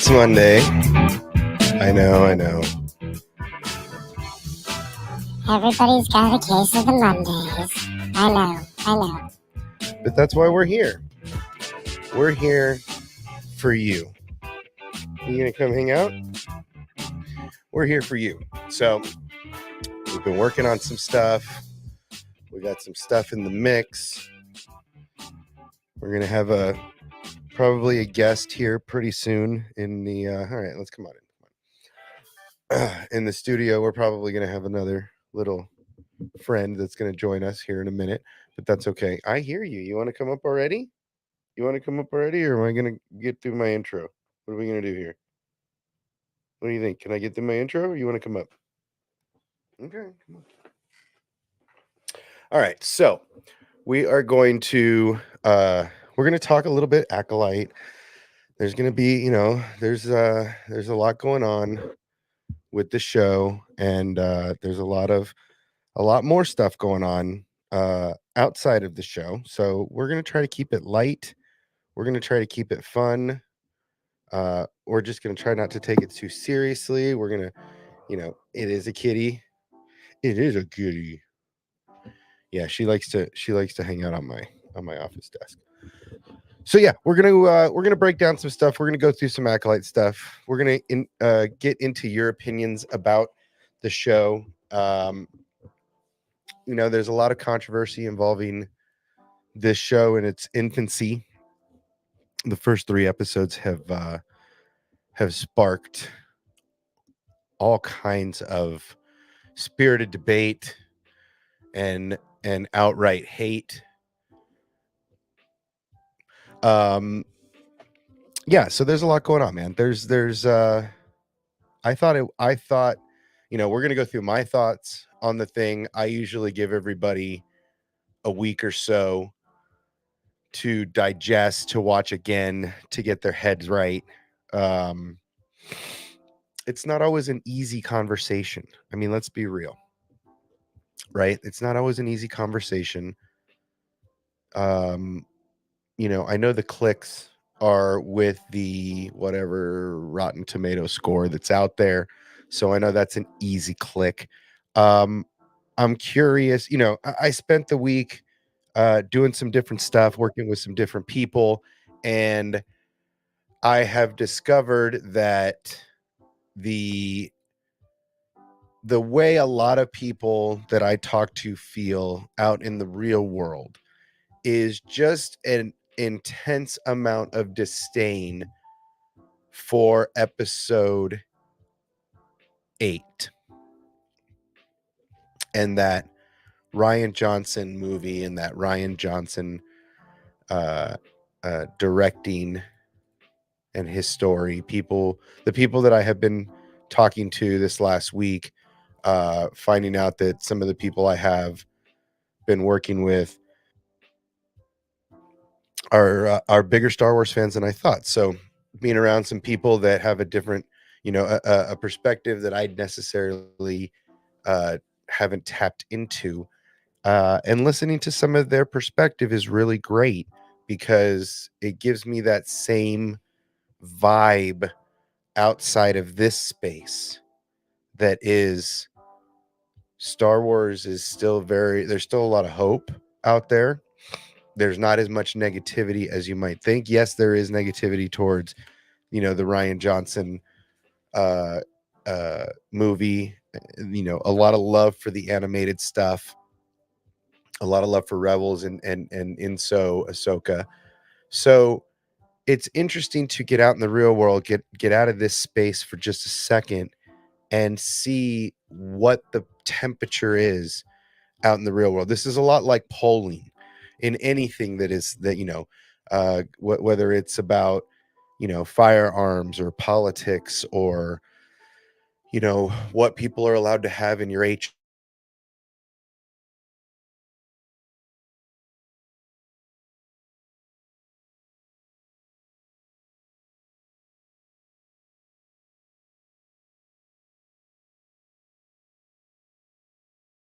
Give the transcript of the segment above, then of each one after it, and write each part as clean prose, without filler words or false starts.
It's Monday. I know. Everybody's got a case of the Mondays. I know. But that's why we're here. We're here for you. You gonna come hang out? We're here for you. So we've been working on some stuff. We got some stuff in the mix. We're gonna have probably a guest here pretty soon in the all right, let's come on in. In the studio, we're probably gonna have another little friend that's gonna join us here in a minute, but that's okay. I hear you. You want to come up already? You want to come up already, or am I gonna get through my intro? What are we gonna do here? What do you think? Can I get through my intro, or you want to come up? Okay, come on. All right, so we are going to we're gonna talk a little bit Acolyte. There's gonna be, there's a lot going on with the show, and there's a lot more stuff going on outside of the show. So we're gonna try to keep it light. We're gonna try to keep it fun. We're just gonna try not to take it too seriously. We're gonna, it is a kitty. It is a kitty. Yeah, she likes to hang out on my office desk. So yeah, we're gonna break down some stuff. We're gonna go through some Acolyte stuff. We're gonna get into your opinions about the show. There's a lot of controversy involving this show in its infancy. The first 3 episodes have sparked all kinds of spirited debate and outright hate. Yeah, so there's a lot going on, man. There's I thought we're going to go through my thoughts on the thing. I usually give everybody a week or so to digest, to watch again, to get their heads right. It's not always an easy conversation. I mean, let's be real, right? It's not always an easy conversation. I know the clicks are with the whatever Rotten Tomato score that's out there. So I know that's an easy click. I'm curious, I spent the week doing some different stuff, working with some different people, and I have discovered that the way a lot of people that I talk to feel out in the real world is just an intense amount of disdain for episode 8 and that Rian Johnson movie and that Rian Johnson directing and his story. The people that I have been talking to this last week, finding out that some of the people I have been working with are bigger Star Wars fans than I thought. So being around some people that have a different, a perspective that I necessarily haven't tapped into, and listening to some of their perspective is really great because it gives me that same vibe outside of this space that is Star Wars is still there's still a lot of hope out there. There's not as much negativity as you might think. Yes, there is negativity towards, the Rian Johnson movie, a lot of love for the animated stuff, a lot of love for Rebels and Ahsoka. So it's interesting to get out in the real world, get out of this space for just a second and see what the temperature is out in the real world. This is a lot like polling in anything whether it's about, firearms or politics or, what people are allowed to have in your H.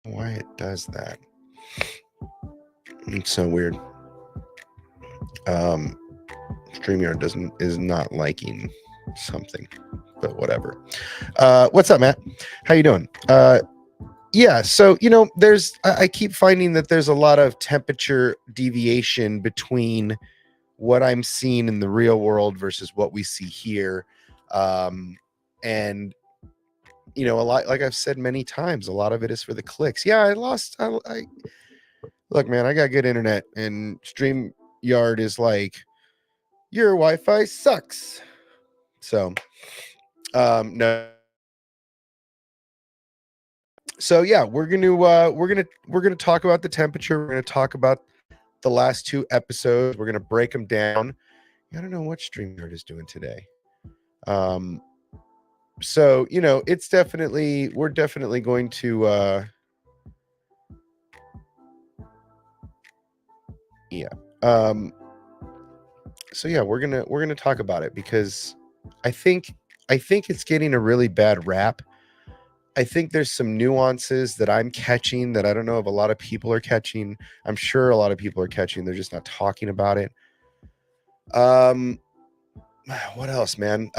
Why it does that. It's so weird. StreamYard is not liking something, but whatever. What's up, Matt? How you doing? Yeah, so I keep finding that there's a lot of temperature deviation between what I'm seeing in the real world versus what we see here. And a lot, like I've said many times, a lot of it is for the clicks. Yeah, I look, man, I got good internet, and StreamYard is like, your Wi-Fi sucks. So no. So yeah, we're gonna talk about the temperature. We're gonna talk about the last two episodes. We're gonna break them down. I don't know what StreamYard is doing today. So we're definitely going to yeah. So yeah, we're gonna talk about it because I think it's getting a really bad rap. I think there's some nuances that I'm catching that I don't know if a lot of people are catching. I'm sure a lot of people are catching. They're just not talking about it. What else, man?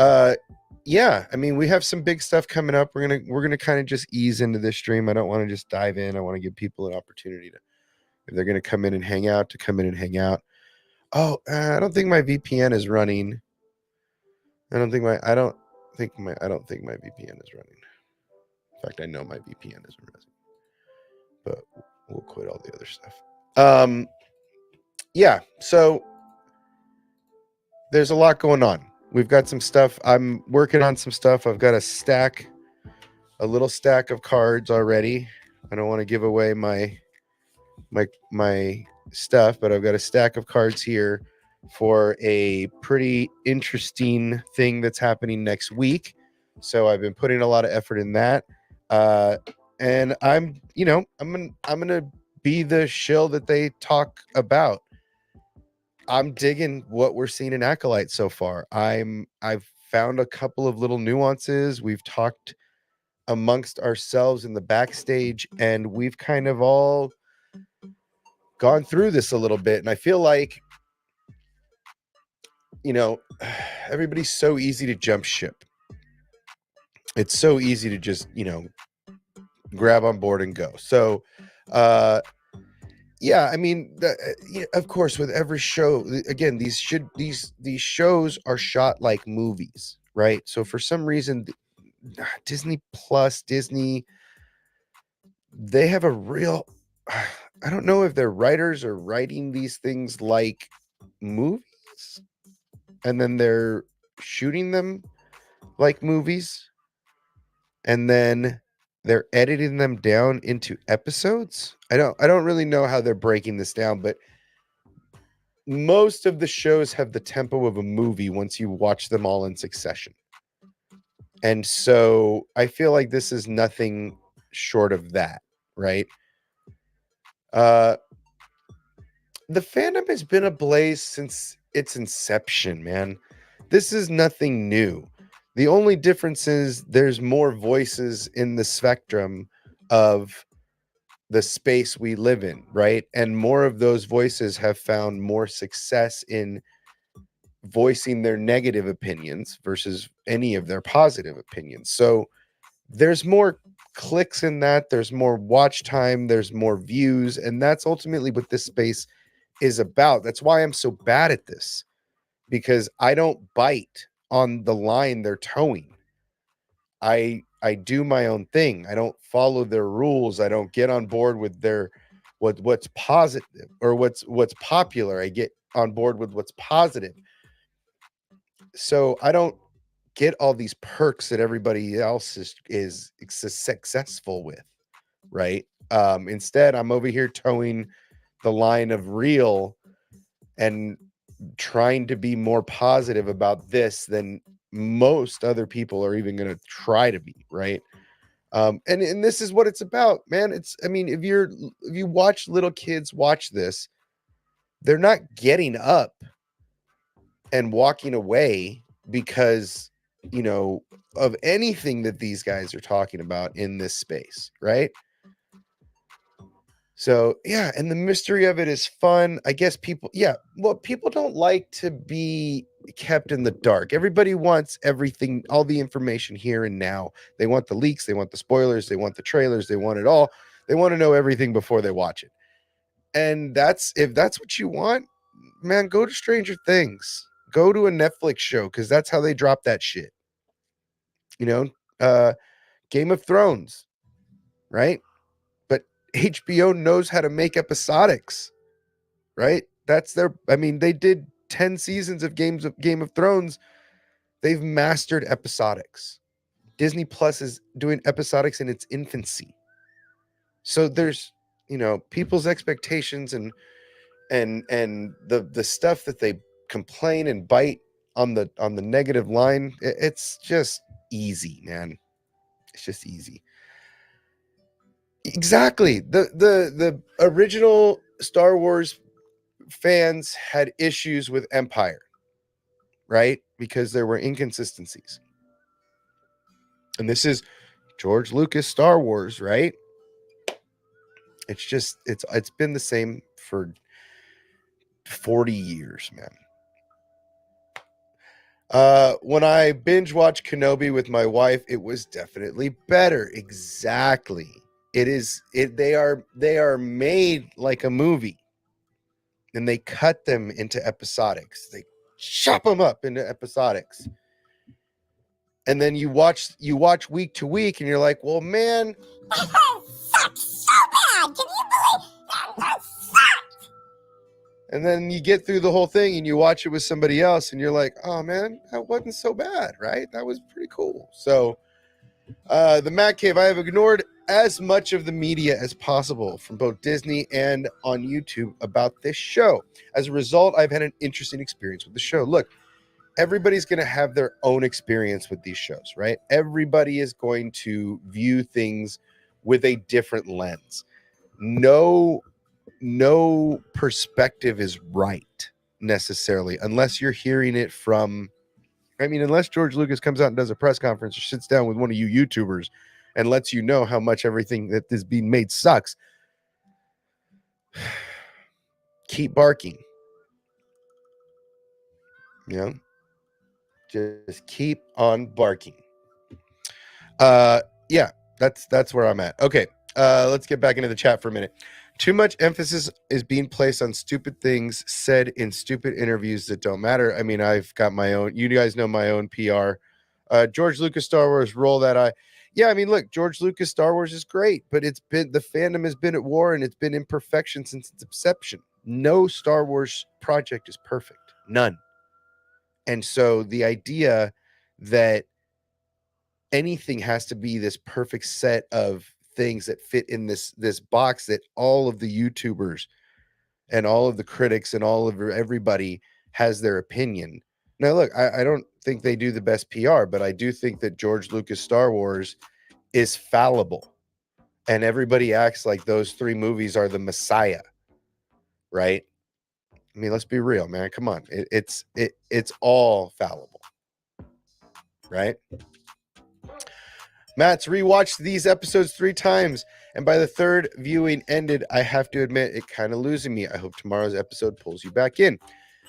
Yeah, I mean, we have some big stuff coming up. We're gonna kind of just ease into this stream. I don't want to just dive in. I want to give people an opportunity to, if they're gonna come in and hang out, to come in and hang out. Oh, I don't think my VPN is running. I don't think my VPN is running. In fact, I know my VPN isn't running, but we'll quit all the other stuff. Yeah, so there's a lot going on. We've got some stuff. I'm working on some stuff. I've got a little stack of cards already. I don't want to give away my stuff, but I've got a stack of cards here for a pretty interesting thing that's happening next week. So I've been putting a lot of effort in that. And I'm gonna be the shill that they talk about. I'm digging what we're seeing in Acolyte so far. I've found a couple of little nuances. We've talked amongst ourselves in the backstage, and we've kind of all gone through this a little bit. And I feel like, everybody's so easy to jump ship. It's so easy to just, grab on board and go. So, yeah, I mean, of course, with every show, again, these shows are shot like movies, right? So for some reason, Disney Plus, Disney, they have a real, I don't know if their writers are writing these things like movies, and then they're shooting them like movies, and then they're editing them down into episodes. I don't really know how they're breaking this down, but most of the shows have the tempo of a movie once you watch them all in succession. And so I feel like this is nothing short of that, right? The fandom has been ablaze since its inception, man. This is nothing new. The only difference is there's more voices in the spectrum of the space we live in, right? And more of those voices have found more success in voicing their negative opinions versus any of their positive opinions. So there's more clicks in that, there's more watch time, there's more views, and that's ultimately what this space is about. That's why I'm so bad at this, because I don't bite on the line they're towing. I do my own thing. I don't follow their rules. I don't get on board with their what's positive or what's popular. I get on board with what's positive. So I don't get all these perks that everybody else is successful with, right? Instead, I'm over here towing the line of real and trying to be more positive about this than most other people are even going to try to be, right? And this is what it's about, man. I mean, if you watch little kids watch this, they're not getting up and walking away because, of anything that these guys are talking about in this space, right? So yeah, and the mystery of it is fun. I guess people don't like to be kept in the dark. Everybody wants everything, all the information here and now. They want the leaks, they want the spoilers, they want the trailers, they want it all. They want to know everything before they watch it. And if that's what you want, man, go to Stranger Things. Go to a Netflix show because that's how they drop that shit. You know, uh Game of Thrones, right? But HBO knows how to make episodics, right? They did 10 seasons of Game of Thrones. They've mastered episodics. Disney Plus is doing episodics in its infancy. So there's, people's expectations and the stuff that they complain and bite on the negative line, it's just easy, man. It's just easy. Exactly. The original Star Wars fans had issues with Empire, right? Because there were inconsistencies. And this is George Lucas Star Wars, right? It's been the same for 40 years, man. When I binge watched Kenobi with my wife, it was definitely better. Exactly. They are made like a movie. And they cut them into episodics. They chop them up into episodics. And then you watch week to week and you're like, well, man, That sucks so bad. Can you believe that sucked? and then you get through the whole thing and you watch it with somebody else and you're like, oh man, that wasn't so bad, right? That was pretty cool. So the Matt Cave, I have ignored as much of the media as possible from both Disney and on YouTube about this show. As a result, I've had an interesting experience with the show. Look, everybody's going to have their own experience with these shows, right? Everybody is going to view things with a different lens. No perspective is right necessarily, unless you're hearing it from, unless George Lucas comes out and does a press conference or sits down with one of you YouTubers and lets you know how much everything that is being made sucks. Keep barking. Just keep on barking. Yeah, that's where I'm at. Okay, let's get back into the chat for a minute. Too much emphasis is being placed on stupid things said in stupid interviews that don't matter. I've got my own. You guys know my own PR. George Lucas Star Wars, roll that eye. Yeah, look, George Lucas Star Wars is great, but the fandom has been at war and it's been imperfection since its inception. No Star Wars project is perfect. None. And so the idea that anything has to be this perfect set of things that fit in this box that all of the YouTubers and all of the critics and all of everybody has their opinion. Now, look, I don't think they do the best PR, but I do think that George Lucas Star Wars is fallible. And everybody acts like those 3 movies are the Messiah, right? Let's be real, man. Come on. It's all fallible, right? Matt's rewatched these episodes 3 times, and by the 3rd viewing ended, I have to admit it kind of losing me. I hope tomorrow's episode pulls you back in.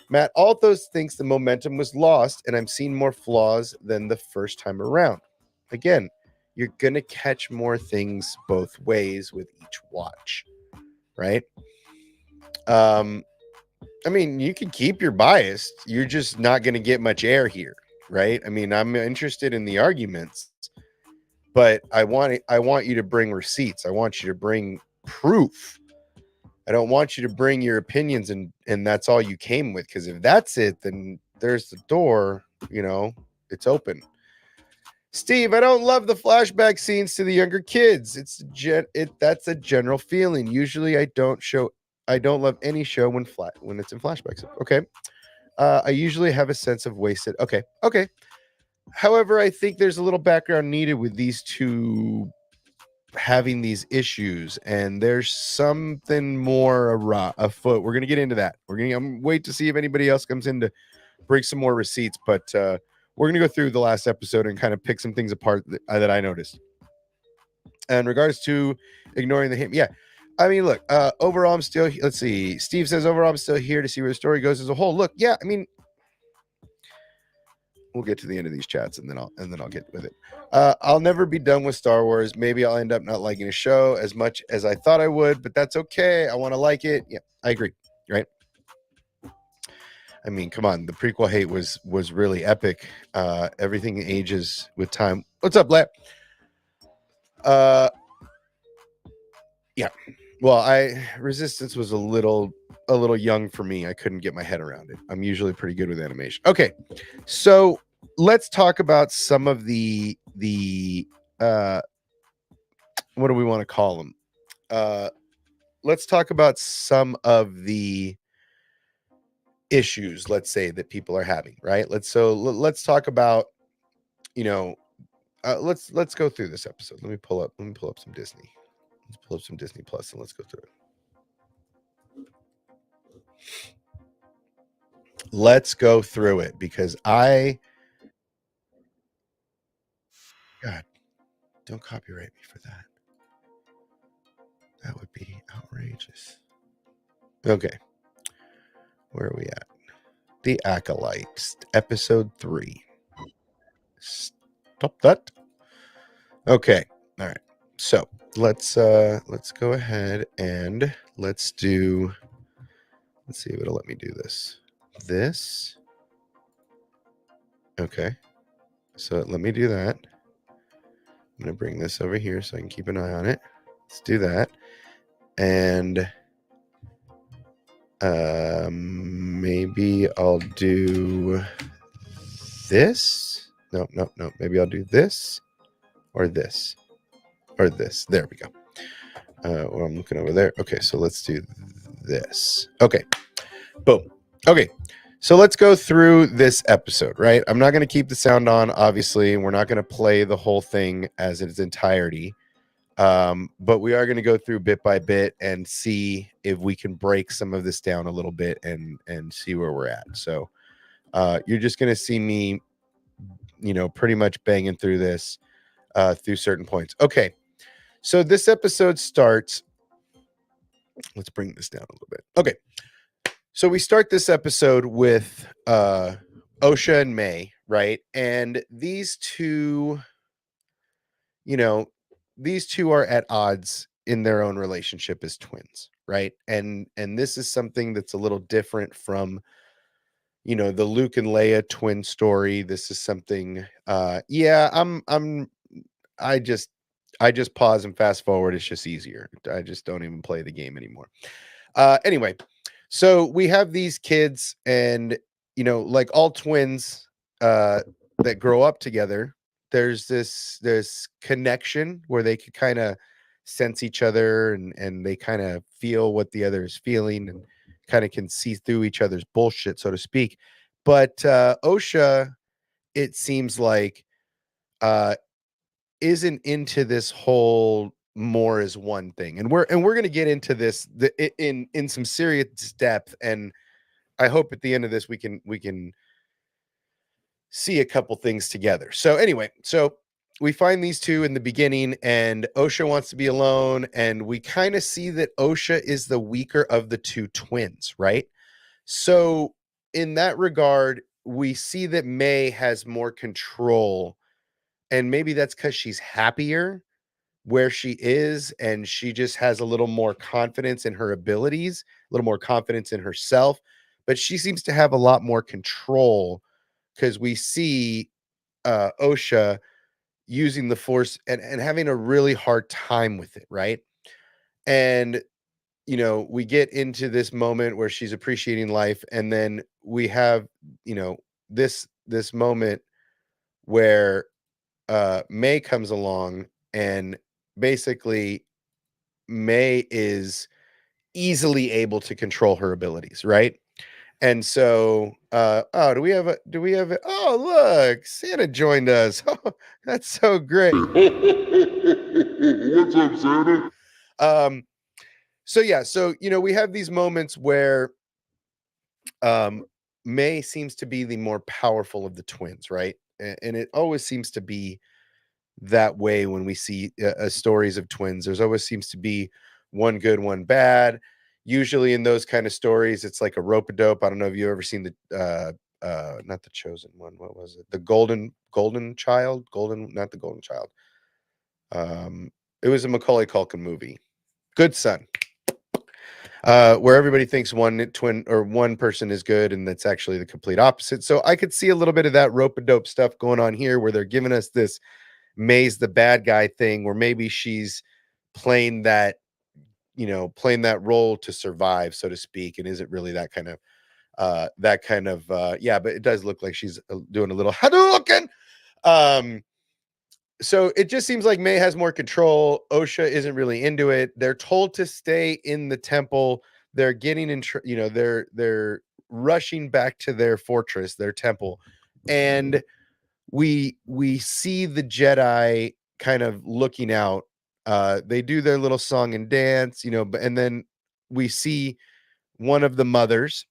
Matt, all those thinks the momentum was lost, and I'm seeing more flaws than the first time around. Again, you're going to catch more things both ways with each watch, right? You can keep your bias. You're just not going to get much air here, right? I'm interested in the arguments, but I want you to bring receipts. I want you to bring proof. I don't want you to bring your opinions and that's all you came with, because if that's it, then there's the door, it's open. Steve, I don't love the flashback scenes to the younger kids. That's a general feeling. Usually I don't love any show when it's in flashbacks. Okay. I usually have a sense of wasted. Okay. However, I think there's a little background needed with these two having these issues, and there's something more afoot. We're gonna get into that. I'm gonna wait to see if anybody else comes in to bring some more receipts, but we're gonna go through the last episode and kind of pick some things apart that I noticed. In regards to ignoring the hint, yeah, I mean, look, overall, I'm still, let's see. Steve says, overall, I'm still here to see where the story goes as a whole. Look, yeah, I mean, we'll get to the end of these chats and then I'll get with it. I'll never be done with Star Wars. Maybe I'll end up not liking a show as much as I thought I would, but that's okay. I want to like it. Yeah, I agree. Right. I mean, come on. The prequel hate was really epic. Everything ages with time. What's up, Lat? Yeah. Well, Resistance was a little young for me. I couldn't get my head around it. I'm usually pretty good with animation. Okay. So let's talk about some of the what do we want to call them? Let's talk about some of the issues, let's say, that people are having, right? Let's talk about, let's go through this episode. Let me pull up some Disney. Let's pull up some Disney Plus and let's go through it. Let's go through it because God, don't copyright me for that. That would be outrageous. Okay. Where are we at? The Acolyte, episode 3. Stop that. Okay. All right. So let's go ahead and let's see if it'll let me do this. Okay. So let me do that. I'm going to bring this over here so I can keep an eye on it. Let's do that. And maybe I'll do this. No. Maybe I'll do this or this or this. There we go. Well, I'm looking over there. Okay, so let's do this. Okay. Boom. Okay. So let's go through this episode, right? I'm not going to keep the sound on, obviously. We're not going to play the whole thing as its entirety. But we are going to go through bit by bit and see if we can break some of this down a little bit and see where we're at. So you're just going to see me, pretty much banging through this through certain points. Okay. So this episode starts. Let's bring this down a little bit. Okay. So we start this episode with Osha and May, right? And these two are at odds in their own relationship as twins, right? And this is something that's a little different from the Luke and Leia twin story. This is something I just pause and fast forward. It's just easier. I just don't even play the game anymore. Anyway, so we have these kids and like all twins that grow up together, there's this connection where they could kind of sense each other and they kind of feel what the other is feeling and kind of can see through each other's bullshit, so to speak. But Osha, it seems like, isn't into this whole more as one thing, and we're going to get into this in some serious depth, and I hope at the end of this we can see a couple things together. So anyway, so we find these two in the beginning and Osha wants to be alone, and we kind of see that Osha is the weaker of the two twins, right? So in that regard, we see that May has more control, and maybe that's because she's happier where she is and she just has a little more confidence in her abilities, a little more confidence in herself, but she seems to have a lot more control because we see Osha using the force and having a really hard time with it, right? And we get into this moment where she's appreciating life, and then we have this moment where May comes along, and basically May is easily able to control her abilities, right? And so, do we have oh, look, Santa joined us. Oh, that's so great. What's up, Santa? So yeah, so we have these moments where May seems to be the more powerful of the twins, right? And it always seems to be that way when we see stories of twins. There's always seems to be one good, one bad. Usually in those kind of stories, it's like a rope-a-dope. I don't know if you've ever seen the not the Chosen One. What was it? The Golden Child? Not the Golden Child. It was a Macaulay Culkin movie. Good Son. Where everybody thinks one person is good, and that's actually the complete opposite. So I could see a little bit of that rope-a-dope stuff going on here, where they're giving us this May's the bad guy thing, where maybe she's playing that, playing that role to survive, so to speak, and isn't really yeah, but it does look like she's doing a little Hadouken. So it just seems like May has more control. Osha isn't really into it. They're told to stay in the temple. They're getting in, they're rushing back to their fortress, their temple, and we see the Jedi kind of looking out. They do their little song and dance, and then we see one of the mothers,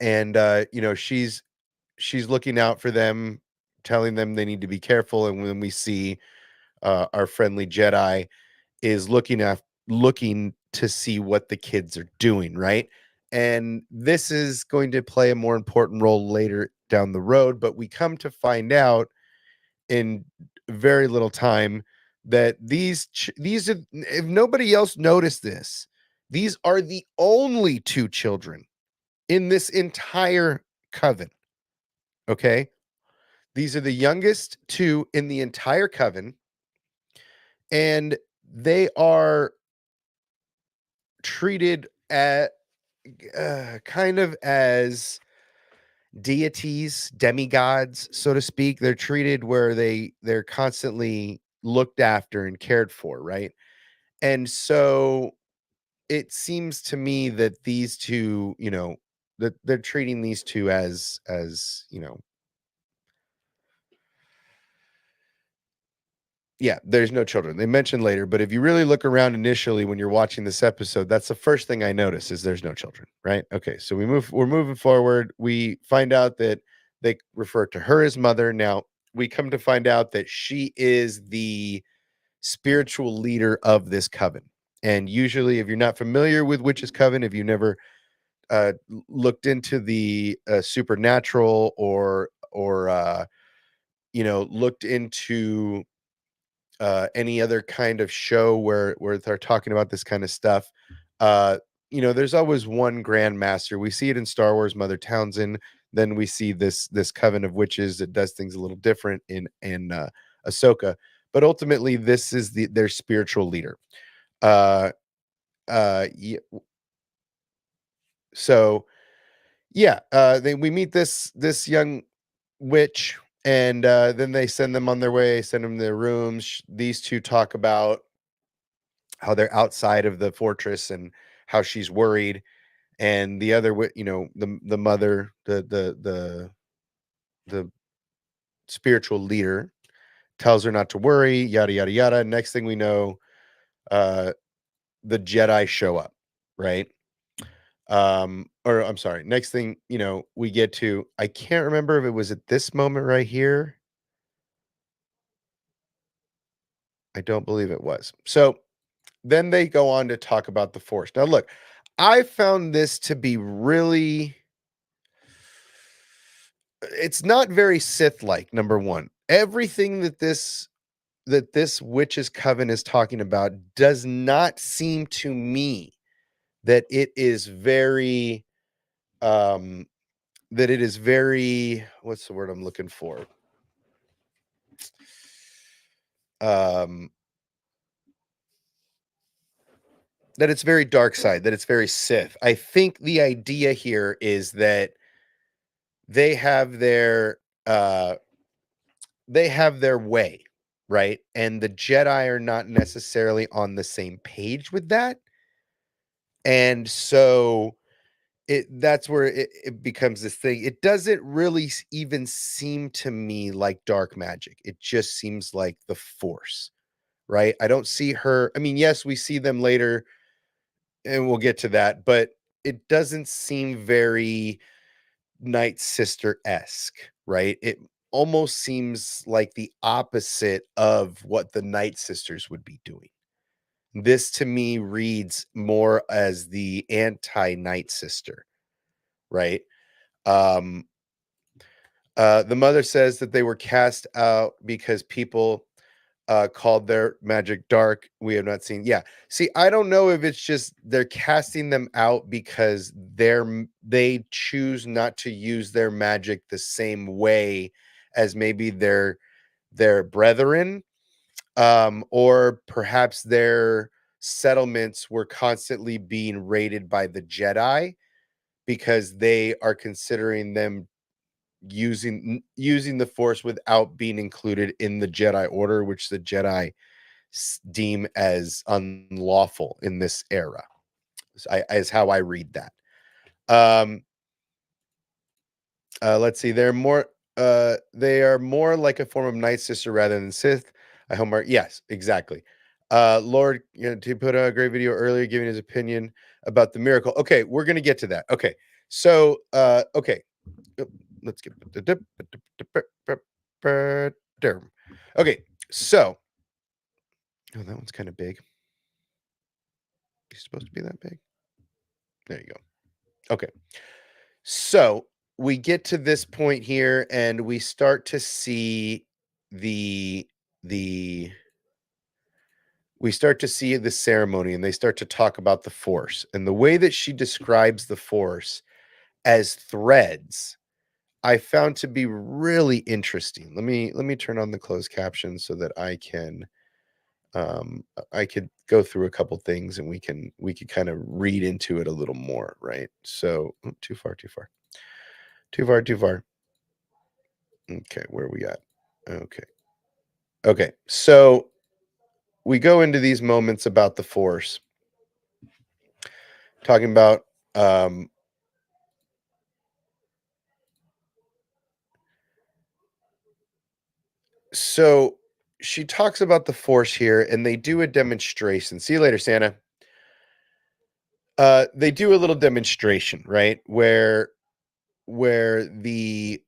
and she's looking out for them, telling them they need to be careful. And when we see our friendly Jedi is looking to see what the kids are doing, right? And this is going to play a more important role later down the road, but we come to find out in very little time that these are, if nobody else noticed this, these are the only two children in this entire coven. Okay? These are the youngest two in the entire coven, and they are treated at kind of as deities, demigods, so to speak. They're treated where they're constantly looked after and cared for, right? And so it seems to me that these two, that they're treating these two as yeah, there's no children. They mentioned later, but if you really look around initially when you're watching this episode, that's the first thing I notice is there's no children, right? Okay, so we're moving forward. We find out that they refer to her as mother. Now, we come to find out that she is the spiritual leader of this coven. And usually, if you're not familiar with Witch's Coven, if you never looked into the supernatural or looked into any other kind of show where they're talking about this kind of stuff, there's always one grand master. We see it in Star Wars, Mother Townsend. Then we see this coven of witches that does things a little different in Ahsoka. But ultimately, this is their spiritual leader. Yeah, so yeah, we meet this young witch, and then they send them on their way, send them to their rooms. These two talk about how they're outside of the fortress and how she's worried, and the other the mother, the spiritual leader, tells her not to worry, yada yada yada. Next thing we know, uh the Jedi show up, right? Or I'm sorry, next thing we get to, I can't remember if it was at this moment right here. I don't believe it was. So then they go on to talk about the Force. Now look, I found this to be really, it's not very Sith like. Number one, everything that this witch's coven is talking about does not seem to me that it is very what's the word I'm looking for, um that it's very dark side, that it's very Sith. I think the idea here is that they have their uh they have their way, right? And the Jedi are not necessarily on the same page with that. And so that's where it becomes this thing. It doesn't really even seem to me like dark magic. It just seems like the Force, right? I don't see her. I mean, yes, we see them later and we'll get to that, but it doesn't seem very Night Sister-esque, right? It almost seems like the opposite of what the Night Sisters would be doing. This to me reads more as the anti-Night Sister, right? Um, the mother says that they were cast out because people called their magic dark. We have not seen. Yeah. See, I don't know if it's just they're casting them out because they choose not to use their magic the same way as maybe their brethren, or perhaps their settlements were constantly being raided by the Jedi because they are considering them using the Force without being included in the Jedi Order, which the Jedi deem as unlawful in this era. Is how I read that. Um, let's see. They are more like a form of Night Sister rather than Sith. I hope. Yes, exactly. Lord, to put a great video earlier, giving his opinion about the miracle. Okay, we're gonna get to that. Okay, so okay, let's get. Okay, so oh, that one's kind of big. He's supposed to be that big. There you go. Okay. So we get to this point here and we start to see the the we start to see the ceremony and they start to talk about the Force. And the way that she describes the Force as threads, I found to be really interesting. Let me turn on the closed captions so that I could go through a couple things and we could kind of read into it a little more, right? So too far. Okay, where are we at? Okay. Okay. So we go into these moments about the Force, talking about so she talks about the Force here and they do a demonstration. See you later, Santa. They do a little demonstration, right? Where the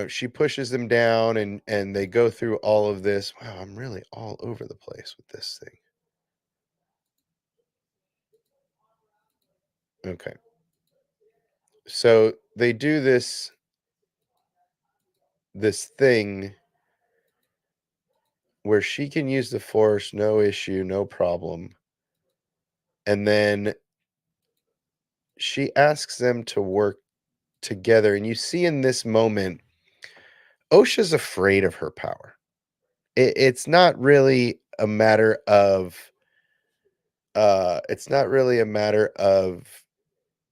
she pushes them down and they go through all of this. Wow, I'm really all over the place with this thing. Okay. So they do this thing where she can use the Force, no issue, no problem. And then she asks them to work together. And you see in this moment, Osha's afraid of her power. It's not really a matter of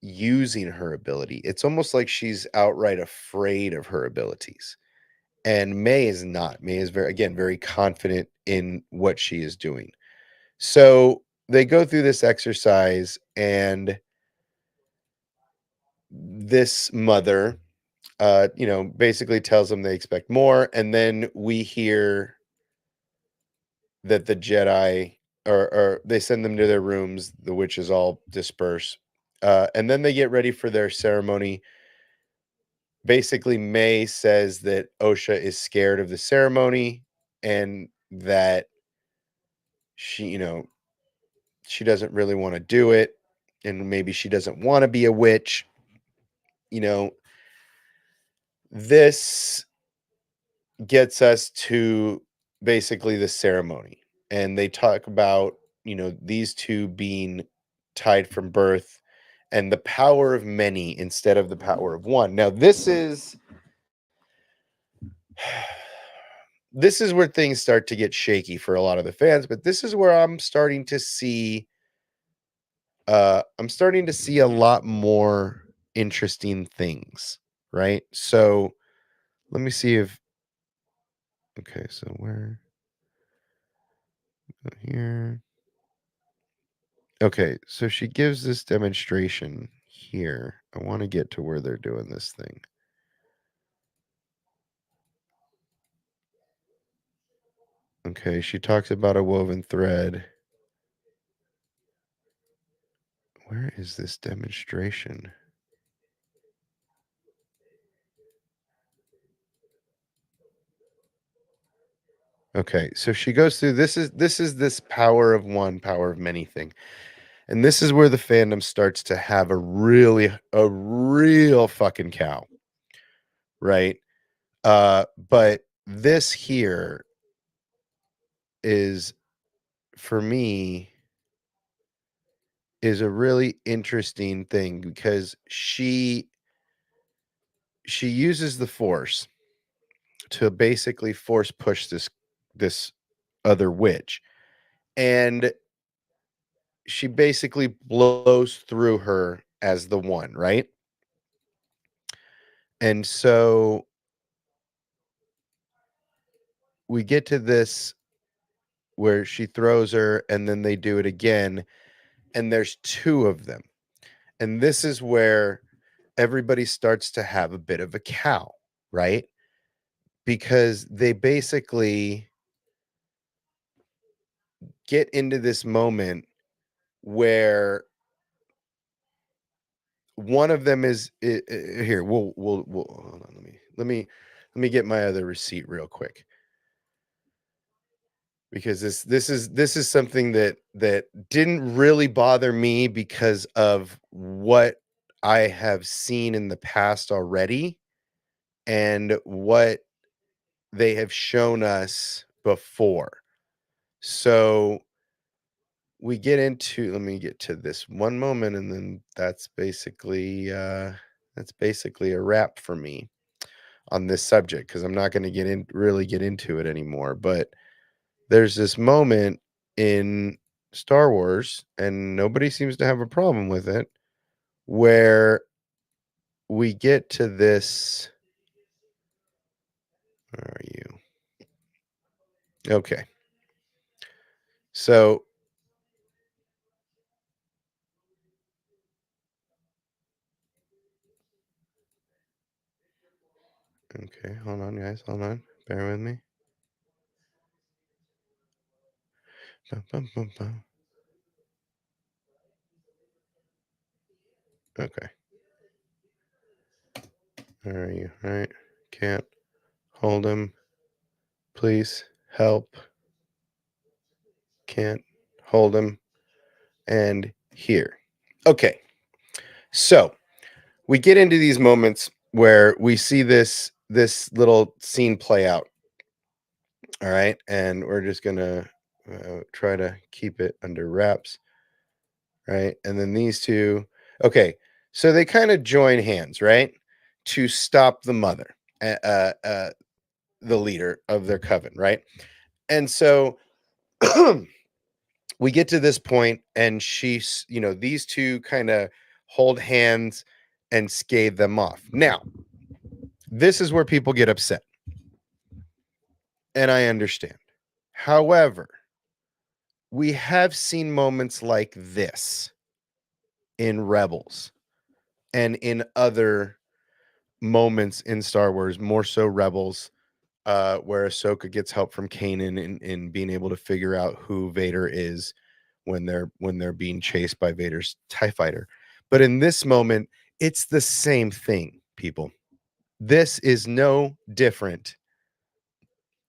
using her ability. It's almost like she's outright afraid of her abilities. And May is not. May is very confident in what she is doing. So they go through this exercise, and this mother, basically tells them they expect more. And then we hear that the Jedi, or they send them to their rooms. The witches all disperse. And then they get ready for their ceremony. Basically, May says that Osha is scared of the ceremony and that she doesn't really want to do it. And maybe she doesn't want to be a witch. You know, this gets us to basically the ceremony. And they talk about, these two being tied from birth and the power of many instead of the power of one. Now, this is where things start to get shaky for a lot of the fans, but this is where I'm starting to see a lot more interesting things, right? So let me see if okay, so where here. Okay, so she gives this demonstration here. I want to get to where they're doing this thing. Okay, she talks about a woven thread. Where is this demonstration? Okay, so she goes through this power of one, power of many thing. And this is where the fandom starts to have a real fucking cow, right? But this here is, for me, is a really interesting thing because she uses the force to basically force push this other witch, and she basically blows through her as the one, right? And so we get to this where she throws her and then they do it again, and there's two of them. And this is where everybody starts to have a bit of a cow, right? Because they basically get into this moment where one of them is here. We'll hold on. Let me get my other receipt real quick, because this is something that didn't really bother me because of what I have seen in the past already and what they have shown us before. So we get into, let me get to this one moment, and then that's basically a wrap for me on this subject, because I'm not going to really get into it anymore. But there's this moment in Star Wars, and nobody seems to have a problem with it, where we get to this. Where are you? Okay. So okay, hold on, guys. Hold on. Bear with me. Bum, bum, bum, bum. Okay. Where are you? Right. Can't hold him. Please help. Can't hold him. And here. Okay. So we get into these moments where we see this little scene play out. All right. And we're just gonna try to keep it under wraps. Right. And then these two. Okay. So they kind of join hands, right? To stop the mother, the leader of their coven, right? And so we get to this point, and she's, these two kind of hold hands and scathe them off. Now, this is where people get upset, and I understand. However, we have seen moments like this in Rebels and in other moments in Star Wars, more so Rebels, where Ahsoka gets help from Kanan in being able to figure out who Vader is when they're being chased by Vader's TIE fighter. But in this moment, it's the same thing, people. This is no different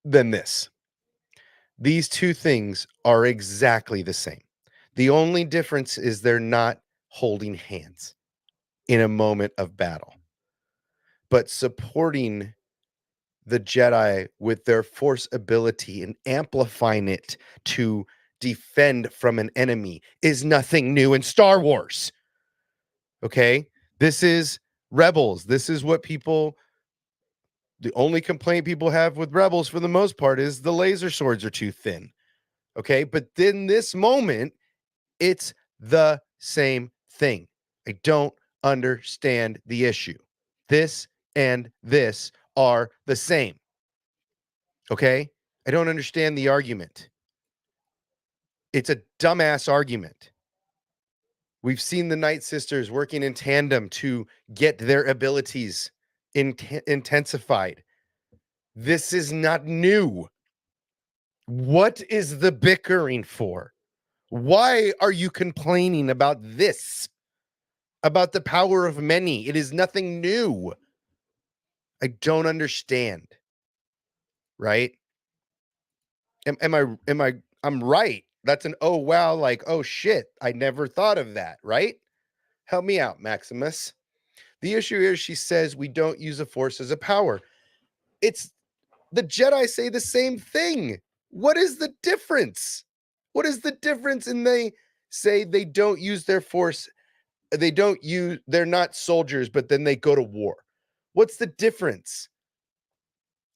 than this. These two things are exactly the same. The only difference is they're not holding hands in a moment of battle, but supporting the Jedi with their force ability and amplifying it to defend from an enemy is nothing new in Star Wars. Okay? This is Rebels. This is what the only complaint people have with Rebels for the most part is the laser swords are too thin. Okay? But then this moment, it's the same thing. I don't understand the issue. This and this are the same. Okay? I don't understand the argument. It's a dumbass argument. We've seen the Night Sisters working in tandem to get their abilities intensified. This is not new. What is the bickering for? Why are you complaining about this? About the power of many? It is nothing new. I don't understand. Right? I'm right. That's an oh wow, like, oh shit, I never thought of that, right? Help me out, Maximus. The issue is she says we don't use the force as a power. It's the Jedi say the same thing. What is the difference? What is the difference in they say they don't use their force? They're not soldiers, but then they go to war. What's the difference?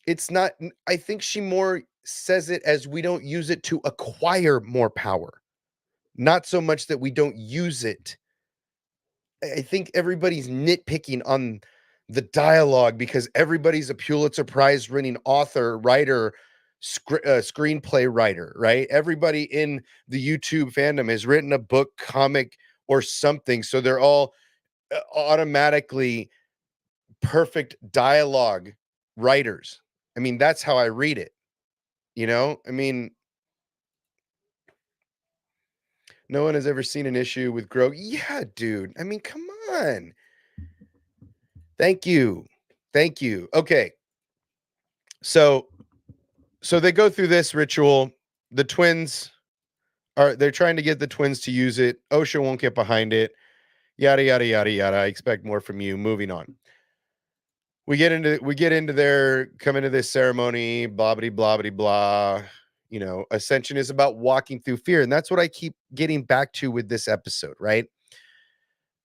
It's not, I think she more says it as we don't use it to acquire more power, not so much that we don't use it. I think everybody's nitpicking on the dialogue because everybody's a Pulitzer Prize winning author, writer, screenplay writer, right? Everybody in the YouTube fandom has written a book, comic, or something. So they're all automatically perfect dialogue writers. I mean, that's how I read it. I mean, no one has ever seen an issue with Grogu. Yeah, dude. I mean, come on. Thank you. Thank you. Okay. So they go through this ritual. The twins they're trying to get the twins to use it. Osha won't get behind it. Yada yada yada yada. I expect more from you. Moving on. We get into their come into this ceremony, blah blah blah blah blah. Ascension is about walking through fear. And that's what I keep getting back to with this episode, right?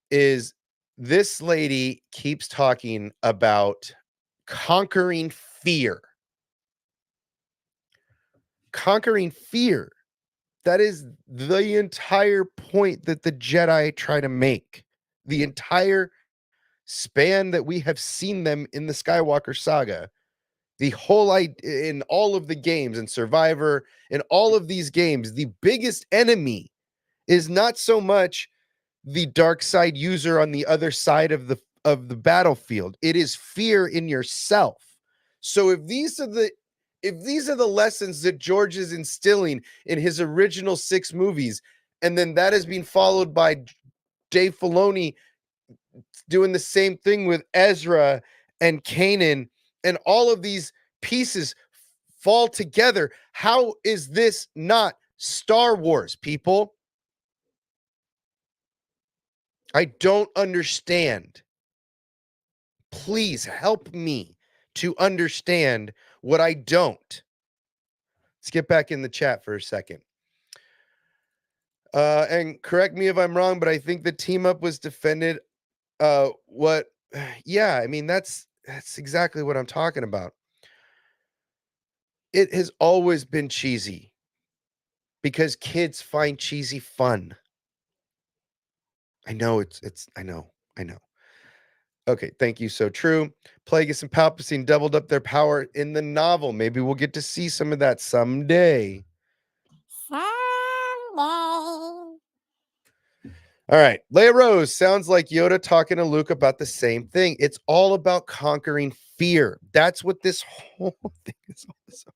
Is this lady keeps talking about conquering fear. Conquering fear. That is the entire point that the Jedi try to make. The entire span that we have seen them in the Skywalker saga. The whole idea in all of the games and Survivor, in all of these games, the biggest enemy is not so much the dark side user on the other side of the battlefield. It is fear in yourself. So if these are the lessons that George is instilling in his original 6 movies, and then that is being followed by Dave Filoni doing the same thing with Ezra and Kanan, and all of these pieces fall together, how is this not Star Wars, people? I don't understand. Please help me to understand what I don't. Let's get back in the chat for a second. And correct me if I'm wrong, but I think the team up was defended. Yeah, I mean, that's exactly what I'm talking about. It has always been cheesy because kids find cheesy fun. I know I know. Okay, thank you. So true. Plagueis and Palpatine doubled up their power in the novel. Maybe we'll get to see some of that someday. All right. Leia Rose sounds like Yoda talking to Luke about the same thing. It's all about conquering fear. That's what this whole thing is all about.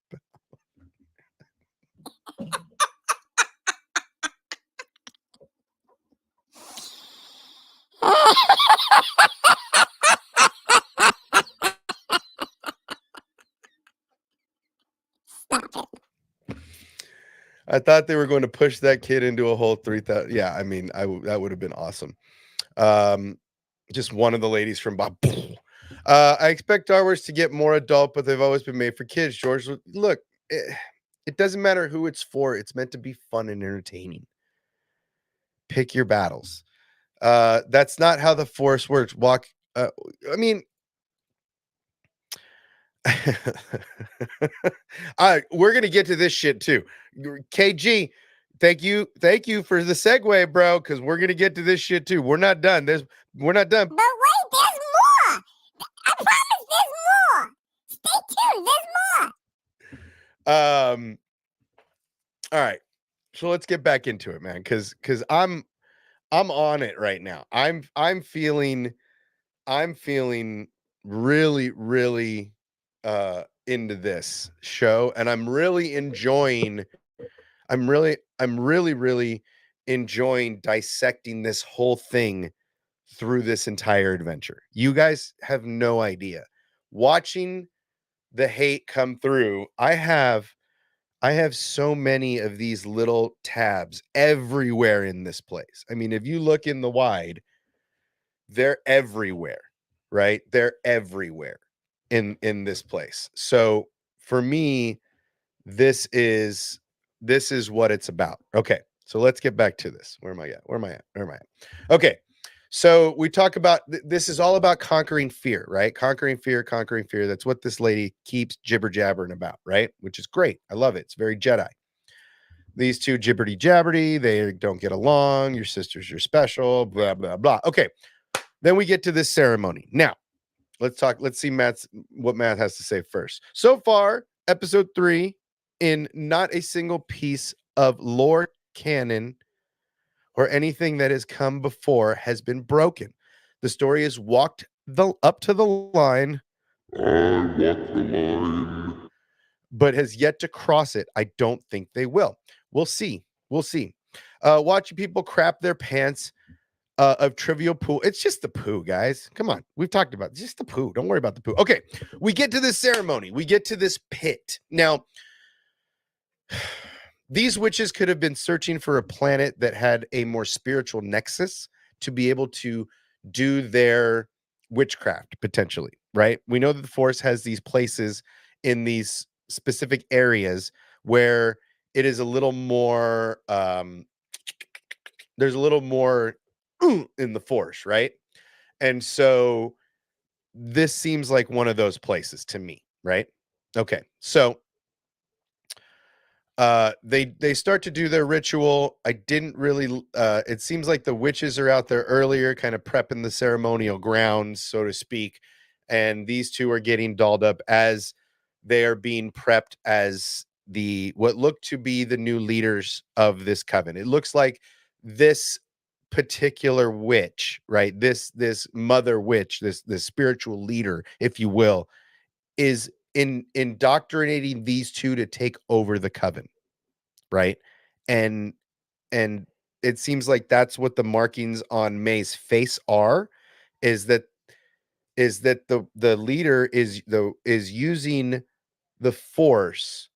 I thought they were going to push that kid into a whole 3,000. Yeah, I mean, that would have been awesome. Just one of the ladies from Bob. I expect Star Wars to get more adult, but they've always been made for kids. George, look, it doesn't matter who it's for. It's meant to be fun and entertaining. Pick your battles. That's not how the Force works. I mean, we're gonna get to this shit too. KG, thank you for the segue, bro, because we're gonna get to this shit too. We're not done. We're not done. But wait, there's more. I promise there's more. Stay tuned, there's more. All right. So let's get back into it, man, because I'm on it right now. I'm feeling really, really into this show, and I'm really enjoying dissecting this whole thing through this entire adventure. You guys have no idea. Watching the hate come through, I have I have so many of these little tabs everywhere in this place. I mean, if you look in the wide, they're everywhere, right? They're everywhere in this place. So for me, this is what it's about. Okay. So let's get back to this. Where am I at? Where am I at? Where am I at? Okay. So we talk about this is all about conquering fear, right? Conquering fear, conquering fear. That's what this lady keeps jibber jabbering about, right? Which is great. I love it. It's very Jedi. These two jibberty jabberty, they don't get along. Your sister's your special, blah, blah, blah. Okay. Then we get to this ceremony. Now, let's see what Matt has to say first. So far, episode 3, in not a single piece of lore canon or anything that has come before has been broken. The story has walked up to the line. I walk the line. But has yet to cross it. I don't think they will. We'll see. We'll see. Watching people crap their pants of trivial poo. It's just the poo, guys. Come on. We've talked about it. Just the poo. Don't worry about the poo. Okay. We get to this ceremony. We get to this pit. Now, these witches could have been searching for a planet that had a more spiritual nexus to be able to do their witchcraft, potentially, right? We know that the Force has these places in these specific areas where it is a little more, there's a little more in the Force, right? And so this seems like one of those places to me, right? Okay. So they start to do their ritual. I didn't really it seems like the witches are out there earlier, kind of prepping the ceremonial grounds, so to speak, and these two are getting dolled up as they are being prepped as the what look to be the new leaders of this coven. It looks like this particular witch, right? This mother witch, this spiritual leader, if you will, is indoctrinating these two to take over the coven, right? And and it seems like that's what the markings on May's face are, is that the leader is using the Force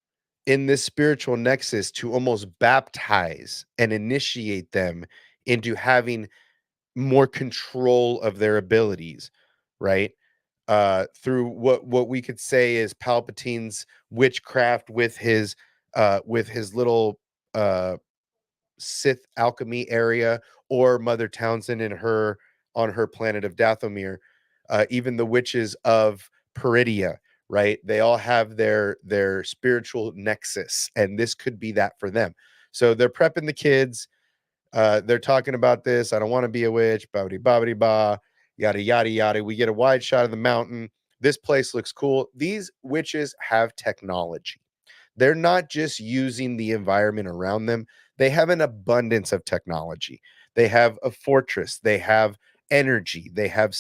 in this spiritual nexus to almost baptize and initiate them into having more control of their abilities, right? Through what we could say is Palpatine's witchcraft with his little Sith alchemy area, or Mother Townsend and her on her planet of Dathomir, even the witches of Peridia, right? They all have their spiritual nexus, and this could be that for them. So they're prepping the kids. They're talking about this. I don't want to be a witch. Bobbity bobbity ba. Yada yada yada. We get a wide shot of the mountain. This place looks cool. These witches have technology. They're not just using the environment around them. They have an abundance of technology. They have a fortress. They have energy. They have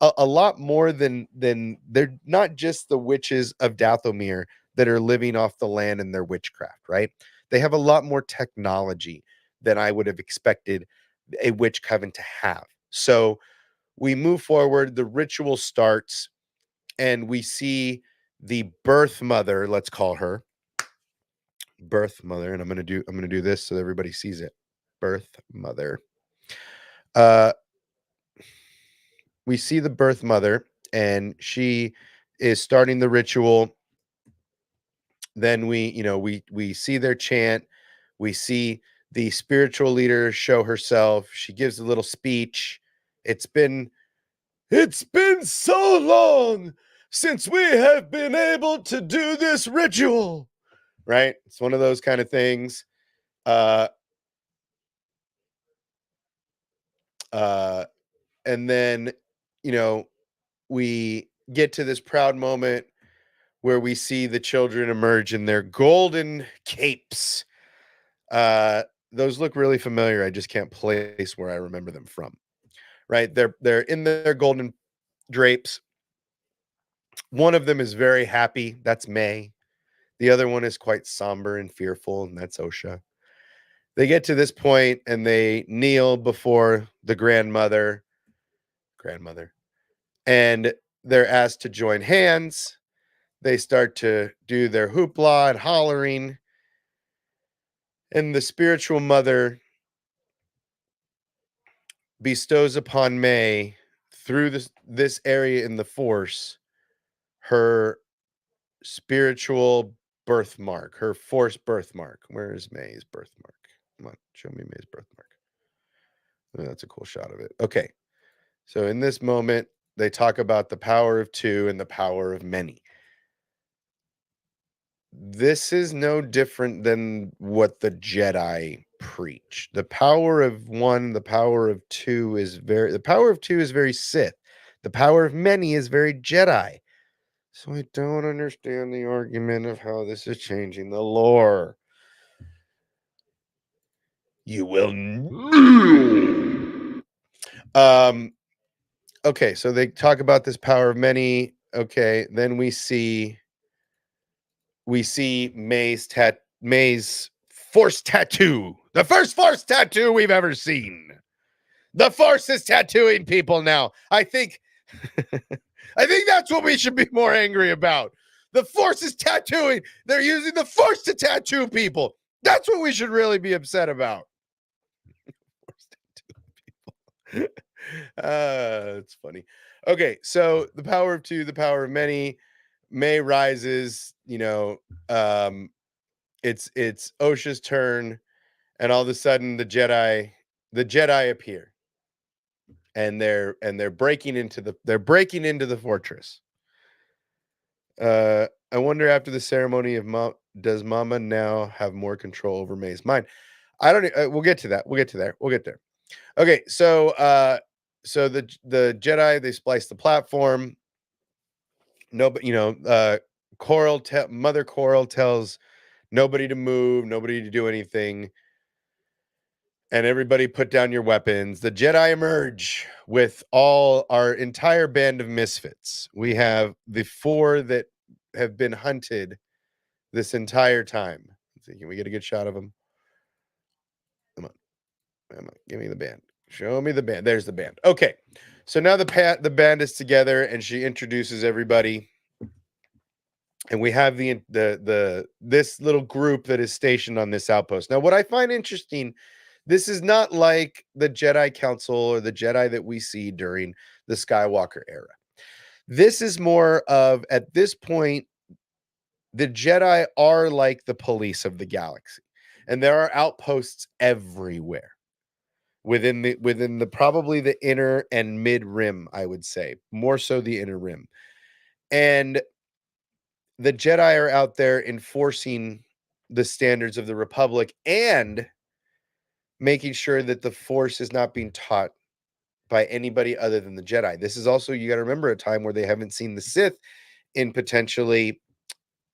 a lot more than they're not just the witches of Dathomir that are living off the land in their witchcraft, right? They have a lot more technology than I would have expected a witch coven to have. So we move forward, the ritual starts, and we see the birth mother, let's call her birth mother, and I'm going to do this so everybody sees it. Birth mother. Uh we see the birth mother, and she is starting the ritual. Then we see their chant. We see the spiritual leader show herself. She gives a little speech. It's been so long since we have been able to do this ritual, right? It's one of those kind of things. Uh uh and then you know we get to this proud moment where we see the children emerge in their golden capes. uh those look really familiar. I just can't place where I remember them from, right? They're in their golden drapes. One of them is very happy, that's May. The other one is quite somber and fearful, and that's Osha. They get to this point and they kneel before the grandmother, and they're asked to join hands. They start to do their hoopla and hollering. And the spiritual mother bestows upon May through this area in the Force her spiritual birthmark, her Force birthmark. Where is May's birthmark? Come on, show me May's birthmark. Oh, that's a cool shot of it. Okay. So in this moment, they talk about the power of two and the power of many. This is no different than what the Jedi preach. The power of one, the power of two is very Sith. The power of many is very Jedi. So I don't understand the argument of how this is changing the lore. You will okay, so they talk about this power of many. Okay, then we see May's Force tattoo. The first Force tattoo we've ever seen. The Force is tattooing people now. I think that's what we should be more angry about. The Force is tattooing. They're using the Force to tattoo people. That's what we should really be upset about. It's funny. Okay, so the power of two, the power of many. May rises, it's Osha's turn, and all of a sudden the Jedi appear, and they're breaking into the fortress. I wonder, after the ceremony of does Mama now have more control over May's mind? I don't. We'll get to that. We'll get there. Okay, so the Jedi, they splice the platform. Nobody, Mother Coral tells nobody to move, nobody to do anything, and everybody put down your weapons. The Jedi emerge with our entire band of misfits. We have the 4 that have been hunted this entire time. Let's see, can we get a good shot of them? Come on, give me the band. Show me the band. There's the band. Okay, so now the band is together, and she introduces everybody. And we have this little group that is stationed on this outpost. Now, what I find interesting, this is not like the Jedi Council or the Jedi that we see during the Skywalker era. This is more of, at this point, the Jedi are like the police of the galaxy, and there are outposts everywhere within the probably the inner and mid rim, I would say, more so the inner rim. And the Jedi are out there enforcing the standards of the Republic and making sure that the Force is not being taught by anybody other than the Jedi. This is also, you got to remember, a time where they haven't seen the Sith in potentially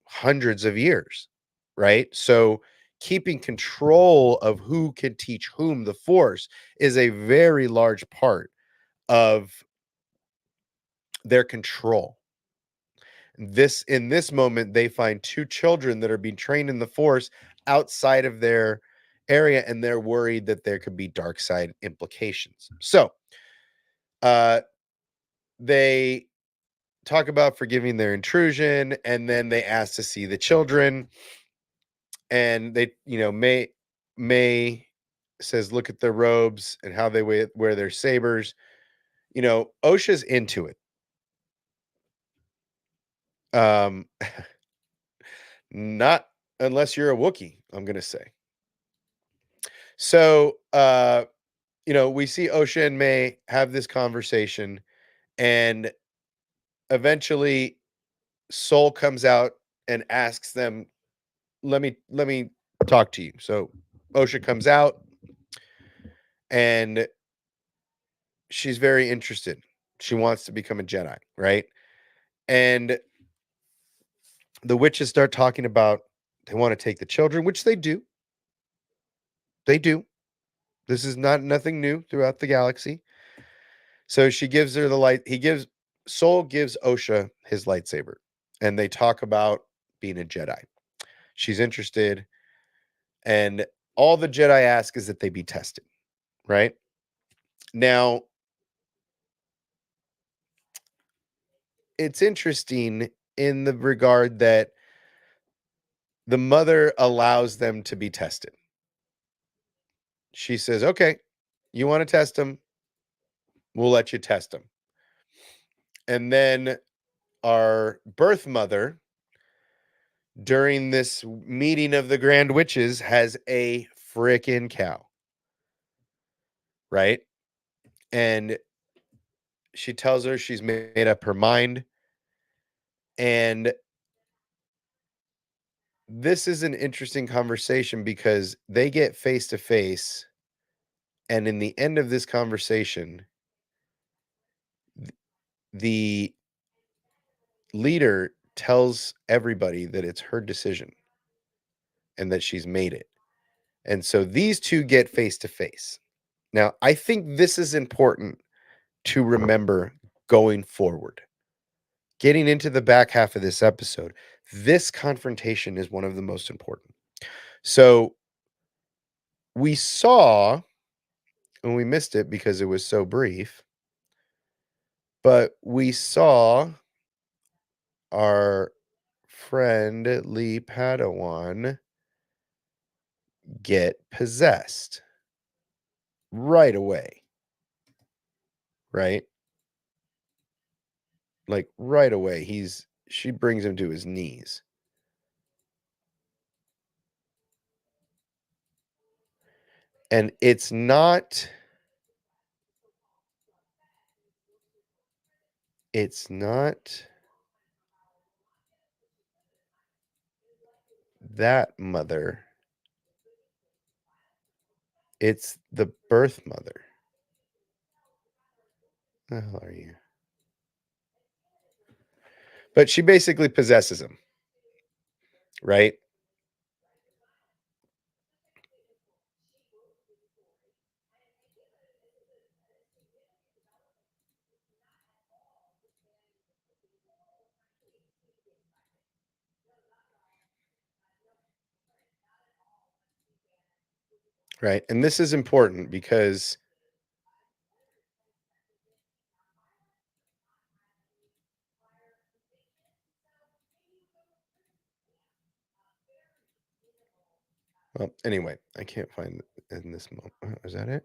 hundreds of years, right? So keeping control of who can teach whom the Force is a very large part of their control. In this moment, they find 2 children that are being trained in the Force outside of their area, and they're worried that there could be dark side implications. So they talk about forgiving their intrusion, and then they ask to see the children, and they, May says, look at their robes and how they wear their sabers. Osha's into it. Not unless you're a Wookiee, I'm gonna say. So we see Osha and May have this conversation, and eventually Soul comes out and asks them, let me talk to you. So Osha comes out, and she's very interested. She wants to become a Jedi, right? And the witches start talking about they want to take the children, which they do. They do. This is nothing new throughout the galaxy. So she gives her the light. Soul gives Osha his lightsaber, and they talk about being a Jedi. She's interested, and all the Jedi ask is that they be tested, right? Now, it's interesting in the regard that the mother allows them to be tested. she says, okay, you want to test him? We'll let you test him. And then our birth mother, during this meeting of the Grand Witches, has a frickin' cow. Right? And she tells her she's made up her mind. And this is an interesting conversation because they get face to face. And in the end of this conversation, the leader tells everybody that it's her decision and that she's made it. And so these two get face to face. Now, I think this is important to remember going forward. Getting into the back half of this episode, this confrontation is one of the most important. So we saw, and we missed it because it was so brief, but we saw our friend Lee Padawan get possessed right away. Right? Like right away. She brings him to his knees. And it's not that mother. It's the birth mother. Who the hell are you? But she basically possesses him. Right? Right? And this is important because well, anyway, I can't find it in this moment. Is that it?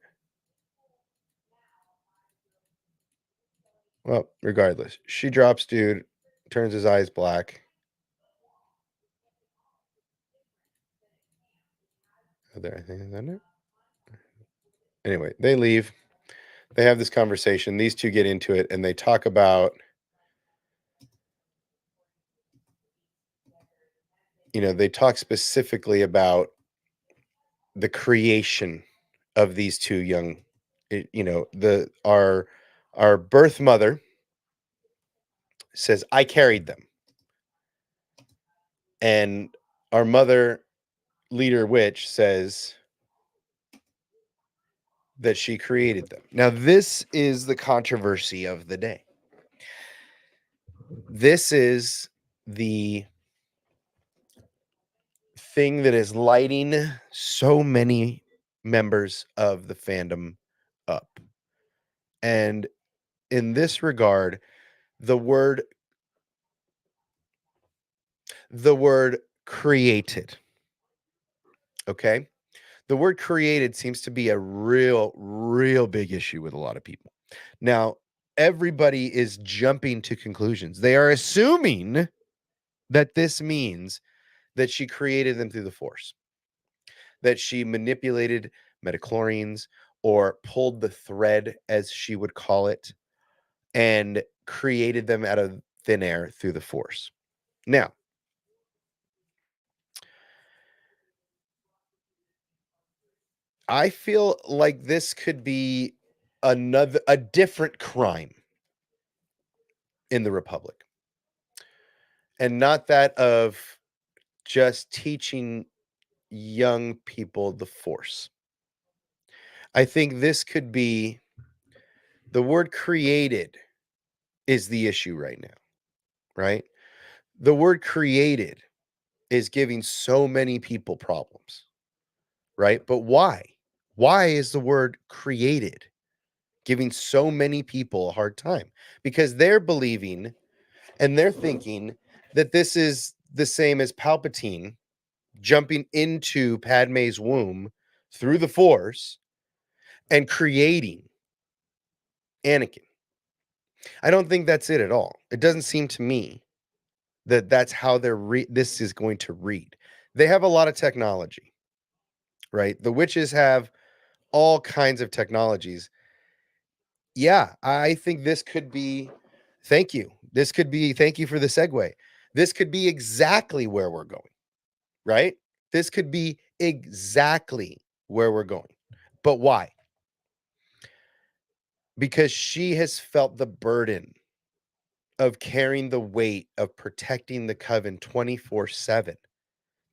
Well, regardless, she drops dude, turns his eyes black. There, I think is that it. Anyway, they leave. They have this conversation. These two get into it, and they talk about, they talk specifically about the creation of these two young, our birth mother says, I carried them. And our mother leader witch says that she created them. Now, this is the controversy of the day. This is the thing that is lighting so many members of the fandom up. And in this regard, the word created, okay? The word created seems to be a real big issue with a lot of people. Now, everybody is jumping to conclusions. They are assuming that this means that she created them through the Force, that she manipulated metachlorians or pulled the thread, as she would call it, and created them out of thin air through the Force. Now, I feel like this could be a different crime in the Republic, and not that of just teaching young people the Force. I think this could be the word created is the issue right now, right? The word created is giving so many people problems, right? But why? Why is the word created giving so many people a hard time? Because they're believing and they're thinking that this is the same as Palpatine jumping into Padme's womb through the Force and creating Anakin. I don't think that's it at all. It doesn't seem to me that that's how this is going to read. They have a lot of technology, right? The witches have all kinds of technologies. Yeah, I think this could be, thank you. Thank you for the segue. This could be exactly where we're going, right? This could be exactly where we're going. But why? Because she has felt the burden of carrying the weight of protecting the coven 24/7,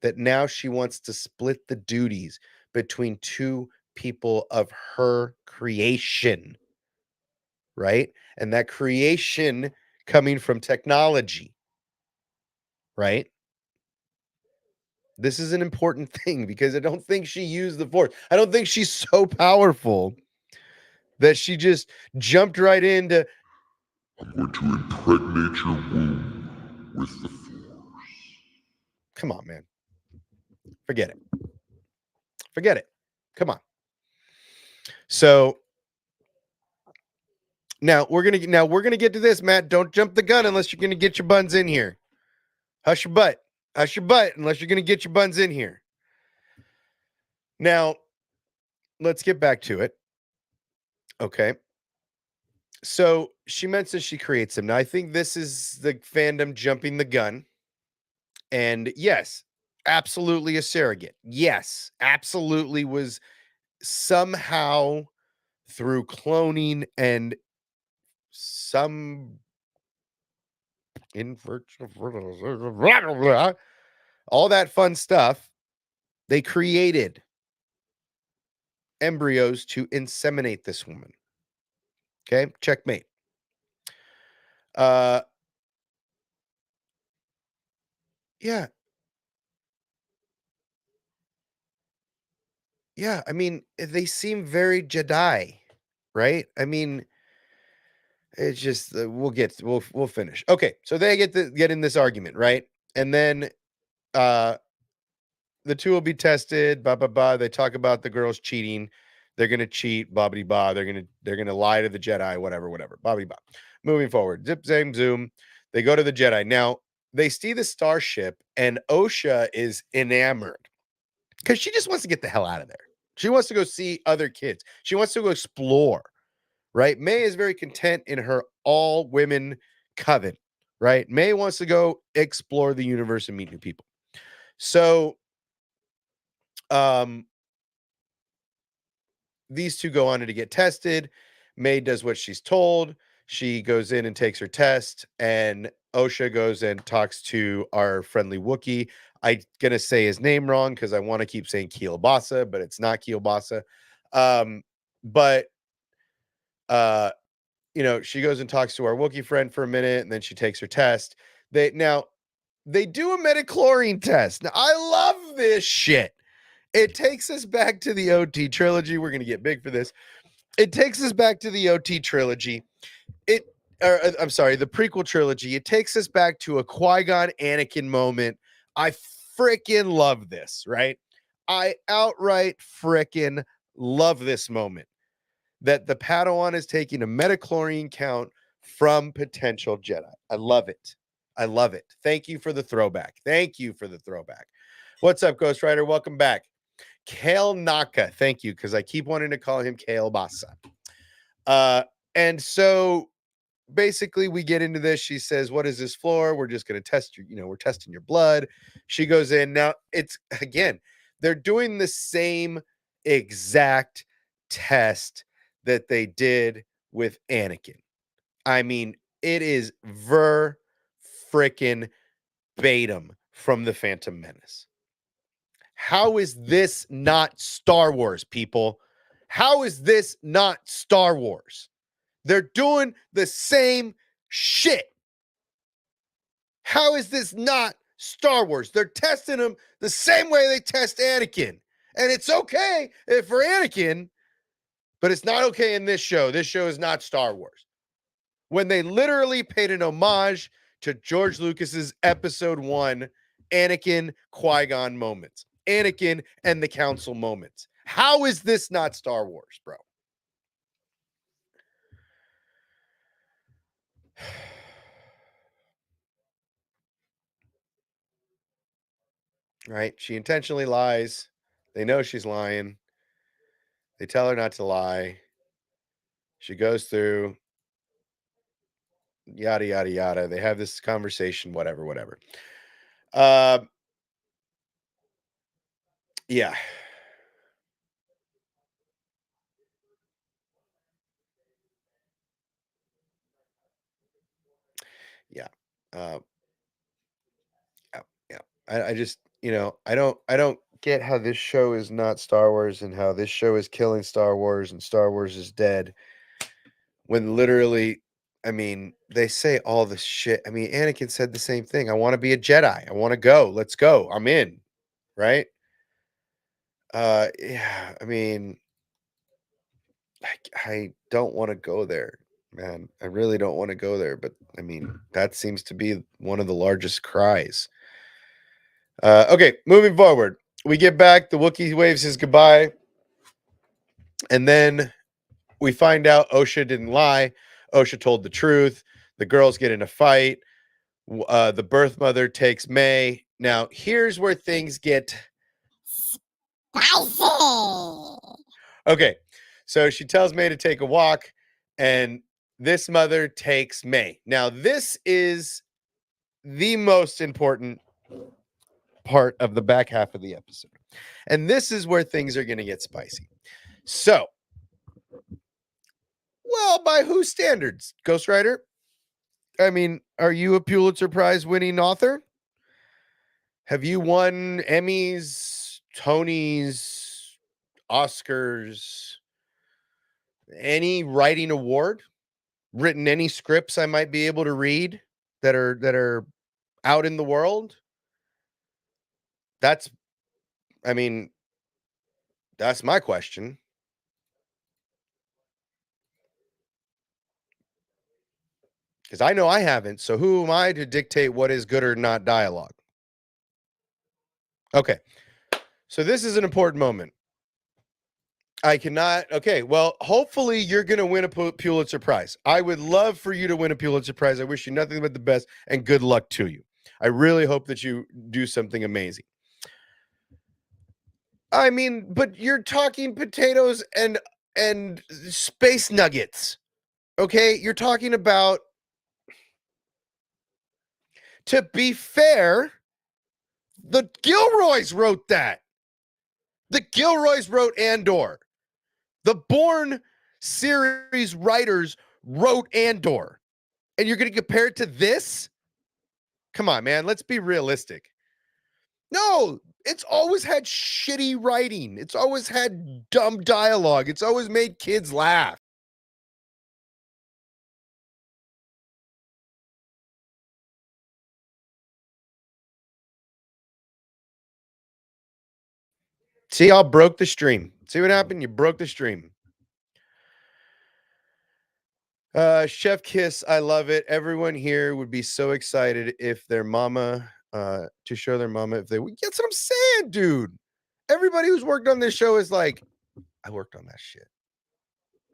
that now she wants to split the duties between two people of her creation, right? And that creation coming from technology, right? This is an important thing because I don't think she used the force. I don't think she's so powerful that she just jumped right into, I'm going to impregnate your womb with the Force. come on, man. Forget it. Forget it. Come on. So now we're gonna get to this, Matt. Don't jump the gun unless you're gonna get your buns in here. Hush your butt. Hush your butt unless you're gonna get your buns in here. Now, let's get back to it. Okay. So she mentions she creates him. Now, I think this is the fandom jumping the gun. And yes, absolutely a surrogate. Yes, absolutely was somehow through cloning and some all that fun stuff, they created embryos to inseminate this woman. Okay, checkmate. Yeah. Yeah, I mean, they seem very Jedi, right? I mean, it's just we'll finish. Okay, so they get in this argument, right? And then uh the two will be tested, blah blah blah. They talk about the girls cheating. They're gonna cheat, blah blah blah. They're gonna lie to the Jedi, whatever, blah blah blah. Moving forward, zip zang zoom. They go to the Jedi. Now they see the starship, and Osha is enamored because she just wants to get the hell out of there. She wants to go see other kids. She wants to go explore, right? May is very content in her all women coven, right? May wants to go explore the universe and meet new people. So, these two go on to get tested. May does what she's told. She goes in and takes her test, and Osha goes and talks to our friendly Wookiee. I'm gonna say his name wrong because I want to keep saying Kielbasa, but it's not Kielbasa. But she goes and talks to our Wookiee friend for a minute, and then she takes her test. They do a metachlorine test. Now, I love this shit. It takes us back to the OT trilogy. We're gonna get big for this. It takes us back to the OT trilogy. I'm sorry, the prequel trilogy. It takes us back to a Qui-Gon Anakin moment. I freaking love this, right? I outright freaking love this moment. That the Padawan is taking a metachlorine count from potential Jedi. I love it. I love it. Thank you for the throwback. Thank you for the throwback. What's up, Ghost Rider? Welcome back. Kale Naka. Thank you, because I keep wanting to call him Kale Basa. And so basically we get into this. She says, what is this floor? We're just going to test your, we're testing your blood. She goes in. Now, it's, again, they're doing the same exact test that they did with Anakin. I mean, it is frickin' Batum from the Phantom Menace. How is this not Star Wars, people? How is this not Star Wars? They're doing the same shit. How is this not Star Wars? They're testing him the same way they test Anakin. And it's okay for Anakin, but it's not okay in this show. This show is not Star Wars. When they literally paid an homage to George Lucas's Episode 1 Anakin Qui-Gon moments. Anakin and the Council moments. How is this not Star Wars, bro? right? She intentionally lies. They know she's lying. They tell her not to lie. She goes through, yada, yada, yada. They have this conversation, whatever, whatever. Uh, yeah. Yeah. Uh, yeah. Yeah. I just, I don't get how this show is not Star Wars and how this show is killing Star Wars and Star Wars is dead when literally, I mean, they say all this shit. I mean, Anakin said the same thing. I want to be a Jedi. I want to go. Let's go. I'm in. Right? Yeah, I mean, I don't want to go there, man. I really don't want to go there, but I mean, that seems to be one of the largest cries. Okay, moving forward. We get back, the Wookiee waves his goodbye, and then we find out Osha didn't lie. Osha told the truth. The girls get in a fight. The birth mother takes May. Now, here's where things get Spicy. okay. So she tells May to take a walk, and this mother takes May. Now, this is the most important part of the back half of the episode. And this is where things are going to get spicy. So, well, by whose standards, Ghostwriter? I mean, are you a Pulitzer Prize winning author? Have you won Emmys, Tonys, Oscars, any writing award? Written any scripts I might be able to read that are out in the world? That's I mean, that's my question. Because I know I haven't. So who am I to dictate what is good or not dialogue? Okay. So this is an important moment. I cannot. Okay. Well, hopefully you're going to win a Pulitzer Prize. I would love for you to win a Pulitzer Prize. I wish you nothing but the best and good luck to you. I really hope that you do something amazing. I mean, but you're talking potatoes and space nuggets. Okay? You're talking about, to be fair, the Gilroys wrote that. The Gilroys wrote Andor. The Bourne series writers wrote Andor. And you're going to compare it to this? Come on, man. Let's be realistic. No, it's always had shitty writing. It's always had dumb dialogue. It's always made kids laugh. See, y'all broke the stream. See what happened? You broke the stream. Chef Kiss, I love it. Everyone here would be so excited if their mama, to show their mama if they would. That's what I'm saying, dude. Everybody who's worked on this show is like, I worked on that shit.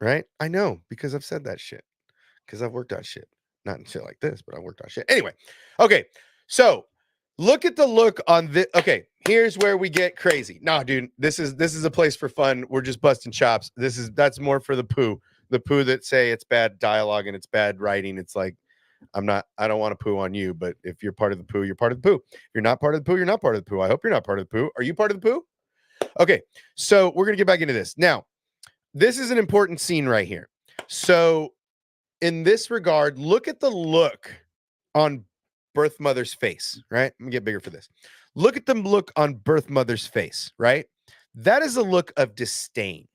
Right? I know because I've said that shit. Because I've worked on shit. Not in shit like this, but I worked on shit. Anyway, okay. So look at the look on this. Okay, here's where we get crazy. Nah, dude, this is a place for fun. We're just busting chops. That's more for the poo. The poo that say it's bad dialogue and it's bad writing. It's like, I don't want to poo on you, but if you're part of the poo, you're part of the poo. If you're not part of the poo, you're not part of the poo. I hope you're not part of the poo. Are you part of the poo? Okay, so we're gonna get back into this. Now, this is an important scene right here. So in this regard, look at the look on birth mother's face, right? Let me get bigger for this. Look at the look on birth mother's face, right? That is a look of disdain,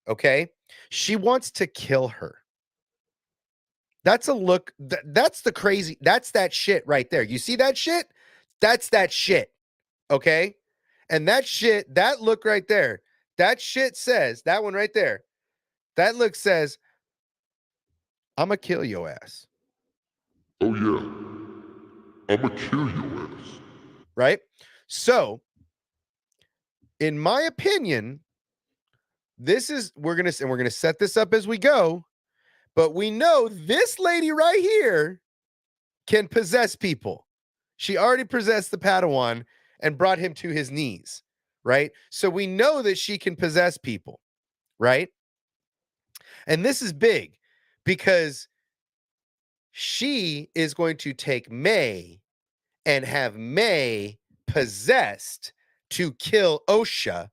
okay? She wants to kill her. That's a look, that's the crazy, that's that shit right there. You see that shit? That's that shit, okay? And that shit, that look right there, that shit says, that one right there, that look says, I'm gonna kill your ass. Oh yeah, I'ma kill your ass. Right? So, in my opinion, we're gonna set this up as we go, but we know this lady right here can possess people. She already possessed the Padawan, and brought him to his knees, right? So we know that she can possess people, right? And this is big because she is going to take May and have May possessed to kill Osha. Oh, shit.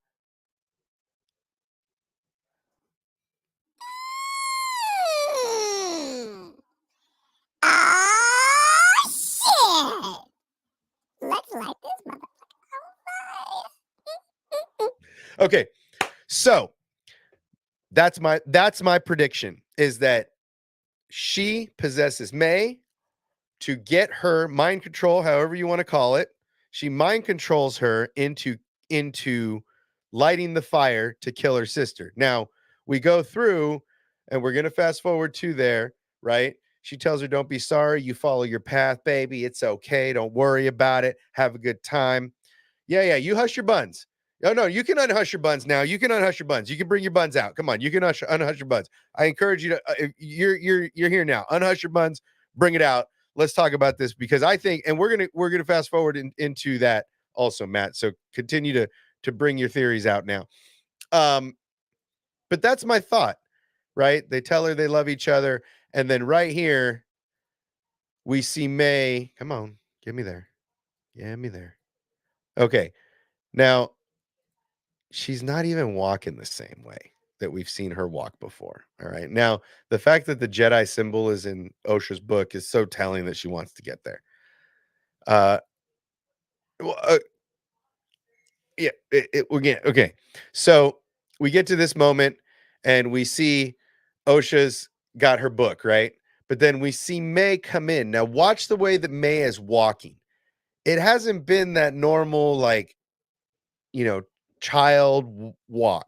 Let's light this motherfucker on fire. Okay, so that's my prediction, is that she possesses May to get her mind control, however you want to call it. She mind controls her into lighting the fire to kill her sister. Now we go through, and we're gonna fast forward to there, right? She tells her, "Don't be sorry. You follow your path, baby. It's okay. Don't worry about it. Have a good time." Yeah. You hush your buns. No, you can unhush your buns now. You can unhush your buns. You can bring your buns out. Come on, you can unhush your buns. I encourage you to. You're here now. Unhush your buns. Bring it out. Let's talk about this, because I think, and we're gonna fast forward into that also, Matt. So continue to bring your theories out now. But that's my thought, right? They tell her they love each other, and then right here we see May. Come on, get me there. Get me there. Okay, now she's not even walking the same way that we've seen her walk before. All right. Now, the fact that the Jedi symbol is in Osha's book is so telling that she wants to get there. Well, yeah, again, okay. So we get to this moment and we see Osha's got her book, right? But then we see May come in. Now, watch the way that May is walking. It hasn't been that normal, like, child walk.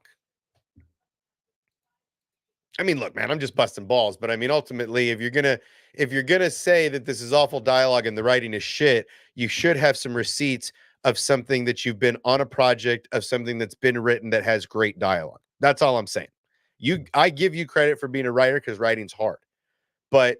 I mean, look, man, I'm just busting balls, but I mean, ultimately, if you're gonna say that this is awful dialogue and the writing is shit, you should have some receipts of something that you've been on a project, of something that's been written that has great dialogue. That's all I'm saying. I give you credit for being a writer because writing's hard, but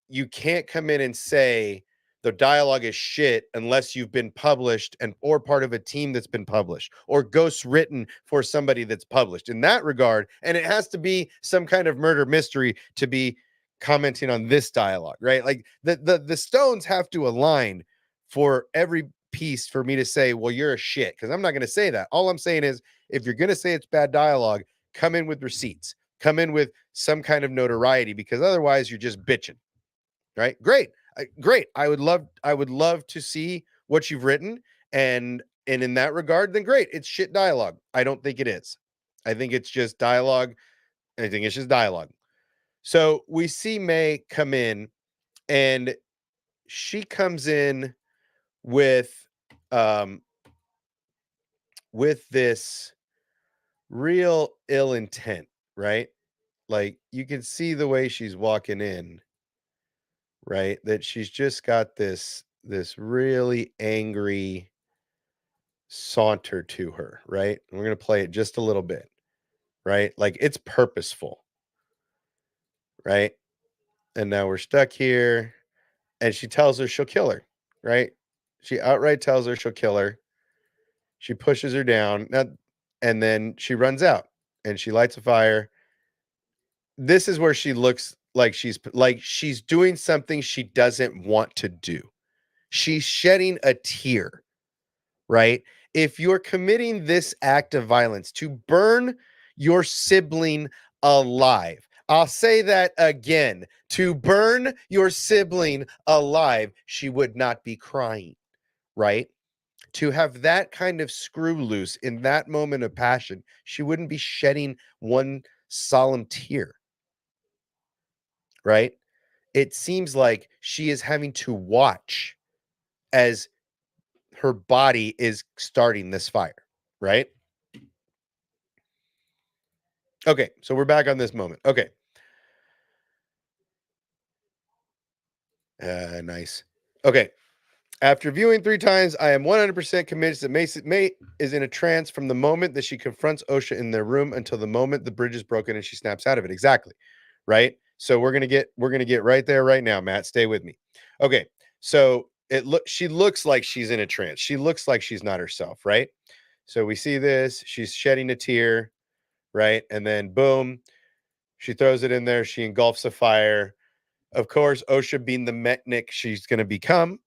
you can't come in and say the dialogue is shit unless you've been published or part of a team that's been published or ghost written for somebody that's published in that regard. And it has to be some kind of murder mystery to be commenting on this dialogue, right? Like the stones have to align for every piece for me to say, well, you're a shit, because I'm not going to say that. All I'm saying is, if you're going to say it's bad dialogue, come in with receipts, come in with some kind of notoriety, because otherwise you're just bitching. Right? Great. Great. I would love to see what you've written, and in that regard, then great. It's shit dialogue. I don't think it is. I think it's just dialogue. I think it's just dialogue. So we see May come in, and she comes in with this real ill intent, right? Like, you can see the way she's walking in, right? That she's just got this really angry saunter to her, right? And we're going to play it just a little bit, right? Like, it's purposeful, right? And now we're stuck here, and she tells her she'll kill her, right? She outright tells her she'll kill her. She pushes her down, and then she runs out and she lights a fire. This is where she looks like she's doing something she doesn't want to do. She's shedding a tear, right? If you're committing this act of violence to burn your sibling alive, I'll say that again, to burn your sibling alive, she would not be crying, right? To have that kind of screw loose in that moment of passion, she wouldn't be shedding one solemn tear, right? It seems like she is having to watch as her body is starting this fire, right? Okay, so we're back on this moment. Okay. Nice. Okay. After viewing 3 times, I am 100% convinced that May is in a trance from the moment that she confronts Osha in their room until the moment the bridge is broken and she snaps out of it. Exactly. Right? So we're gonna get right there right now, Matt. Stay with me. Okay. So she looks like she's in a trance. She looks like she's not herself, right? So we see this, she's shedding a tear, right? And then boom, she throws it in there, she engulfs the fire. Of course, Osha being the Manic she's going to become,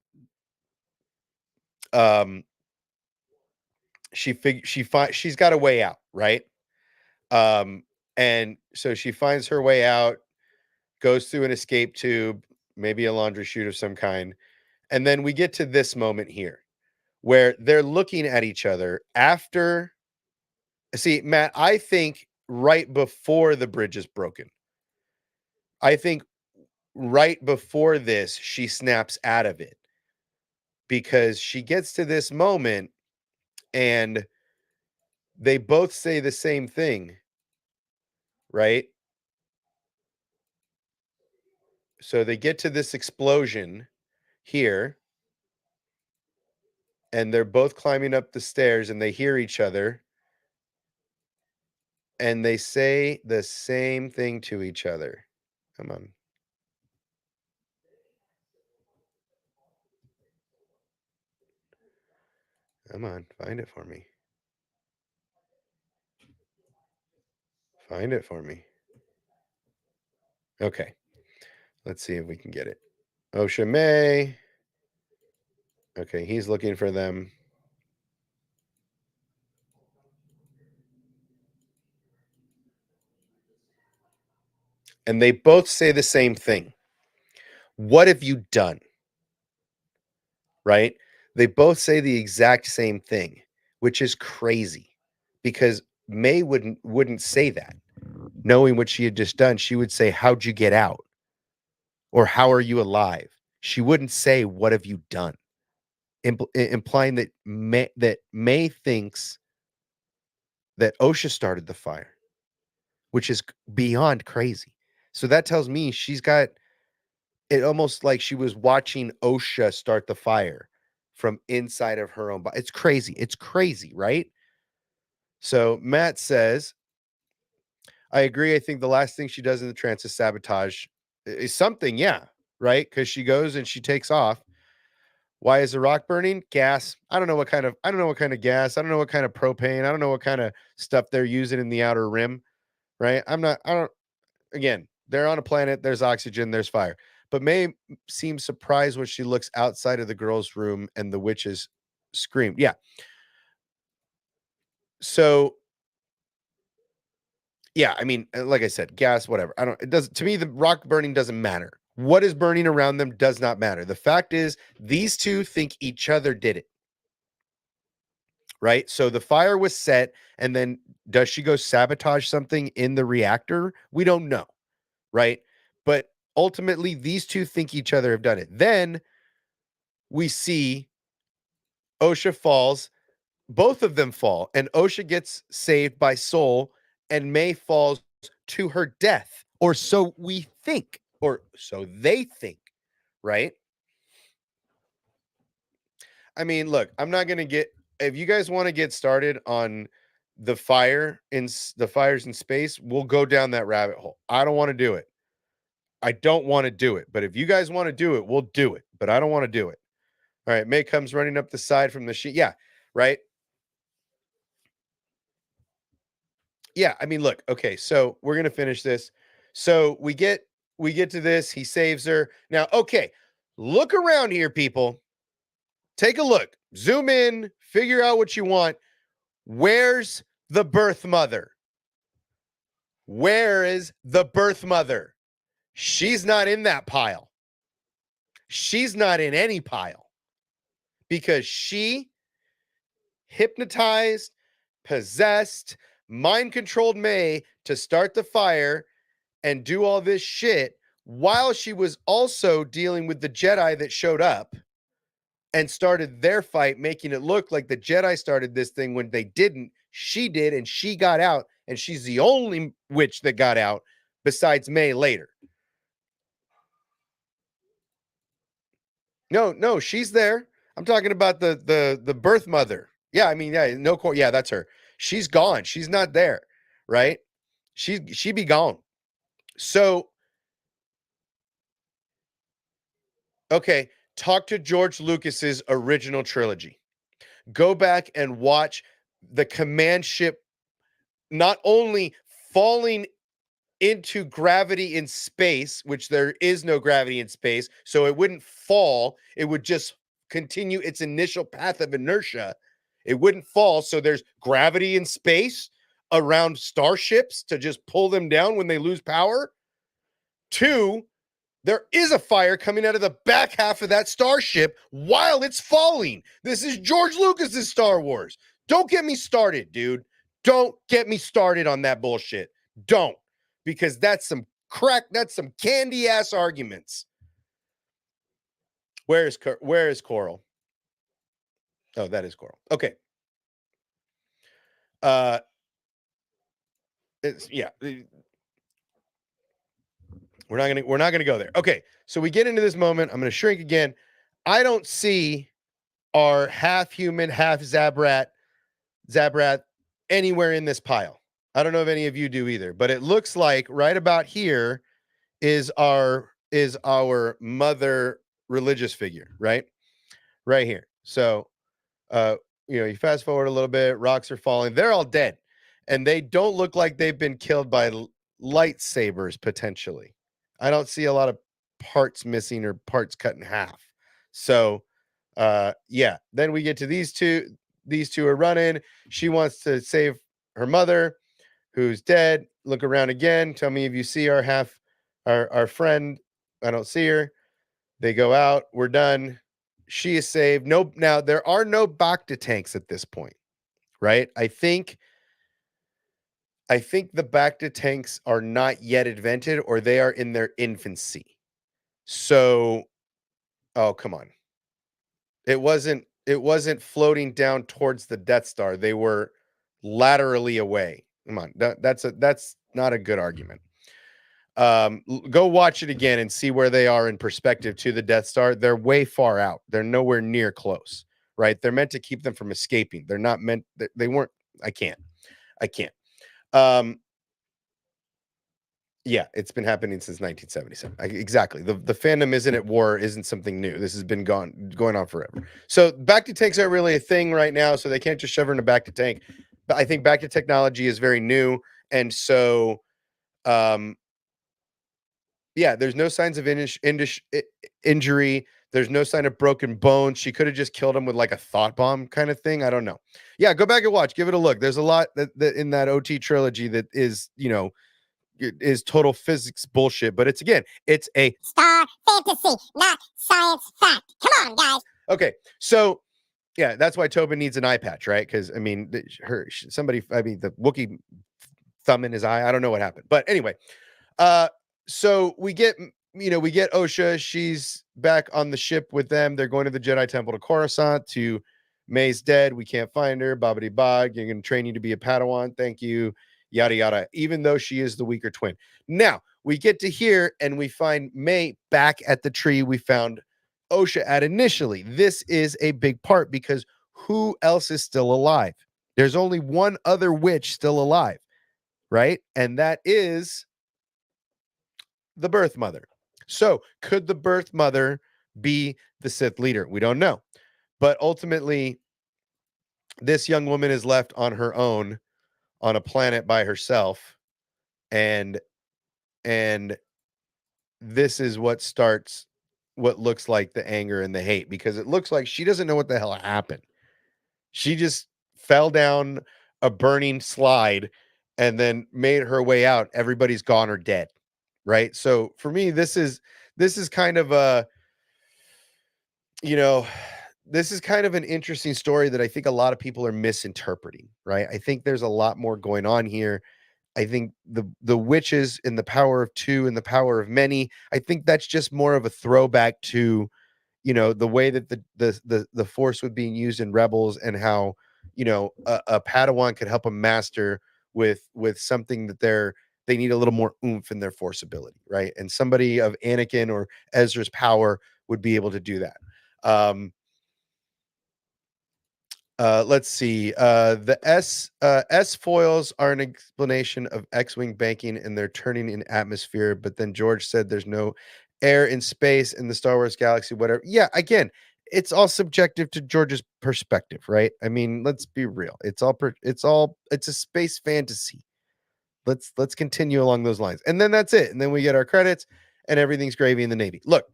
she's got a way out, right? And so she finds her way out, goes through an escape tube, maybe a laundry chute of some kind. And then we get to this moment here where they're looking at each other after. See, Matt, I think right before the bridge is broken. I think right before this, she snaps out of it because she gets to this moment and they both say the same thing, right? So they get to this explosion here and they're both climbing up the stairs and they hear each other and they say the same thing to each other. Come on. Come on, find it for me. Find it for me. Okay. Let's see if we can get it. Osha May. Okay, he's looking for them. And they both say the same thing. What have you done? Right? They both say the exact same thing, which is crazy because May wouldn't say that. Knowing what she had just done, she would say, "How'd you get out?" Or "How are you alive?" She wouldn't say, "What have you done?" Implying that May thinks that Osha started the fire, which is beyond crazy. So that tells me she's got it almost like she was watching Osha start the fire from inside of her own body. It's crazy. It's crazy, right? So Matt says, I agree. I think the last thing she does in the trance is sabotage. Is something, yeah, right? Because she goes and she takes off. Why is the rock burning? Gas. I don't know what kind of gas. I don't know what kind of propane. I don't know what kind of stuff they're using in the outer rim, right? Again, they're on a planet, there's oxygen, there's fire. But May seems surprised when she looks outside of the girls' room and the witches scream. Yeah. So yeah, I mean, like I said, gas, whatever. It doesn't, to me, the rock burning doesn't matter. What is burning around them does not matter. The fact is, these two think each other did it. Right? So the fire was set, and then does she go sabotage something in the reactor? We don't know. Right? But ultimately, these two think each other have done it. Then we see Osha falls, both of them fall, and Osha gets saved by Soul, and May falls to her death, or so we think, or so they think, right? I mean, look, I'm not going to get, if you guys want to get started on the fires in space, we'll go down that rabbit hole. I don't want to do it. I don't want to do it. But if you guys want to do it, we'll do it. But I don't want to do it. All right. May comes running up the side from the sheet. Yeah. Right. Yeah. I mean, look, okay. So we're going to finish this. So we get to this. He saves her. Now, okay. Look around here, people. Take a look. Zoom in. Figure out what you want. Where's the birth mother? Where is the birth mother? She's not in that pile. She's not in any pile because she hypnotized, possessed, mind controlled May to start the fire and do all this shit while she was also dealing with the Jedi that showed up and started their fight, making it look like the Jedi started this thing when they didn't. She did, and she got out, and she's the only witch that got out besides May later. No, she's there. I'm talking about the birth mother. Yeah, I mean, yeah, yeah, that's her. She's gone. She's not there, right? She be gone. So, okay, talk to George Lucas's original trilogy. Go back and watch the command ship not only falling into gravity in space, which there is no gravity in space, so it wouldn't fall, it would just continue its initial path of inertia. It wouldn't fall, so there's gravity in space around starships to just pull them down when they lose power. 2, there is a fire coming out of the back half of that starship while it's falling. This is George Lucas's Star Wars. Don't get me started, dude. Don't get me started on that bullshit. Don't. Because that's some candy ass arguments. Where is Coral? Oh, that is Coral. Okay. We're not gonna go there. Okay, so we get into this moment. I'm gonna shrink again. I don't see our half human, half Zabrat anywhere in this pile. I don't know if any of you do either, but it looks like right about here is our mother religious figure, right here. So you fast forward a little bit, rocks are falling, they're all dead, and they don't look like they've been killed by lightsabers potentially. I don't see a lot of parts missing or parts cut in half. So then we get to these two are running. She wants to save her mother who's dead. Look around again, tell me if you see our friend. I don't see her. They go out, we're done. She is saved. Now there are no Bacta tanks at this point, right? I think the Bacta tanks are not yet invented, or they are in their infancy. So, oh, come on. It wasn't floating down towards the Death Star. They were laterally away. Come on. That's not a good argument. Go watch it again and see where they are in perspective to the Death Star. They're way far out. They're nowhere near close, right? They're meant to keep them from escaping. They're not meant, they weren't. I can't. Yeah, it's been happening since 1977. Exactly. The fandom isn't at war, isn't something new. This has been going on forever. So Bacta tanks aren't really a thing right now, so they can't just shove her in a Bacta tank. But I think Bacta technology is very new, and so there's no signs of injury. There's no sign of broken bones. She could have just killed him with like a thought bomb kind of thing. I don't know. Yeah, go back and watch. Give it a look. There's a lot that in that OT trilogy that is, it is total physics bullshit. But it's a Star fantasy, not science fact. Come on, guys. Okay, so yeah, that's why Tobin needs an eye patch, right? Because I mean, the Wookiee thumb in his eye. I don't know what happened, but anyway, so we get Osha. She's back on the ship with them. They're going to the Jedi Temple to Coruscant. To May's dead. We can't find her. Bobbity bog. You're going to train you to be a Padawan. Thank you. Yada yada. Even though she is the weaker twin. Now we get to here and we find May back at the tree we found Osha at initially. This is a big part because who else is still alive? There's only one other witch still alive, right? And that is the birth mother. So could the birth mother be the Sith leader? We don't know. But ultimately, this young woman is left on her own on a planet by herself. And this is what starts what looks like the anger and the hate, because it looks like she doesn't know what the hell happened. She just fell down a burning slide and then made her way out. Everybody's gone or dead. Right. So for me, this is kind of this is kind of an interesting story that I think a lot of people are misinterpreting. Right. I think there's a lot more going on here. I think the witches in the power of two and the power of many, I think that's just more of a throwback to, the way that the force was being used in Rebels, and how, a Padawan could help a master with something that they need a little more oomph in their force ability, right? And somebody of Anakin or Ezra's power would be able to do that. Let's see. The S foils are an explanation of X-Wing banking and they're turning in atmosphere, but then George said there's no air in space in the Star Wars galaxy, whatever. Yeah, again, it's all subjective to George's perspective, right? I mean, let's be real. It's a space fantasy. Let's continue along those lines. And then that's it. And then we get our credits and everything's gravy in the Navy. Look,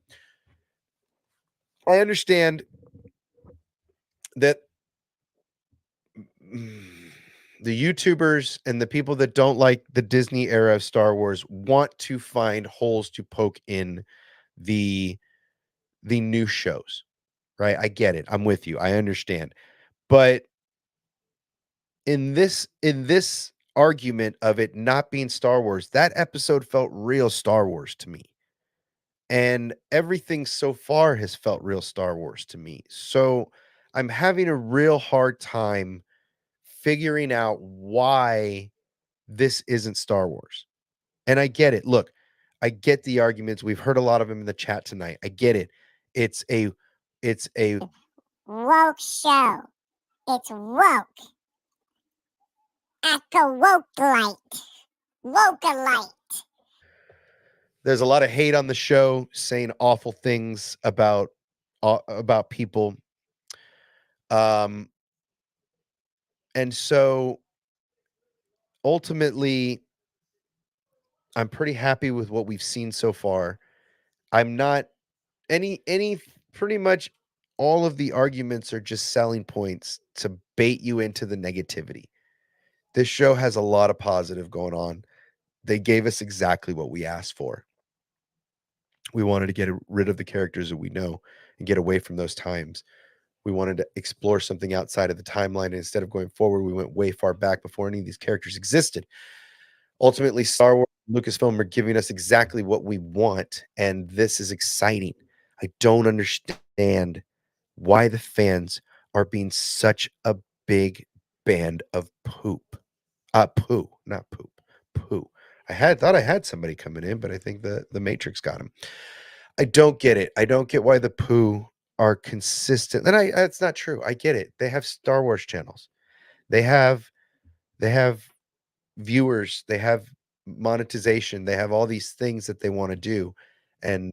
I understand that the YouTubers and the people that don't like the Disney era of Star Wars want to find holes to poke in the new shows, right? I get it. I'm with you. I understand. But in this argument of it not being Star Wars, that episode felt real Star Wars to me. And everything so far has felt real Star Wars to me. So I'm having a real hard time figuring out why this isn't Star Wars. And I get it. Look, I get the arguments. We've heard a lot of them in the chat tonight. I get it. It's a Woke show. It's woke. Acolyte. Wokealite. there's a lot of hate on the show saying awful things about people. And so ultimately I'm pretty happy with what we've seen so far. I'm not any pretty much all of the arguments are just selling points to bait you into the negativity. This show has a lot of positive going on. They gave us exactly what we asked for. We wanted to get rid of the characters that we know and get away from those times. We wanted to explore something outside of the timeline. And instead of going forward, we went way far back before any of these characters existed. Ultimately, Star Wars and Lucasfilm are giving us exactly what we want, and this is exciting. I don't understand why the fans are being such a big band of poop. Poo, not poop. Poo. Thought I had somebody coming in, but I think the Matrix got him. I don't get it. I don't get why the poo are consistent. And that's not true. I get it. They have Star Wars channels. They have viewers, they have monetization, they have all these things that they want to do, and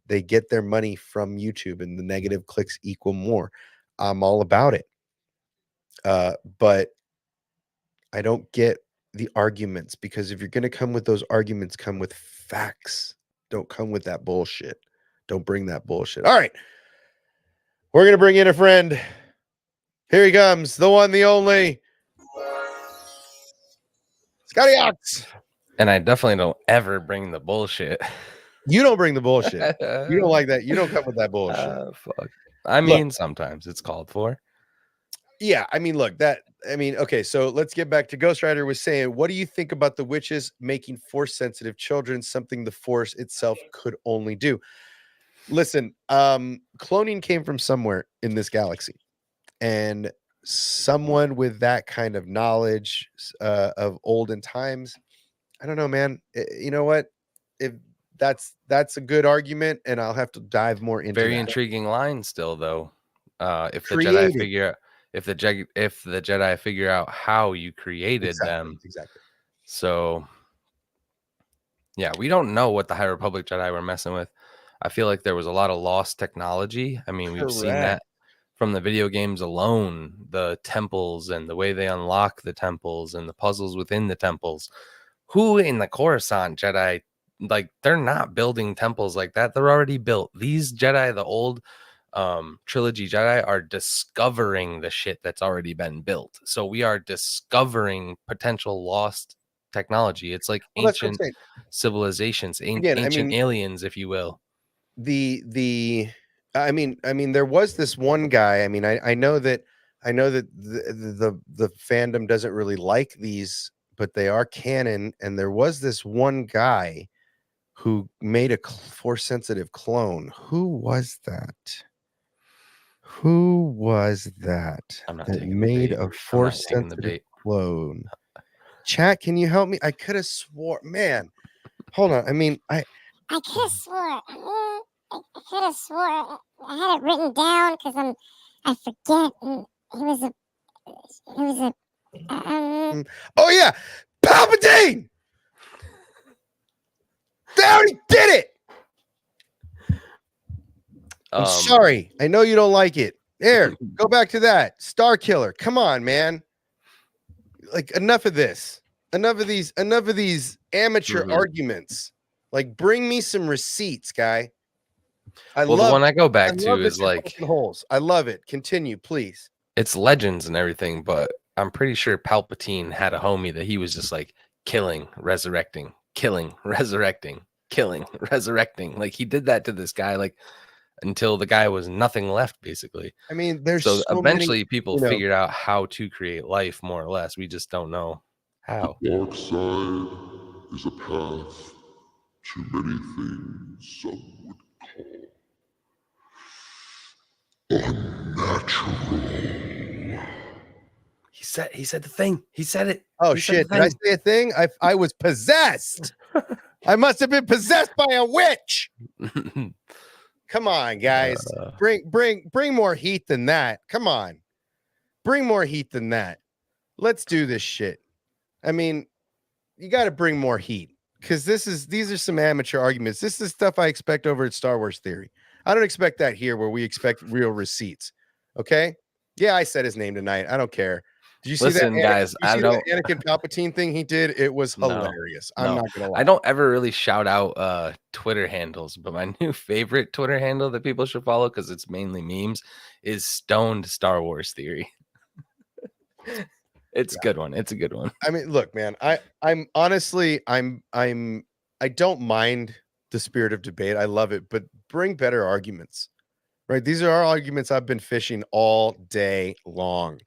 they get their money from YouTube, and the negative clicks equal more. I'm all about it. But I don't get the arguments, because if you're going to come with those arguments, come with facts. Don't come with that bullshit. Don't bring that bullshit. All right. We're going to bring in a friend. Here he comes, the one, the only Scotty Ox. And I definitely don't ever bring the bullshit. You don't bring the bullshit. You don't like that. You don't come with that bullshit. Fuck. I mean, sometimes it's called for. Yeah, I mean, look, okay, so let's get back to Ghost Rider was saying, what do you think about the witches making force-sensitive children something the force itself could only do? Listen, cloning came from somewhere in this galaxy, and someone with that kind of knowledge of olden times, I don't know, man. You know what? If that's a good argument, and I'll have to dive more into Very that. intriguing line still, though. If the Jedi figure out how you created them. Exactly. So yeah, we don't know what the High Republic Jedi were messing with. I feel like there was a lot of lost technology. I mean, we've seen that from the video games alone, the temples and the way they unlock the temples and the puzzles within the temples. Who in the Coruscant Jedi, like, they're not building temples like that. They're already built. These Jedi, the old trilogy Jedi, are discovering the shit that's already been built. So we are discovering potential lost technology. It's like ancient civilizations, ancient aliens, if you will. I mean, there was this one guy. I mean, I know that the fandom doesn't really like these, but they are canon. And there was this one guy who made a force-sensitive clone. Who was that? I'm not that taking made the bait. a force-sensitive clone? Chat, can you help me? I could have swore, man. Hold on. I mean, I could have swore. I could have swore. I had it written down because I forget. And he was a. Oh yeah, Palpatine. They already did it. I'm sorry. I know you don't like it. There, go back to that. Star Killer. Come on, man. Like, enough of this. Enough of these amateur arguments. Like, bring me some receipts, guy. The one I go back to love is that you're like poking holes. I love it. Continue, please. it's legends and everything, but I'm pretty sure Palpatine had a homie that he was just like killing, resurrecting, killing, resurrecting, killing, resurrecting. Like he did that to this guy, like until the guy was nothing left, basically. I mean, there's So so eventually many, people figured out how to create life, more or less. We just don't know how. The dark side is a path to many things some would call unnatural. He said the thing. He said it. Oh He said shit! the Did I thing. say a thing? I was possessed. I must have been possessed by a witch. Come on, guys. Bring more heat than that. Come on. Bring more heat than that. Let's do this shit. I mean, you got to bring more heat because these are some amateur arguments. This is stuff I expect over at Star Wars Theory. I don't expect that here where we expect real receipts. Okay? Yeah, I said his name tonight. I don't care. Did you see Listen, that? guys, I don't. That Anakin Palpatine thing he did? It was hilarious. No, I'm not gonna lie. I don't ever really shout out Twitter handles, but my new favorite Twitter handle that people should follow because it's mainly memes is Stoned Star Wars Theory. It's a good one. It's a good one. I mean, look, man, I'm honestly, I don't mind the spirit of debate. I love it, but bring better arguments, right? These are our arguments I've been fishing all day long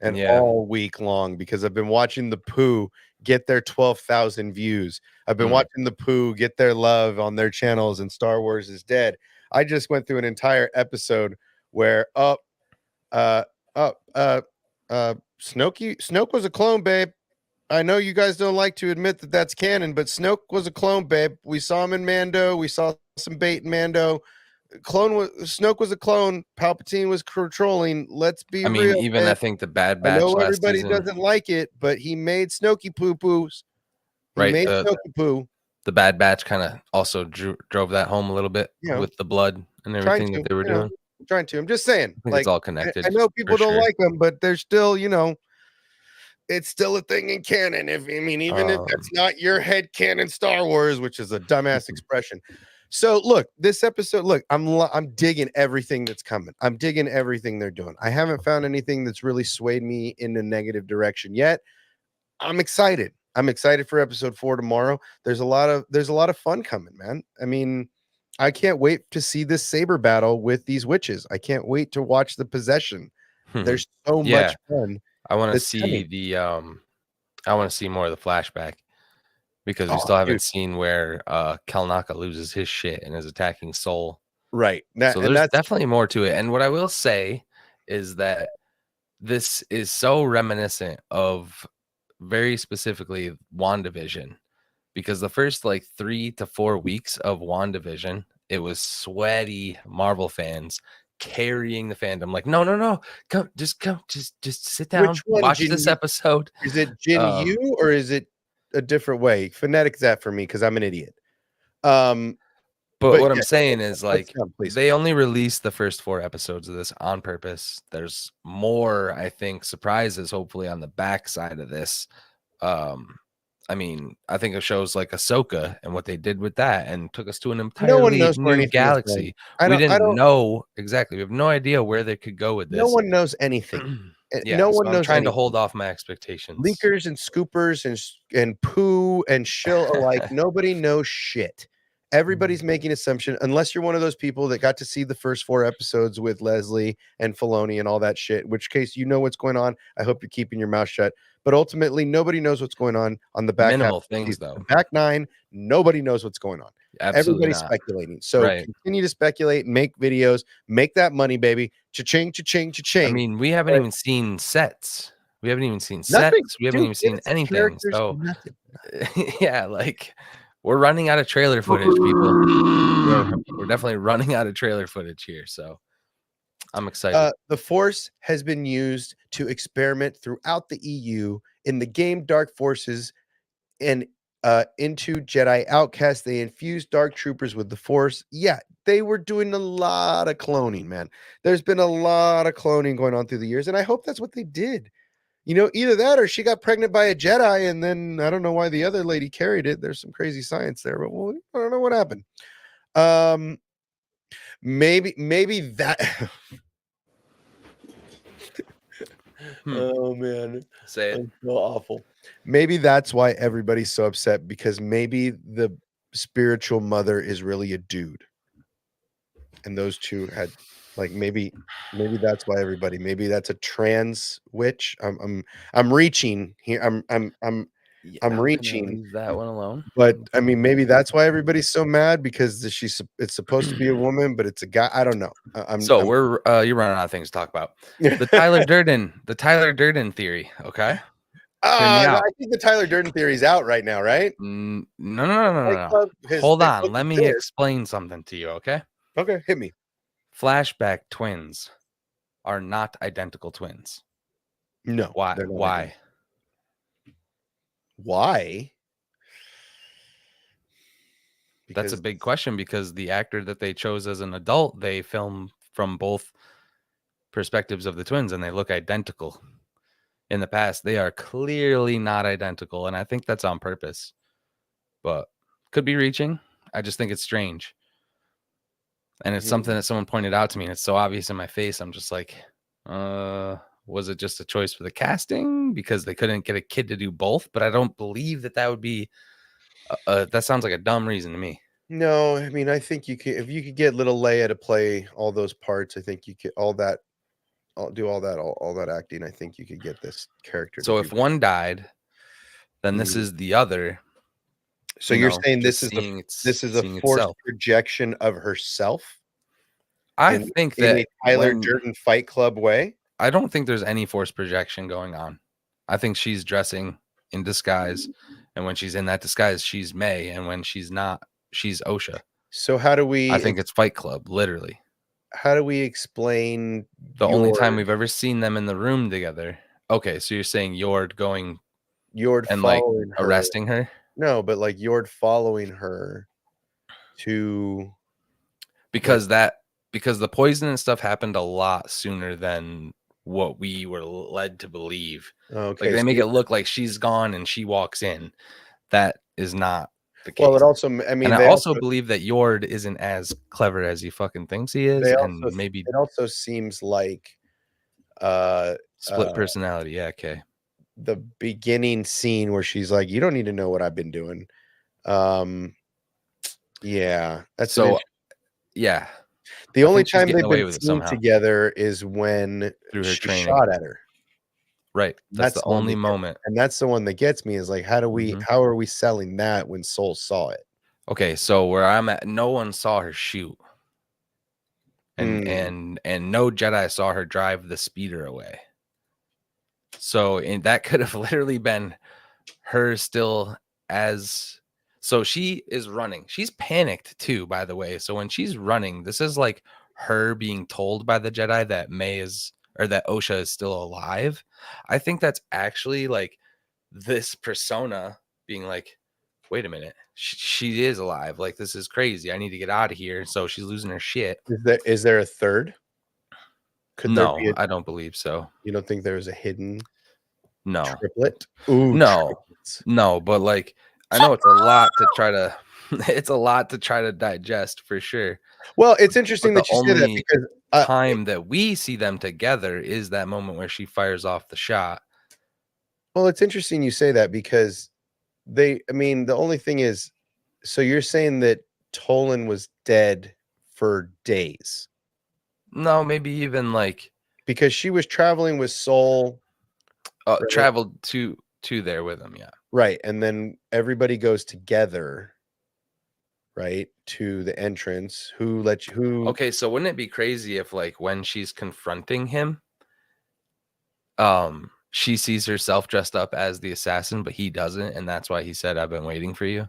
and all week long because I've been watching the Pooh get their 12,000 views. I've been watching the Pooh get their love on their channels and Star Wars is Dead. I just went through an entire episode where Snoke was a clone, babe. I know you guys don't like to admit that that's canon, but Snoke was a clone, babe. We saw him in Mando. We saw some bait in Mando. Snoke was a clone. Palpatine was controlling. Let's be real. I mean, even babe. I think the Bad Batch. I know last everybody season, doesn't like it, but he made Snokey poo poos. Right, made Snokey poo. The Bad Batch kind of also drove that home a little bit with the blood and everything that they were doing. I'm trying to. I'm just saying. I think it's all connected. I know people don't like them, but there's still, it's still a thing in canon. Even if that's not your head canon Star Wars, which is a dumbass expression. So look, this episode, I'm digging everything that's coming. I'm digging everything they're doing. I haven't found anything that's really swayed me in a negative direction yet. I'm excited. I'm excited for episode 4 tomorrow. There's a lot of fun coming, man. I mean, I can't wait to see this saber battle with these witches. I can't wait to watch the possession. There's so much fun. I want to see I want to see more of the flashback because we still haven't seen where Kalnaka loses his shit and is attacking Soul. Right. So there's definitely more to it. And what I will say is that this is so reminiscent of very specifically WandaVision, because the first 3 to 4 weeks of WandaVision, it was sweaty Marvel fans carrying the fandom. Like, no, come, just sit down, watch this episode. Is it Jin Yu or is it a different way? Phonetic that for me because I'm an idiot. But what I'm saying is they only released the first 4 episodes of this on purpose. There's more, I think, surprises hopefully on the backside of this. I mean, I think it shows like Ahsoka and what they did with that and took us to an entirely new galaxy. We didn't know exactly. We have no idea where they could go with this. No one knows anything. No one knows. I'm trying to hold off my expectations. Leakers and scoopers and poo and shill alike. Nobody knows shit. Everybody's making assumption unless you're one of those people that got to see the first 4 episodes with Leslie and Filoni and all that shit, in which case you know what's going on. I hope you're keeping your mouth shut. But ultimately, nobody knows what's going on the back. Minimal things, though. Back 9, nobody knows what's going on. Absolutely Everybody's speculating. So continue to speculate, make videos, make that money, baby. Cha-ching, cha-ching, cha-ching. I mean, we haven't even seen sets. We haven't even seen sets. We haven't even seen anything. So, yeah, we're running out of trailer footage, people. We're definitely running out of trailer footage here. So I'm excited. The Force has been used to experiment throughout the EU in the game Dark Forces, and into Jedi Outcast. They infused Dark Troopers with the Force. Yeah, they were doing a lot of cloning, man. There's been a lot of cloning going on through the years, and I hope that's what they did. Either that or she got pregnant by a Jedi, and then I don't know why the other lady carried it. There's some crazy science there, but I don't know what happened. Maybe that. Oh man, Say it. that's so awful. Maybe that's why everybody's so upset, because maybe the spiritual mother is really a dude, and those two had maybe that's why everybody. Maybe that's a trans witch. I'm reaching here. I'm Yeah, I'm how can I reaching. leave that one alone. But I mean, maybe that's why everybody's so mad, because it's supposed to be a woman, but it's a guy. I don't know. So we're you're running out of things to talk about. The Tyler Durden theory. Okay. Hear me out. I think the Tyler Durden theory is out right now, right? No. Hold on. Let me explain something to you. Okay. Okay, hit me. Flashback twins are not identical twins. No. Why? they're not Why? identical. Why? That's a big question, because the actor that they chose as an adult, they film from both perspectives of the twins, and they look identical. In the past, they are clearly not identical, and I think that's on purpose. But could be reaching. I just think it's strange. And it's something that someone pointed out to me, and it's so obvious in my face. I'm just like, was it just a choice for the casting because they couldn't get a kid to do both? But I don't believe that would be that sounds like a dumb reason to me. No, I mean, I think you could, if you could get little Leia to play all those parts, I think you could all that acting. I think you could get this character. So if one died, then this is the other. So you're saying this is a forced itself. projection of herself? I think that in a Tyler Durden Fight Club way. I don't think there's any forced projection going on. I think she's dressing in disguise, and when she's in that disguise, she's May, and when she's not, she's Osha. So how do we? I think it's Fight Club, literally. How do we explain the only time we've ever seen them in the room together? Okay, so you're saying Yord and like arresting her? No, but like Yord following her to because the poison and stuff happened a lot sooner than what we were led to believe. Okay, like they make it look like she's gone and she walks in. That is not the case. Well, it also, I mean, and I also believe that Yord isn't as clever as he fucking thinks he is, and maybe it also seems like split personality. Yeah, okay. The beginning scene where she's like, "You don't need to know what I've been doing." Yeah, that's so. Yeah, the only time they've been seen together is when through her training shot at her. Right, that's the only moment, and that's the one that gets me. Is like, how are we selling that when Soul saw it? Okay, so where I'm at, no one saw her shoot, and no Jedi saw her drive the speeder away. So that could have literally been her still as. So she is running. She's panicked too, by the way. So when she's running, this is like her being told by the Jedi that that Osha is still alive. I think that's actually like this persona being like, wait a minute, she is alive. Like, this is crazy. I need to get out of here. So she's losing her shit. Is there a third? No, I don't believe so. You don't think there's a hidden triplet? Ooh, no, but like, I know it's a lot to try to it's a lot to try to digest for sure. Well, it's interesting that you say that, because time that we see them together is that moment where she fires off the shot. Well, it's interesting you say that, because the only thing is, so you're saying that Tolan was dead for days? No, maybe even like, because she was traveling with Soul. Traveled to there with him, yeah. Right, and then everybody goes together, right, to the entrance. Okay, so wouldn't it be crazy if, like, when she's confronting him, she sees herself dressed up as the assassin, but he doesn't, and that's why he said, "I've been waiting for you,"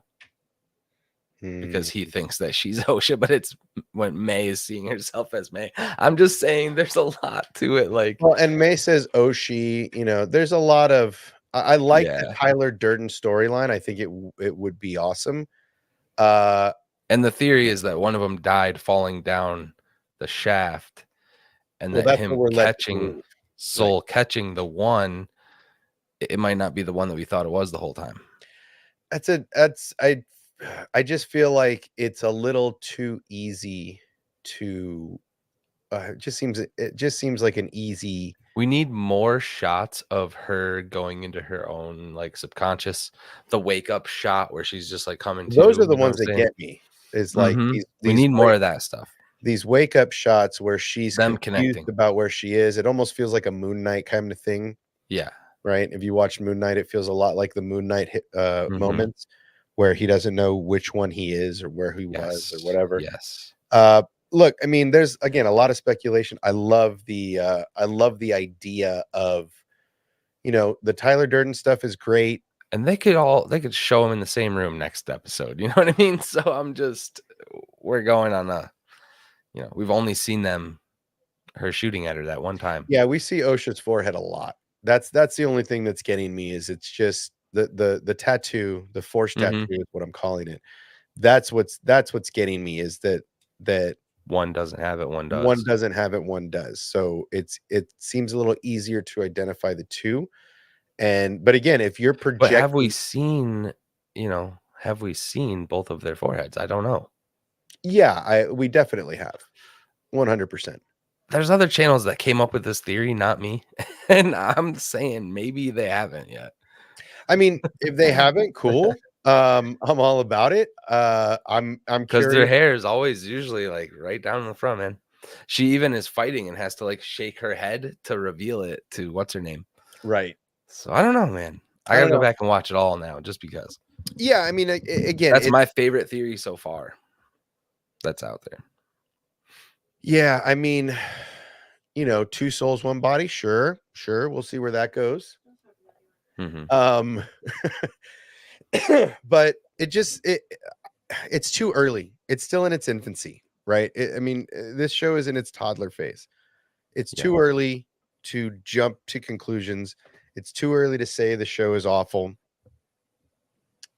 because he thinks that she's Osha, but it's when May is seeing herself as May. I'm just saying, there's a lot to it, like. Well, and May says Oshi. There's a lot of I like the Yeah. Tyler Durden storyline. I think it would be awesome. And the theory is that one of them died falling down the shaft, and Well, that that's what him we're led to catching believe. Soul catching the one, it might not be the one that we thought it was the whole time. I just feel like it's a little too easy to it just seems like an easy. We need more shots of her going into her own like subconscious, the wake up shot where she's just like coming to, Those are the you know what ones I'm that saying? get me. Is like We these need more of that stuff. these wake up shots where she's Them confused connecting. about where she is. It almost feels like a Moon Knight kind of thing, Yeah. right? If you watch Moon Knight, it feels a lot like the Moon Knight moments where he doesn't know which one he is or where he was or whatever. Yes. Look, I mean, there's again a lot of speculation. I love the idea of, the Tyler Durden stuff is great. And they could show him in the same room next episode. You know what I mean? So we're going on we've only seen her shooting at her that one time. Yeah, we see OSHA's forehead a lot. That's the only thing that's getting me is it's just the tattoo, the force tattoo is what I'm calling it. That's what's getting me is that one doesn't have it, one does. One doesn't have it, one does. So it seems a little easier to identify the two. But again, if you're projecting, but have we seen both of their foreheads? I don't know. Yeah, we definitely have 100%. There's other channels that came up with this theory, not me. And I'm saying maybe they haven't yet. I mean, if they haven't, cool. I'm all about it. I'm because their curious. hair is always usually like right down in the front, man. She even is fighting and has to like shake her head to reveal it to what's her name. Right. So I don't know, man. I gotta go back and watch it all now just because. Yeah, I mean, again, that's my favorite theory so far that's out there. Yeah, I mean, two souls, one body. Sure. We'll see where that goes. But it's too early. It's still in its infancy, right? I mean, this show is in its toddler phase. It's too early to jump to conclusions. It's too early to say the show is awful.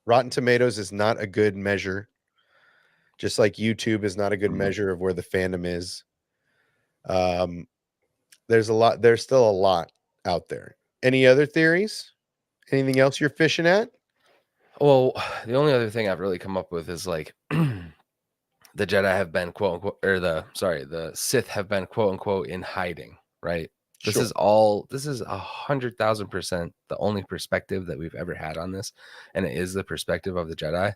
Rotten Tomatoes is not a good measure, just like YouTube is not a good measure of where the fandom is. There's still a lot out there. Any other theories? Anything else you're fishing at? Well, the only other thing I've really come up with is like the Jedi have been quote unquote, or the Sith have been quote unquote in hiding, right? This is 100,000% the only perspective that we've ever had on this, and it is the perspective of the Jedi.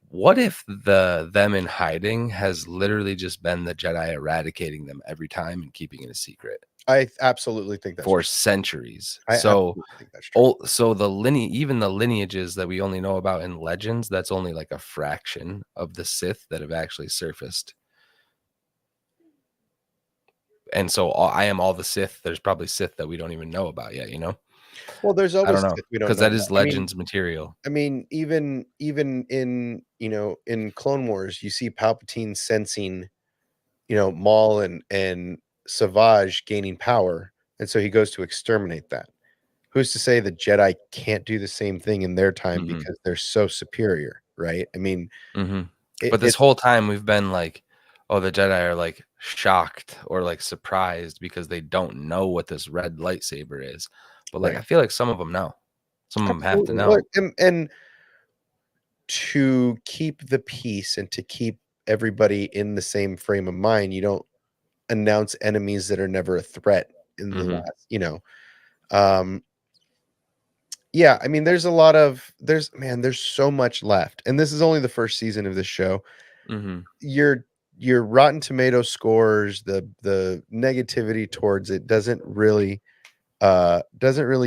What if them in hiding has literally just been the Jedi eradicating them every time and keeping it a secret? I absolutely think that's for centuries. I So think that's true. so even the lineages that we only know about in legends, that's only like a fraction of the Sith that have actually surfaced. And so I am all the Sith. There's probably Sith that we don't even know about yet, Well, there's always Sith we don't know because that is legends material. I mean, even in in Clone Wars, you see Palpatine sensing, Maul and Savage gaining power, and so he goes to exterminate that. Who's to say the Jedi can't do the same thing in their time because they're so superior, right? I mean, but this whole time we've been like, oh, the Jedi are like shocked or like surprised because they don't know what this red lightsaber is. But like, I feel like some of them know. Some of them have to know. And to keep the peace and to keep everybody in the same frame of mind, you don't announce enemies that are never a threat in the last, yeah, I mean, there's so much left, and this is only the first season of this show. Your Rotten Tomato scores, the negativity towards it doesn't really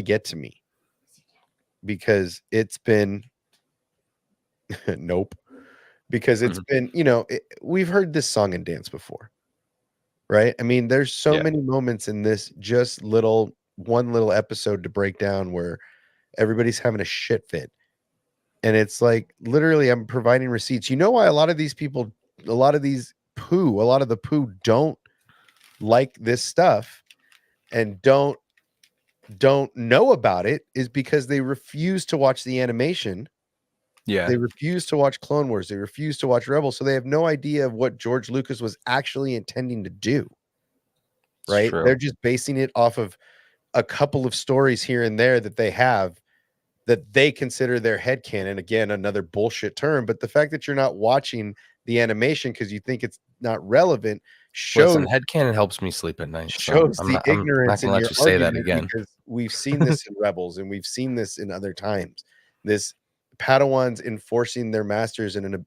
get to me because it's been nope, because it's been we've heard this song and dance before, right? I mean, there's so many moments in this just one little episode to break down where everybody's having a shit fit. And it's like, literally, I'm providing receipts. You know why a lot of the poo don't like this stuff and don't don't know about it is because they refuse to watch the animation. Yeah. They refuse to watch Clone Wars. They refuse to watch Rebels. So they have no idea of what George Lucas was actually intending to do. Right? They're just basing it off of a couple of stories here and there that they have that they consider their headcanon. Again, another bullshit term. But the fact that you're not watching the animation because you think it's not relevant shows Listen, headcanon helps me sleep at night. So shows I'm the not ignorance gonna in let your you say that argument again. because we've seen this in Rebels and we've seen this in other times. This Padawans enforcing their masters in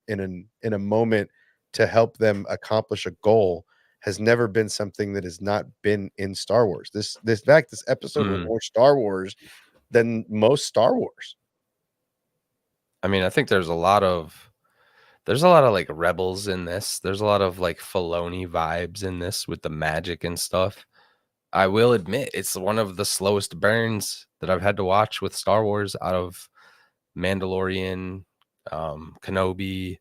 a moment to help them accomplish a goal has never been something that has not been in Star Wars. This episode was more Star Wars than most Star Wars. I mean, I think there's a lot of like Rebels in this. There's a lot of like Filoni vibes in this with the magic and stuff. I will admit it's one of the slowest burns that I've had to watch with Star Wars out of Mandalorian, Kenobi,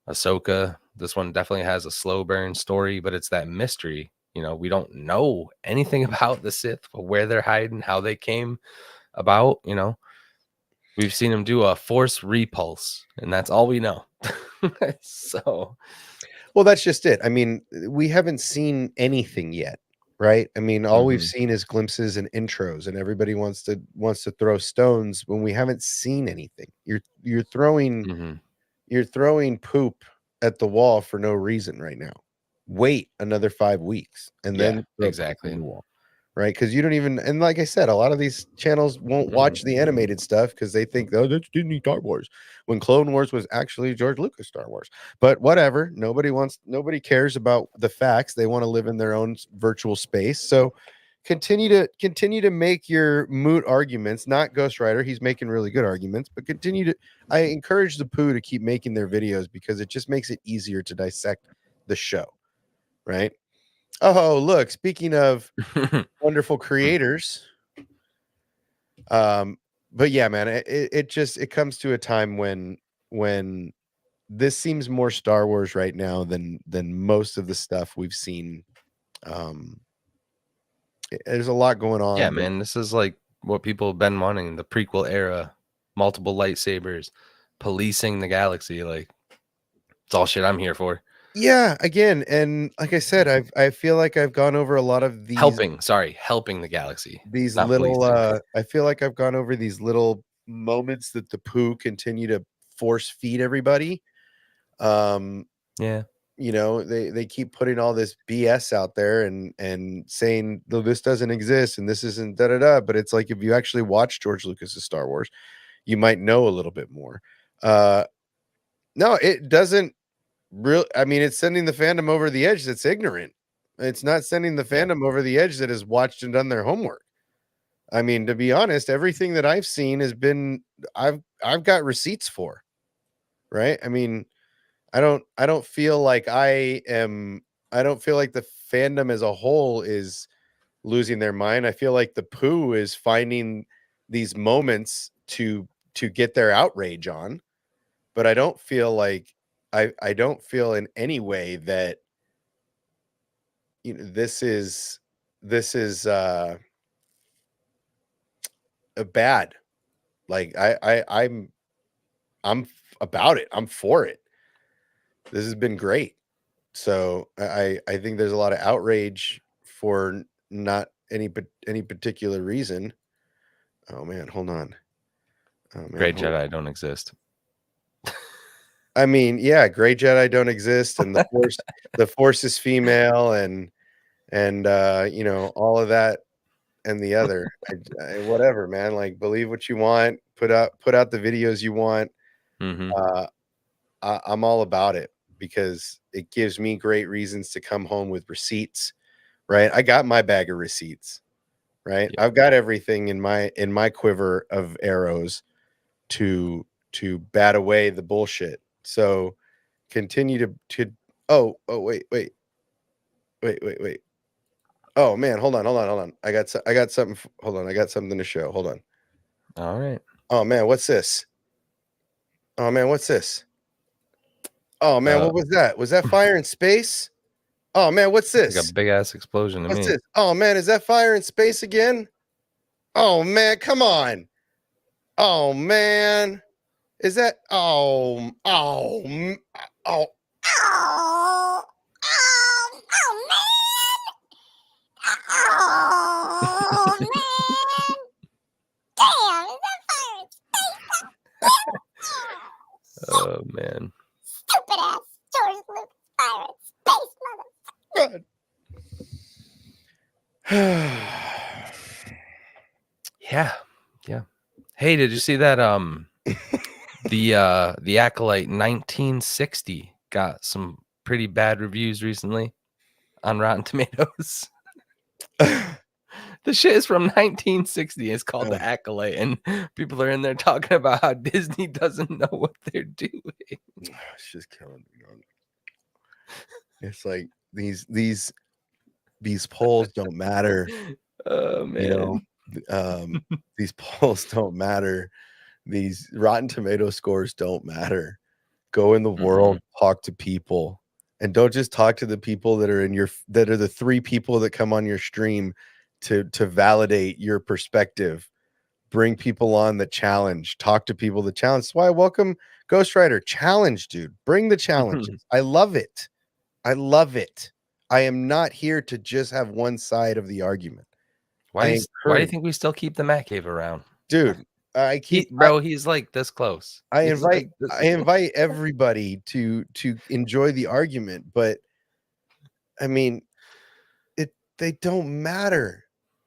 Ahsoka. This one definitely has a slow burn story, but it's that mystery. You know, we don't know anything about the Sith, where they're hiding, how they came about. You know, we've seen them do a Force repulse, and that's all we know. So, well, that's just it. I mean, we haven't seen anything yet, right? I mean, all we've seen is glimpses and intros, and everybody wants to throw stones when we haven't seen anything. You're throwing poop at the wall for no reason right now. Wait another 5 weeks and then throw poop on the wall. Right? Because you don't even, and like I said, a lot of these channels won't watch the animated stuff because they think, oh, that's Disney Star Wars, when Clone Wars was actually George Lucas Star Wars. But whatever, nobody cares about the facts. They want to live in their own virtual space. So continue to make your moot arguments, not Ghost Rider. He's making really good arguments, but I encourage the Pooh to keep making their videos because it just makes it easier to dissect the show. Right? Oh, look, speaking of wonderful creators. But yeah, man, it comes to a time when this seems more Star Wars right now than most of the stuff we've seen. There's a lot going on. Yeah, man, this is like what people have been wanting, the prequel era, multiple lightsabers, policing the galaxy. Like, it's all shit I'm here for. Yeah, again, and like I said, I feel like I've gone over a lot of these helping the galaxy. These not little policing. I feel like I've gone over these little moments that the Pooh continue to force feed everybody. Yeah. You know, they keep putting all this BS out there and saying, though, this doesn't exist and this isn't da da da. But it's like if you actually watch George Lucas's Star Wars, you might know a little bit more. No, it doesn't really. I mean, it's sending the fandom over the edge that's ignorant. It's not sending the fandom over the edge that has watched and done their homework. I mean, to be honest, everything that I've seen has been I've got receipts for. Right? I mean, I don't feel like I don't feel like the fandom as a whole is losing their mind. I feel like the Pooh is finding these moments to get their outrage on, but I don't feel like I don't feel in any way that this is a bad. Like I'm about it. I'm for it. This has been great. So I think there's a lot of outrage for not any particular reason. Oh man, hold on. Oh man, Great Jedi don't exist. I mean, yeah, Gray Jedi don't exist, and the Force is female, and all of that and the other. Whatever, man. Like, believe what you want. Put out the videos you want. I'm all about it because it gives me great reasons to come home with receipts. Right, I got my bag of receipts. Right, I've got everything in my quiver of arrows to bat away the bullshit. So continue to oh wait. Oh man, hold on. I got something. Hold on, I got something to show. Hold on. All right. Oh man, what's this? Oh man, what's this? Oh man, what was that? Was that fire in space? Oh man, what's this? Like a big ass explosion to What's me. this? Oh man, is that fire in space again? Oh man, come on. Oh man. Is that oh oh oh Oh, oh man! Oh man! Damn! Is that Pirates? Oh man. Stupid ass George Lucas Pirates space mother. Yeah. Hey, did you see that the Acolyte 1960 got some pretty bad reviews recently on Rotten Tomatoes? The shit is from 1960. It's called The Acolyte, and people are in there talking about how Disney doesn't know what they're doing. It's just killing me. It's like these polls don't matter. Oh man. These polls don't matter. These Rotten Tomato scores don't matter. Go in the world, talk to people, and don't just talk to the people that are that are the 3 people that come on your stream to validate your perspective. Bring people on that challenge. Talk to people that challenge. That's why I welcome Ghost Rider. Challenge, dude. Bring the challenges. I love it. I am not here to just have one side of the argument. Why do you think we still keep the Matt Cave around? Dude, he's like this close. I invite everybody to enjoy the argument, but I mean, they don't matter.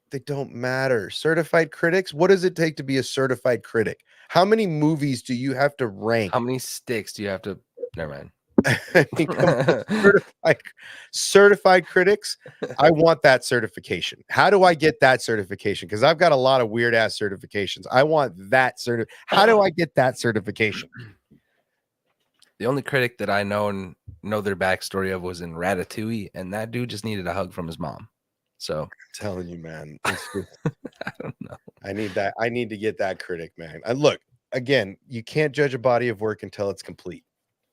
They don't matter. Certified critics, what does it take to be a certified critic? How many movies do you have to rank? How many sticks do you have to never mind. I mean, certified critics. I want that certification. How do I get that certification? Because I've got a lot of weird ass certifications. I want that How do I get that certification? The only critic that I know their backstory of was in Ratatouille, and that dude just needed a hug from his mom. So I'm telling you, man, it's just, I don't know. I need that. I need to get that critic, man. And look, again, you can't judge a body of work until it's complete.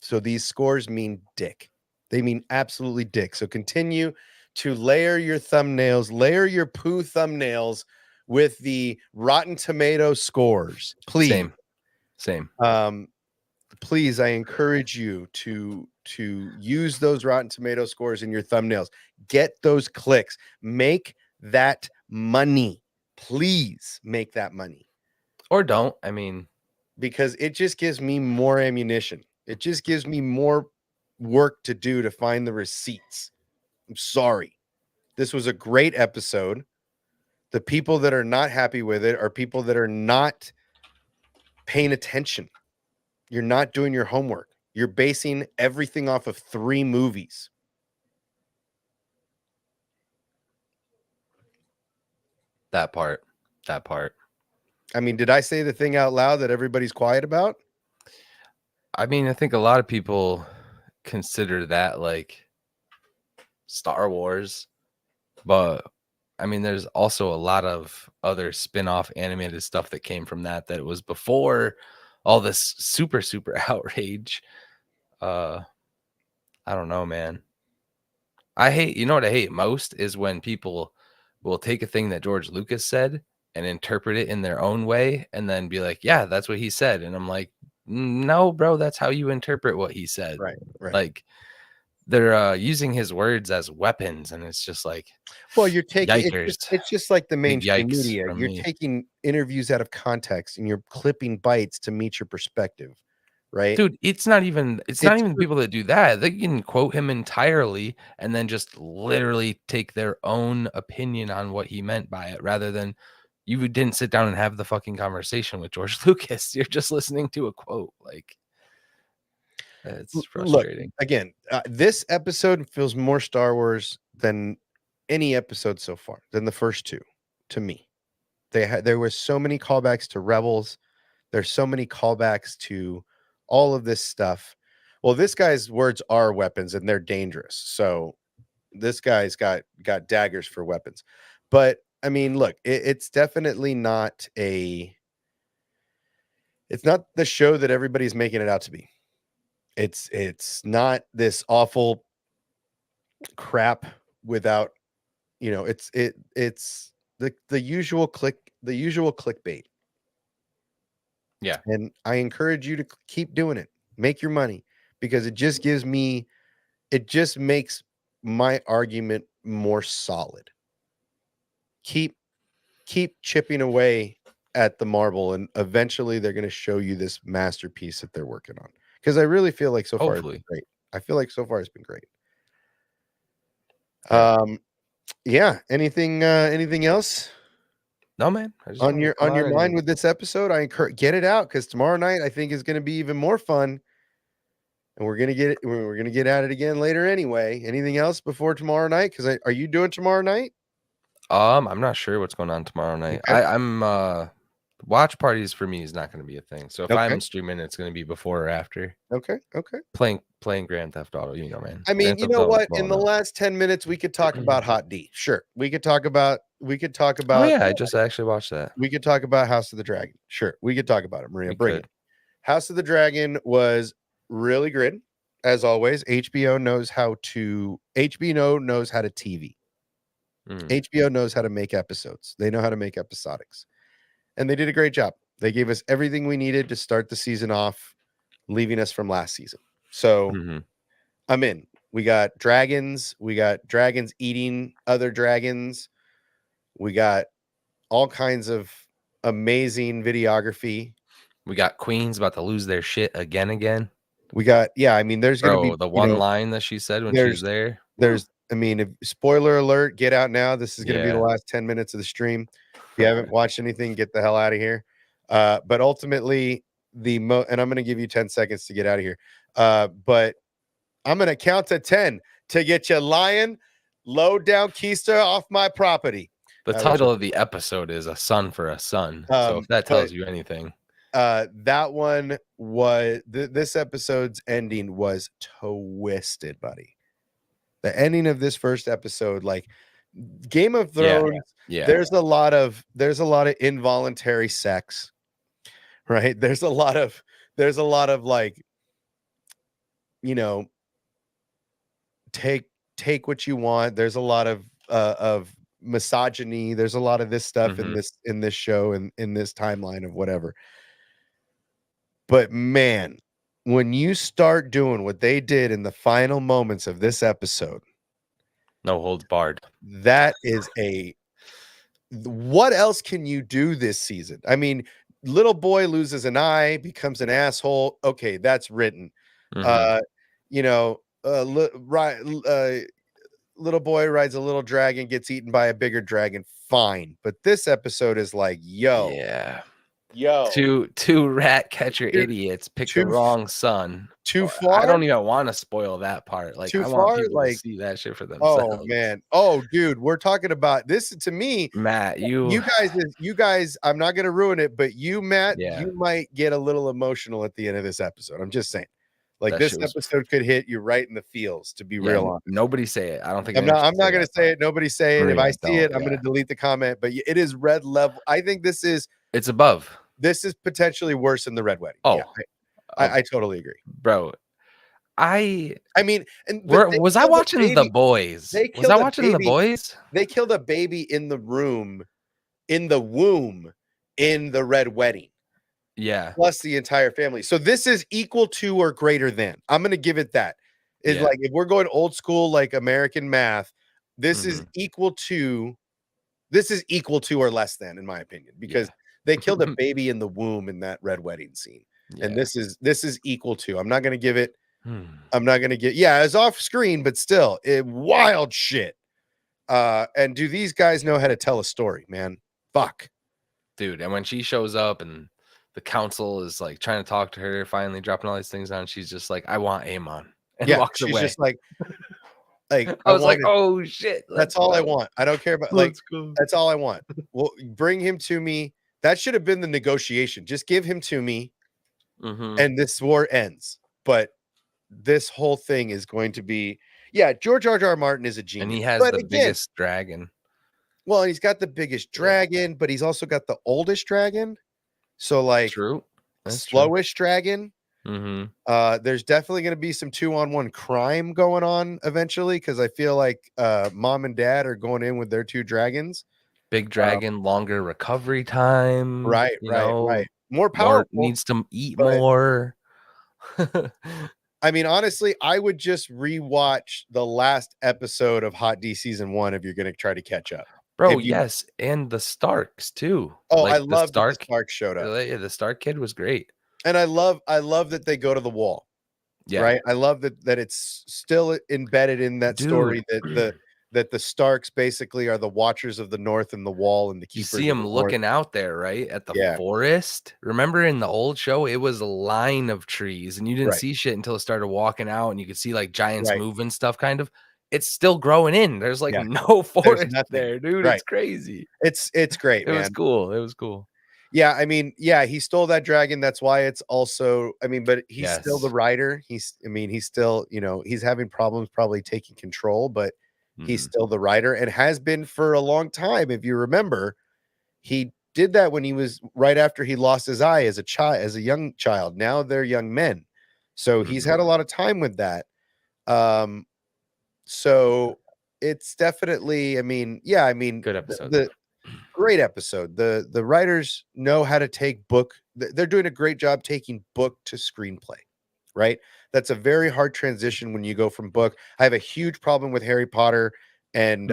So these scores mean dick. They mean absolutely dick. So continue to layer your thumbnails, layer your poo thumbnails with the Rotten Tomato scores. Please. Same. Please, I encourage you to use those Rotten Tomato scores in your thumbnails. Get those clicks. Make that money. Please make that money. Or don't. I mean, because it just gives me more ammunition. It just gives me more work to do to find the receipts. I'm sorry. This was a great episode. The people that are not happy with it are people that are not paying attention. You're not doing your homework. You're basing everything off of 3 movies. That part. I mean, did I say the thing out loud that everybody's quiet about? I mean, I think a lot of people consider that like Star Wars, but I mean, there's also a lot of other spin-off animated stuff that came from that was before all this super outrage. I don't know, man. You know what I hate most is when people will take a thing that George Lucas said and interpret it in their own way and then be like, yeah, that's what he said. And I'm like, no, bro, that's how you interpret what he said. Right. Like they're using his words as weapons, and it's just like, well, you're taking it's just like the mainstream media. You're taking interviews out of context and you're clipping bites to meet your perspective, right? Dude, it's not even people that do that. They can quote him entirely and then just literally take their own opinion on what he meant by it, rather than you didn't sit down and have the fucking conversation with George Lucas. You're just listening to a quote. Like, it's frustrating. Look, again, this episode feels more Star Wars than any episode so far, than the first 2 to me. There were so many callbacks to Rebels. There's so many callbacks to all of this stuff. Well, this guy's words are weapons and they're dangerous. So this guy's got daggers for weapons. But I mean, look, it's definitely not it's not the show that everybody's making it out to be. It's not this awful crap without, it's the usual the usual clickbait. Yeah. And I encourage you to keep doing it. Make your money, because it just makes my argument more solid. Keep chipping away at the marble, and eventually they're going to show you this masterpiece that they're working on. Because I really feel like so far it's been great. I feel like so far it's been great. Yeah. Yeah. Anything else? No, man. On your mind with this episode? I encourage, get it out, because tomorrow night I think is going to be even more fun. And we're gonna get at it again later anyway. Anything else before tomorrow night? Because are you doing tomorrow night? I'm not sure what's going on tomorrow night. Okay. I'm watch parties for me is not going to be a thing. So if Okay. I'm streaming, it's going to be before or after. Okay. Playing Grand Theft Auto, man. I mean, Grand you Theft know Auto's what? In blowing the up. last 10 minutes, we could talk about Hot D. Sure. We could talk about. Oh yeah, I just actually watched that. We could talk about House of the Dragon. Sure. We could talk about it. Maria, We bring could. it. House of the Dragon was really good, as always. HBO knows how to TV. HBO knows how to make episodes. They know how to make episodics. And they did a great job. They gave us everything we needed to start the season off, leaving us from last season. So I'm in. We got dragons. We got dragons eating other dragons. We got all kinds of amazing videography. We got queens about to lose their shit again. We got, I mean, there's going to be the one line that she said when she was there. I mean, spoiler alert, get out now. This is going to be the last 10 minutes of the stream. If you haven't watched anything, get the hell out of here. But ultimately, and I'm going to give you 10 seconds to get out of here. But I'm going to count to 10 to get you lying low down keister off my property. The title of the episode is A Son for a Son. So if that tells you anything. That one was this episode's ending was twisted, buddy. The ending of this first episode, like Game of Thrones, there's a lot of involuntary sex, right? There's a lot of like, take what you want. There's a lot of misogyny. There's a lot of this stuff in this show and in this timeline of whatever. But man, when you start doing what they did in the final moments of this episode, no holds barred. That is what else can you do this season? I mean, little boy loses an eye, becomes an asshole. Okay, that's written. Little boy rides a little dragon, gets eaten by a bigger dragon. Fine. But this episode is like, yo. Two rat catcher idiots picked the wrong son. Too far. I don't even want to spoil that part. Like, I want people to see that shit for themselves. Oh man. Oh dude, we're talking about this. To me, Matt, you guys, I'm not gonna ruin it, but you, Matt, you might get a little emotional at the end of this episode. I'm just saying. Like, this episode could hit you right in the feels, to be real honest. Nobody say it. I don't think I'm not gonna say it. Nobody say it. If I see it, I'm gonna delete the comment. But it is red level. I think it's above. This is potentially worse than the Red Wedding. Oh, I totally agree, bro. I mean, was I watching The Boys? Was I watching The Boys? They killed a baby in the womb, in the Red Wedding. Yeah. Plus the entire family. So this is equal to or greater than. I'm going to give it that. It's like, if we're going old school, like American math, this is equal to or less than, in my opinion, because they killed a baby in the womb in that Red Wedding scene. And this is equal to. I'm not going to give it. I'm not going to get. Yeah, it's off screen, but still, wild shit. And do these guys know how to tell a story, man? Fuck. Dude, and when she shows up and the council is like trying to talk to her, finally dropping all these things on, she's just like, I want Aemon. And walks away. She's just like I was like, oh shit. That's all I want. I don't care about that's all I want. Well, bring him to me. That should have been the negotiation. Just give him to me. And this war ends. But this whole thing is going to be, George R.R. Martin is a genius. And he has the biggest dragon. Well, and he's got the biggest dragon, but he's also got the oldest dragon. So, like, slowest dragon. There's definitely going to be some 2-on-1 crime going on eventually, because I feel like mom and dad are going in with their two dragons. Big dragon, longer recovery time. Right. More powerful. Needs to eat but- more. I mean, honestly, I would just rewatch the last episode of Hot D season 1 if you're going to try to catch up. Bro, If you- yes, and the Starks too. Oh, Like, I love that the Stark showed up. The Stark kid was great. And I love that they go to the wall. Yeah. Right. I love that it's still embedded in that story that the Starks basically are the watchers of the North and the wall and the keepers. You see him looking out there, right? At the forest. Remember in the old show, it was a line of trees and you didn't see shit until it started walking out and you could see like giants moving stuff kind of. It's still growing in. There's like no forest there, dude. It's crazy. It's great, man. It was cool. It was cool. Yeah, I mean, he stole that dragon. That's why it's also, I mean, but he's still the rider. He's still, he's having problems probably taking control, but he's still the rider and has been for a long time. If you remember, he did that when he was right after he lost his eye as a young child. Now they're young men. So he's had a lot of time with that. So it's definitely, good episode. Great episode. The writers know how to take book. They're doing a great job taking book to screenplay, right? That's a very hard transition when you go from book. I have a huge problem with Harry Potter and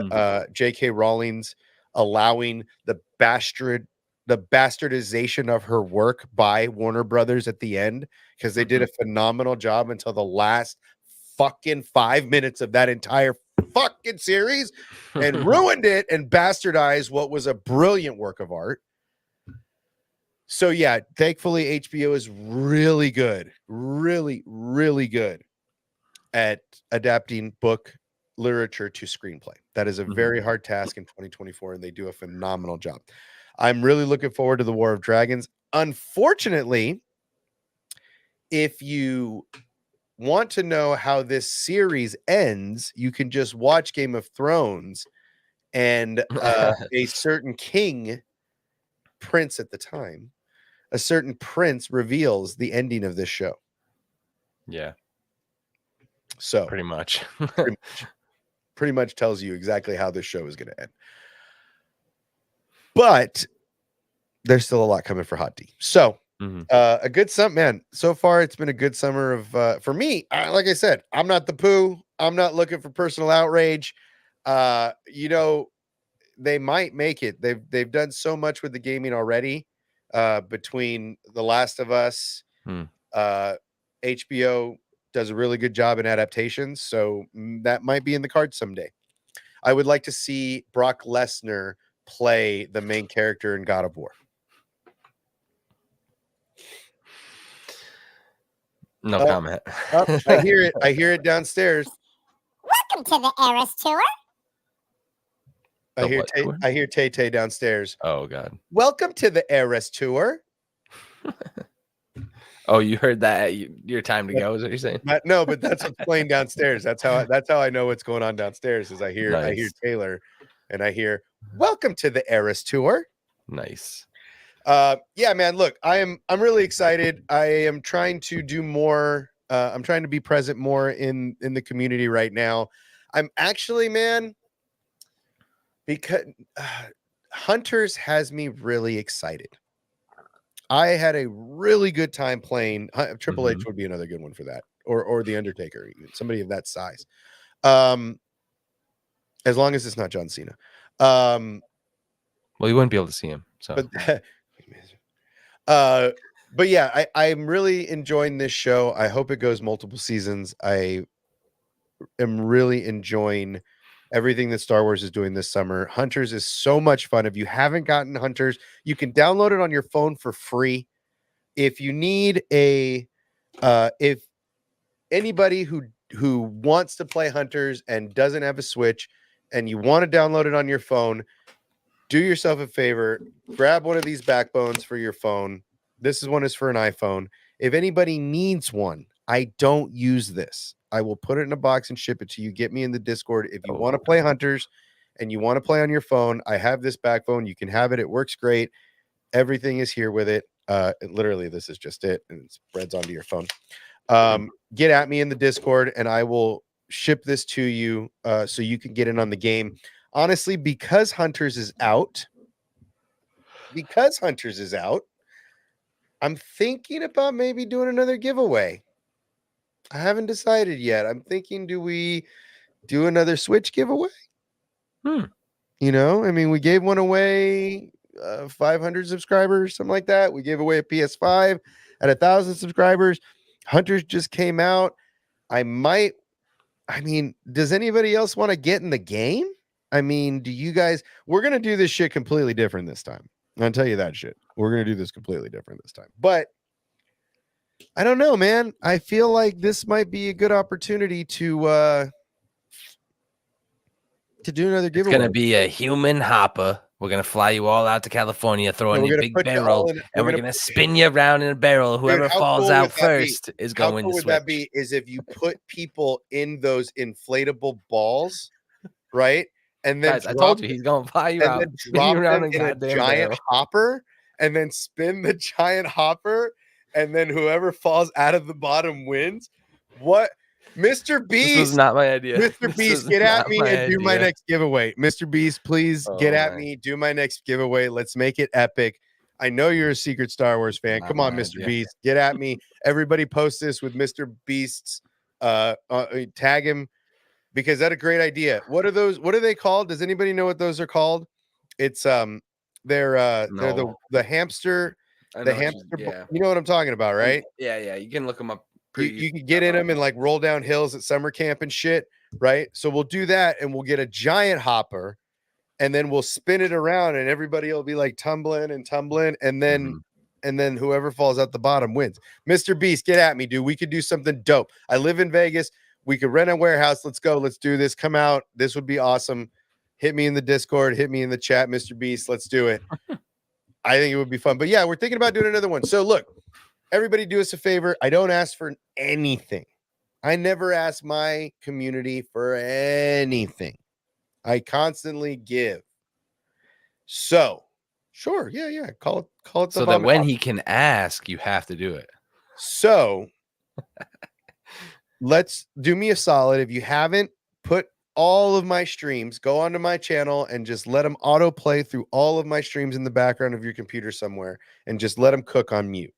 J.K. Rowling's allowing the bastardization of her work by Warner Brothers at the end, because they did a phenomenal job until the last fucking 5 minutes of that entire fucking series and ruined it and bastardized what was a brilliant work of art. So yeah, thankfully HBO is really good, really good at adapting book literature to screenplay. That is a very hard task in 2024 and they do a phenomenal job. I'm really looking forward to the War of Dragons. Unfortunately, if you want to know how this series ends, you can just watch Game of Thrones, and a certain prince at the time, a certain prince reveals the ending of this show. Yeah. So pretty much tells you exactly how this show is going to end. But there's still a lot coming for Hot D. So a good summer, man. So far, it's been a good summer of for me. Like I said, I'm not the poo. I'm not looking for personal outrage. They might make it. They've done so much with the gaming already. Between The Last of Us, HBO does a really good job in adaptations, so that might be in the cards someday. I would like to see Brock Lesnar play the main character in God of War. No comment. I hear it. I hear it downstairs. Welcome to the Eras Tour. I hear Tay Tay downstairs. Oh God. Welcome to the Eras Tour. Oh, you heard that? Your time to go is what you're saying? No, but that's what's playing downstairs. That's how I know what's going on downstairs. Is I hear Taylor, and I hear welcome to the Eras Tour. Nice. Yeah, man. Look, I'm really excited. I am trying to do more. I'm trying to be present more in the community right now. I'm actually, man, because Hunters has me really excited. I had a really good time playing. Triple H would be another good one for that, or the Undertaker, even somebody of that size. As long as it's not John Cena. Well, you wouldn't be able to see him. So, but yeah, I'm really enjoying this show. I hope it goes multiple seasons. I am really enjoying everything that Star Wars is doing this summer. Hunters is so much fun. If you haven't gotten Hunters, you can download it on your phone for free. If you need if anybody who wants to play Hunters and doesn't have a Switch and you want to download it on your phone, do yourself a favor, grab one of these backbones for your phone. This one is for an iPhone. If anybody needs one, I don't use this. I will put it in a box and ship it to you. Get me in the Discord. If you want to play Hunters and you want to play on your phone, I have this backbone. You can have it. It works great. Everything is here with it. Literally, this is just it, and it spreads onto your phone. Get at me in the Discord, and I will ship this to you so you can get in on the game. Honestly, because Hunters is out, because Hunters is out, I'm thinking about maybe doing another giveaway. I haven't decided yet. I'm thinking, do we do another Switch giveaway? You know, I mean, we gave one away, 500 subscribers, something like that. We gave away a PS5 at 1,000 subscribers. Hunters just came out. I mean, does anybody else want to get in the game? I mean, we're going to do this shit completely different this time. I'll tell you that shit. We're going to do this completely different this time. But I don't know, man. I feel like this might be a good opportunity to do another It's giveaway. gonna be a human hopper. We're gonna fly you all out to California, throw in we're a gonna big put you all barrel, in- and we're gonna spin you around in a barrel. Whoever how falls cool out would that be? first is How going cool to would switch. that be is if you put people in those inflatable balls, right? And then Guys, I told you he's gonna fly you and out, then spin drop you around them in in a goddamn giant barrel. hopper and then spin the giant hopper, and then whoever falls out of the bottom wins. What? Mr. This was Beast, not my idea. Mr. This Beast, was get at not me my and do my idea. next giveaway. Mr. Beast, please get Oh, at man. me, do my next giveaway. Let's make it epic. I know you're a secret Star Wars fan. Not Come on, my Mr. idea. Beast, get at me. Everybody post this with Mr. Beast's tag him, because that's a great idea. What are those? What are they called? Does anybody know what those are called? It's they're No. the hamster. I The know what hamster. yeah. You know what I'm talking about, right? Yeah. You can look them up. You can get in them and like roll down hills at summer camp and shit, right? So we'll do that, and we'll get a giant hopper, and then we'll spin it around, and everybody will be like tumbling, and then whoever falls out the bottom wins. Mr. Beast, get at me, dude. We could do something dope. I live in Vegas. We could rent a warehouse. Let's go. Let's do this. Come out. This would be awesome. Hit me in the Discord. Hit me in the chat, Mr. Beast. Let's do it. I think it would be fun. But yeah, we're thinking about doing another one. So look, everybody do us a favor. I don't ask for anything. I never ask my community for anything. I constantly give. So, sure. Yeah. Call it the So that vomit when hopper. he can ask, you have to do it. So let's do me a solid. If you haven't put all of my streams, go onto my channel and just let them autoplay through all of my streams in the background of your computer somewhere, and just let them cook on mute.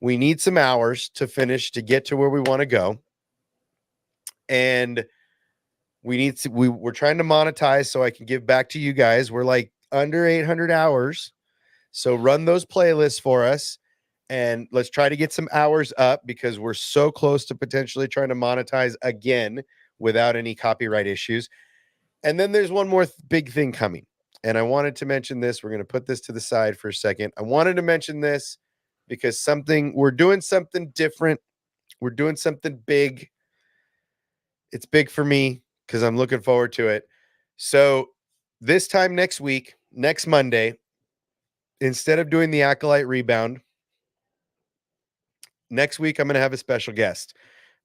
We need some hours to finish to get to where we want to go. And we're trying to monetize so I can give back to you guys. We're like under 800 hours. So run those playlists for us, and let's try to get some hours up, because we're so close to potentially trying to monetize again without any copyright issues. And then there's one more big thing coming. And I wanted to mention this. We're going to put this to the side for a second. I wanted to mention this because we're doing something different. We're doing something big. It's big for me because I'm looking forward to it. So this time next week, next Monday, instead of doing the Acolyte Rebound, next week I'm going to have a special guest.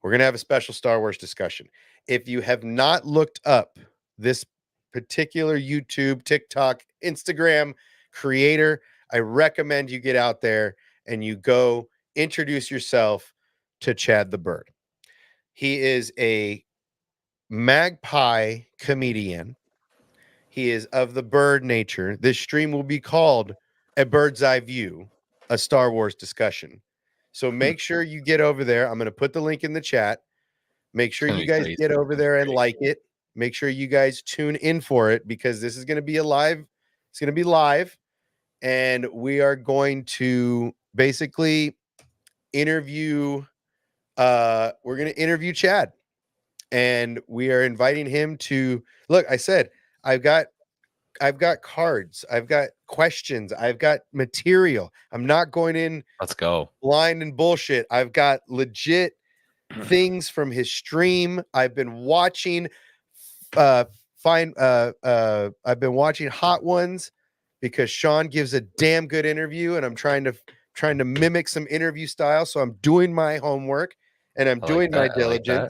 We're going to have a special Star Wars discussion. If you have not looked up this particular YouTube, TikTok, Instagram creator, I recommend you get out there and you go introduce yourself to Chad the Bird. He is a magpie comedian. He is of the bird nature. This stream will be called A Bird's Eye View, a Star Wars discussion. So make sure you get over there. I'm going to put the link in the chat. Make sure you guys get over there and like it. Make sure you guys tune in for it, because this is going to be it's going to be live, and we are going to basically interview we're going to interview Chad, and we are inviting him to look. I said I've got cards, I've got questions, I've got material. I'm not going in Let's go blind and bullshit. I've got legit things from his stream. I've been watching I've been watching Hot Ones because Sean gives a damn good interview, and I'm trying to mimic some interview style. So I'm doing my homework and I'm doing my diligence.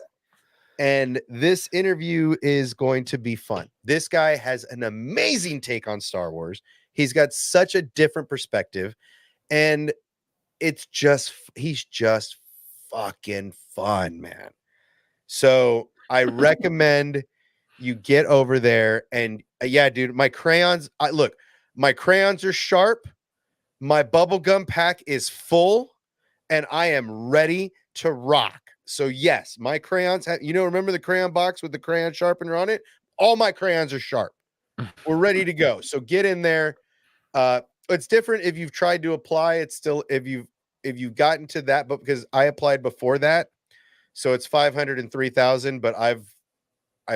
And this interview is going to be fun. This guy has an amazing take on Star Wars. He's got such a different perspective, and he's just fucking fun, man. So I recommend you get over there, and yeah, dude, my crayons are sharp. My bubblegum pack is full and I am ready to rock. So yes, my crayons have, remember the crayon box with the crayon sharpener on it? All my crayons are sharp. We're ready to go. So get in there. It's different if you've tried to apply. It's still if you've gotten to that, but because I applied before that, so it's 503,000. But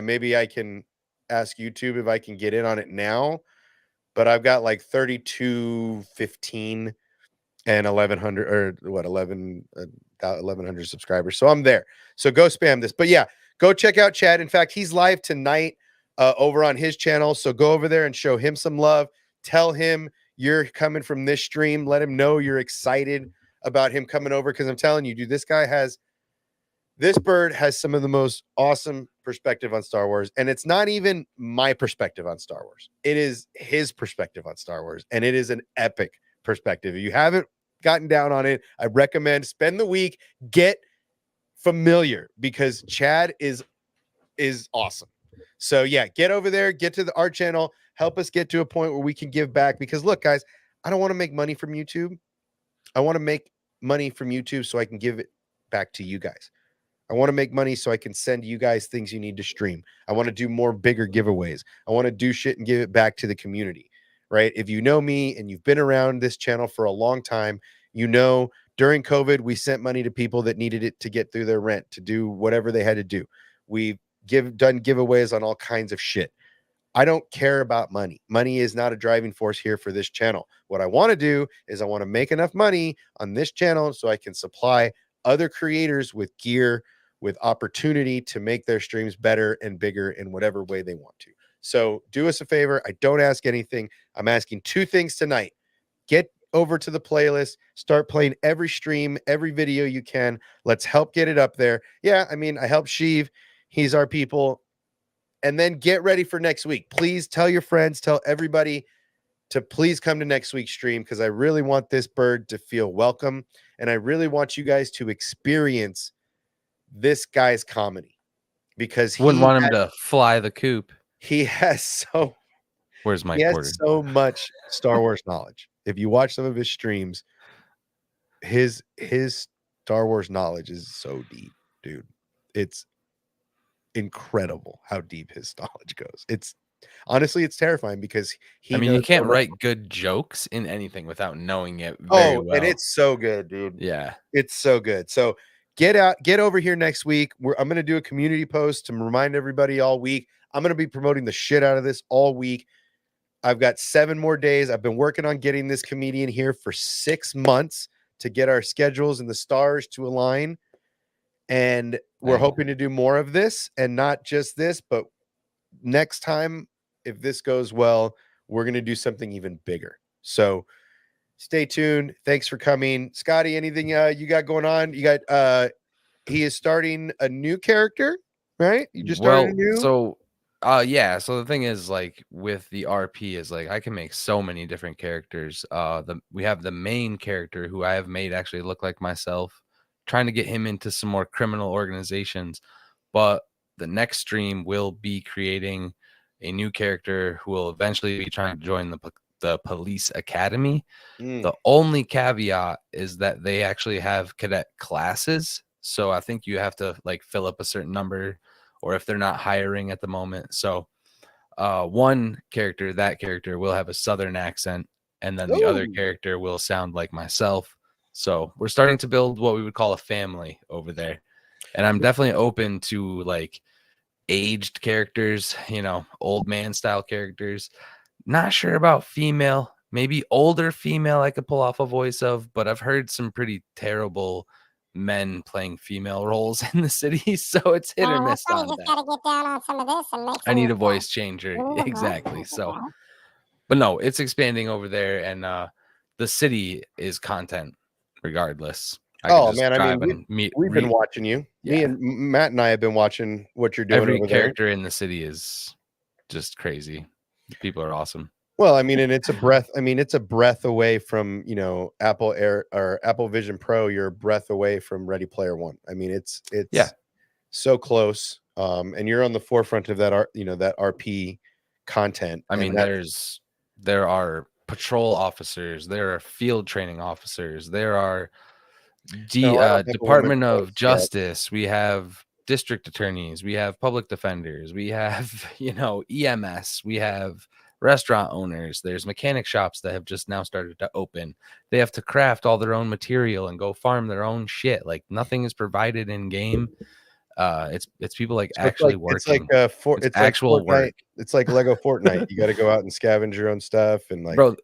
maybe I can ask YouTube if I can get in on it now. But I've got like 3215 and 1100 or what 1100 subscribers. So I'm there. So go spam this. But yeah, go check out Chad. In fact, he's live tonight over on his channel. So go over there and show him some love. Tell him you're coming from this stream. Let him know you're excited about him coming over, because I'm telling you, dude, this bird has some of the most awesome perspective on Star Wars. And it's not even my perspective on Star Wars. It is his perspective on Star Wars. And it is an epic perspective. If you haven't gotten down on it, I recommend spend the week, get familiar, because Chad is awesome. So yeah, get over there, get to our channel, help us get to a point where we can give back. Because look, guys, I don't want to make money from YouTube. I want to make money from YouTube so I can give it back to you guys. I want to make money so I can send you guys things you need to stream. I want to do more bigger giveaways. I want to do shit and give it back to the community, right? If you know me and you've been around this channel for a long time, during COVID, we sent money to people that needed it to get through their rent, to do whatever they had to do. We've done giveaways on all kinds of shit. I don't care about money. Money is not a driving force here for this channel. What I want to do is I want to make enough money on this channel so I can supply other creators with gear, with opportunity to make their streams better and bigger in whatever way they want to. So do us a favor. I don't ask anything. I'm asking two things tonight. Get over to the playlist, start playing every stream, every video you can. Let's help get it up there. Yeah, I mean, I help Sheev. He's our people. And then get ready for next week. Please tell your friends, tell everybody to please come to next week's stream, because I really want this bird to feel welcome. And I really want you guys to experience this guy's comedy, because Wouldn't want him to fly the coop. He has Where's my quarter? So much Star Wars knowledge. If you watch some of his streams, his Star Wars knowledge is so deep, dude. It's incredible how deep his knowledge goes. It's terrifying, because you can't write good jokes in anything without knowing it very well. And it's so good, dude. Yeah, it's so good. So get over here next week. I'm going to do a community post to remind everybody all week. I'm going to be promoting the shit out of this all week. I've got 7 more days. I've been working on getting this comedian here for 6 months to get our schedules and the stars to align. And we're hoping to do more of this, and not just this, but next time, if this goes well, we're going to do something even bigger. So stay tuned. Thanks for coming. Scotty, anything you got going on? You got he is starting a new character, right? You just started a new. So so the thing is, like, with the RP is, like, I can make so many different characters. We have the main character, who I have made actually look like myself, trying to get him into some more criminal organizations. But the next stream will be creating a new character who will eventually be trying to join the police academy. The only caveat is that they actually have cadet classes. So I think you have to, like, fill up a certain number, or if they're not hiring at the moment. So one character, that character will have a Southern accent, and then the other character will sound like myself. So we're starting to build what we would call a family over there. And I'm definitely open to, like, aged characters, old man style characters. Not sure about female, maybe older female I could pull off a voice of, but I've heard some pretty terrible men playing female roles in the city, so it's hit or miss on that. Gotta get down on some of this and make I need a voice changer. Exactly. So, but no, it's expanding over there, and the city is content regardless. Man, I mean, we've been watching you. Yeah. Me and Matt and I have been watching what you're doing. Every over character there. In the city is just crazy. People are awesome. Well, I mean, and it's a breath. I mean, it's a breath away from, Apple Air or Apple Vision Pro. You're a breath away from Ready Player One. I mean, it's so close. And you're on the forefront of that that RP content. I mean, there are patrol officers, there are field training officers, there are No, I don't have a woman Department of voice yet. Justice, we have district attorneys, we have public defenders, we have, EMS, we have restaurant owners, there's mechanic shops that have just now started to open. They have to craft all their own material and go farm their own shit. Like nothing is provided in game. It's people like So actually it's like working. it's like actual Fortnite. work. It's like Lego Fortnite. You got to go out and scavenge your own stuff and like. Bro,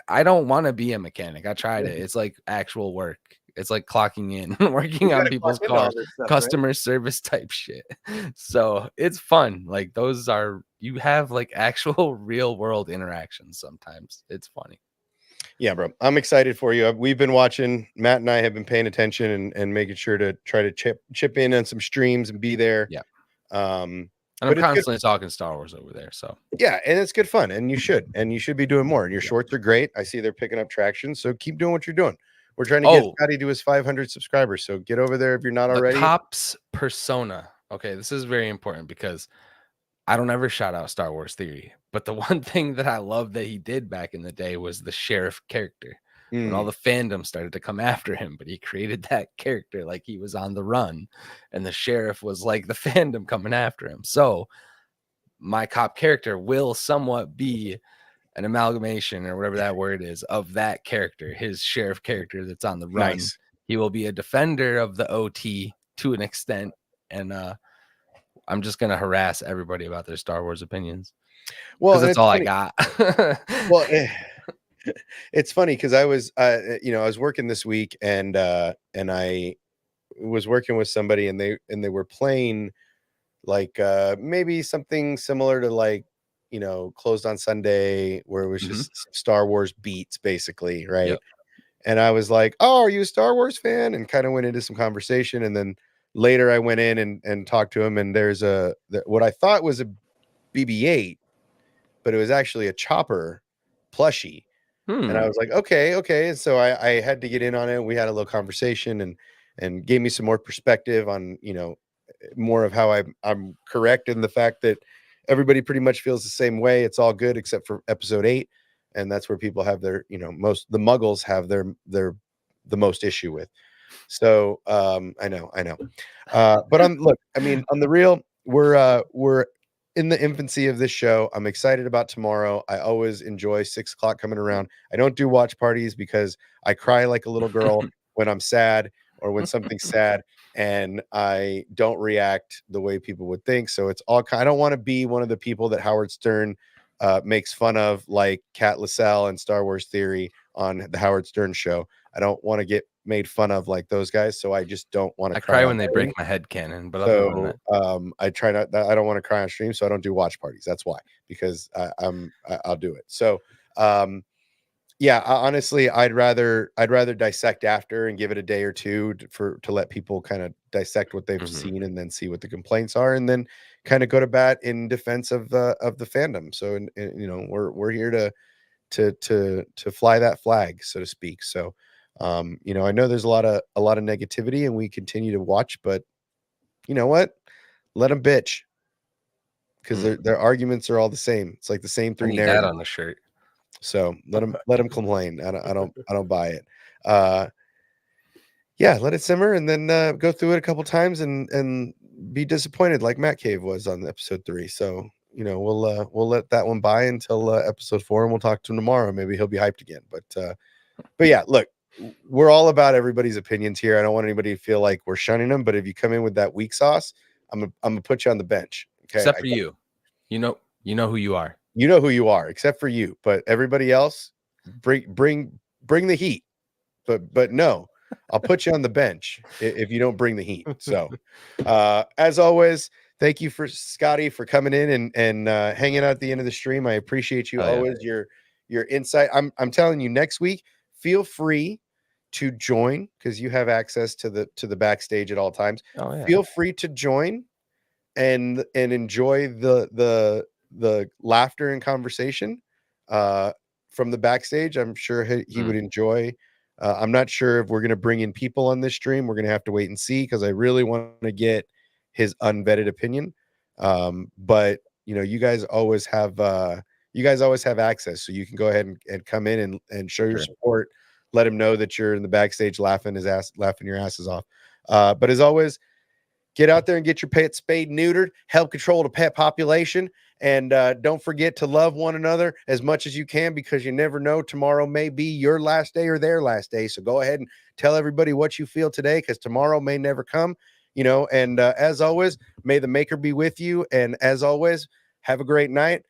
I don't want to be a mechanic. I tried it. It's like actual work. It's like clocking in, working on people's cars, customer service type shit. So it's fun. Like you have like actual real world interactions sometimes. It's funny. Yeah, bro. I'm excited for you. We've been watching. Matt and I have been paying attention and making sure to try to chip in on some streams and be there. Yeah. And I'm constantly talking Star Wars over there. So yeah, and it's good fun, and you should be doing more. And your shorts are great. I see they're picking up traction. So keep doing what you're doing. We're trying to get Scotty to his 500 subscribers. So get over there if you're not already. The cop's persona. Okay, this is very important because I don't ever shout out Star Wars Theory, but the one thing that I love that he did back in the day was the sheriff character. When all the fandom started to come after him, but he created that character like he was on the run, and the sheriff was like the fandom coming after him. So my cop character will somewhat be an amalgamation or whatever that word is of that character, his sheriff character that's on the run. Nice. He will be a defender of the OT to an extent, and I'm just gonna harass everybody about their Star Wars opinions. Well, that's all funny. I got. Well, it's funny because I was, I was working this week, and I was working with somebody, and they were playing like maybe something similar to like Closed on Sunday, where it was just Star Wars beats, basically, right? Yep. And I was like, "Oh, are you a Star Wars fan?" And kind of went into some conversation, and then later I went in and talked to him, and there's what I thought was a BB-8, but it was actually a Chopper plushie. And I was like, okay. And so I had to get in on it. We had a little conversation and gave me some more perspective on, more of how I'm correct in the fact that everybody pretty much feels the same way. It's all good except for episode 8. And that's where people have their, the muggles have the most issue with. So I know. But on the real, we're in the infancy of this show. I'm excited about tomorrow. I always enjoy 6 o'clock coming around. I don't do watch parties because I cry like a little girl when I'm sad or when something's sad, and I don't react the way people would think. So it's all I don't want to be one of the people that Howard Stern makes fun of, like Kat LaSalle and Star Wars Theory on the Howard Stern show. I don't want to get made fun of like those guys, so I just don't want to cry when they break my head cannon. But so I try not. I don't want to cry on stream, so I don't do watch parties. That's why, because I'll do it. So honestly, I'd rather dissect after and give it a day or two to let people kind of dissect what they've seen and then see what the complaints are, and then kind of go to bat in defense of the fandom. So we're here to fly that flag, so to speak. So I know there's a lot of negativity, and we continue to watch, but you know what? Let them bitch, because their arguments are all the same. It's like the same 3 narratives. That on the shirt. So let them complain. I don't buy it. Let it simmer, and then go through it a couple times and be disappointed like Matt Cave was on episode 3. So we'll let that one by until episode 4, and we'll talk to him tomorrow. Maybe he'll be hyped again. But yeah, look, we're all about everybody's opinions here. I don't want anybody to feel like we're shunning them, but if you come in with that weak sauce, I'm gonna put you on the bench. Okay. Except for you. You know who you are. You know who you are, except for you. But everybody else, bring the heat. But no, I'll put you on the bench if you don't bring the heat. So as always, thank you for Scotty for coming in and hanging out at the end of the stream. I appreciate you always. Your insight. I'm telling you, next week, feel free to join, because you have access to the backstage at all times. Feel free to join and enjoy the laughter and conversation from the backstage. I'm sure he would enjoy. I'm not sure if we're going to bring in people on this stream. We're going to have to wait and see, because I really want to get his unvetted opinion. But you guys always have you guys always have access, so you can go ahead and come in and show your Sure. support. Let him know that you're in the backstage laughing your asses off. But as always, get out there and get your pet spayed, neutered, help control the pet population. And don't forget to love one another as much as you can, because you never know, tomorrow may be your last day or their last day. So go ahead and tell everybody what you feel today, because tomorrow may never come, and as always, may the maker be with you. And as always, have a great night.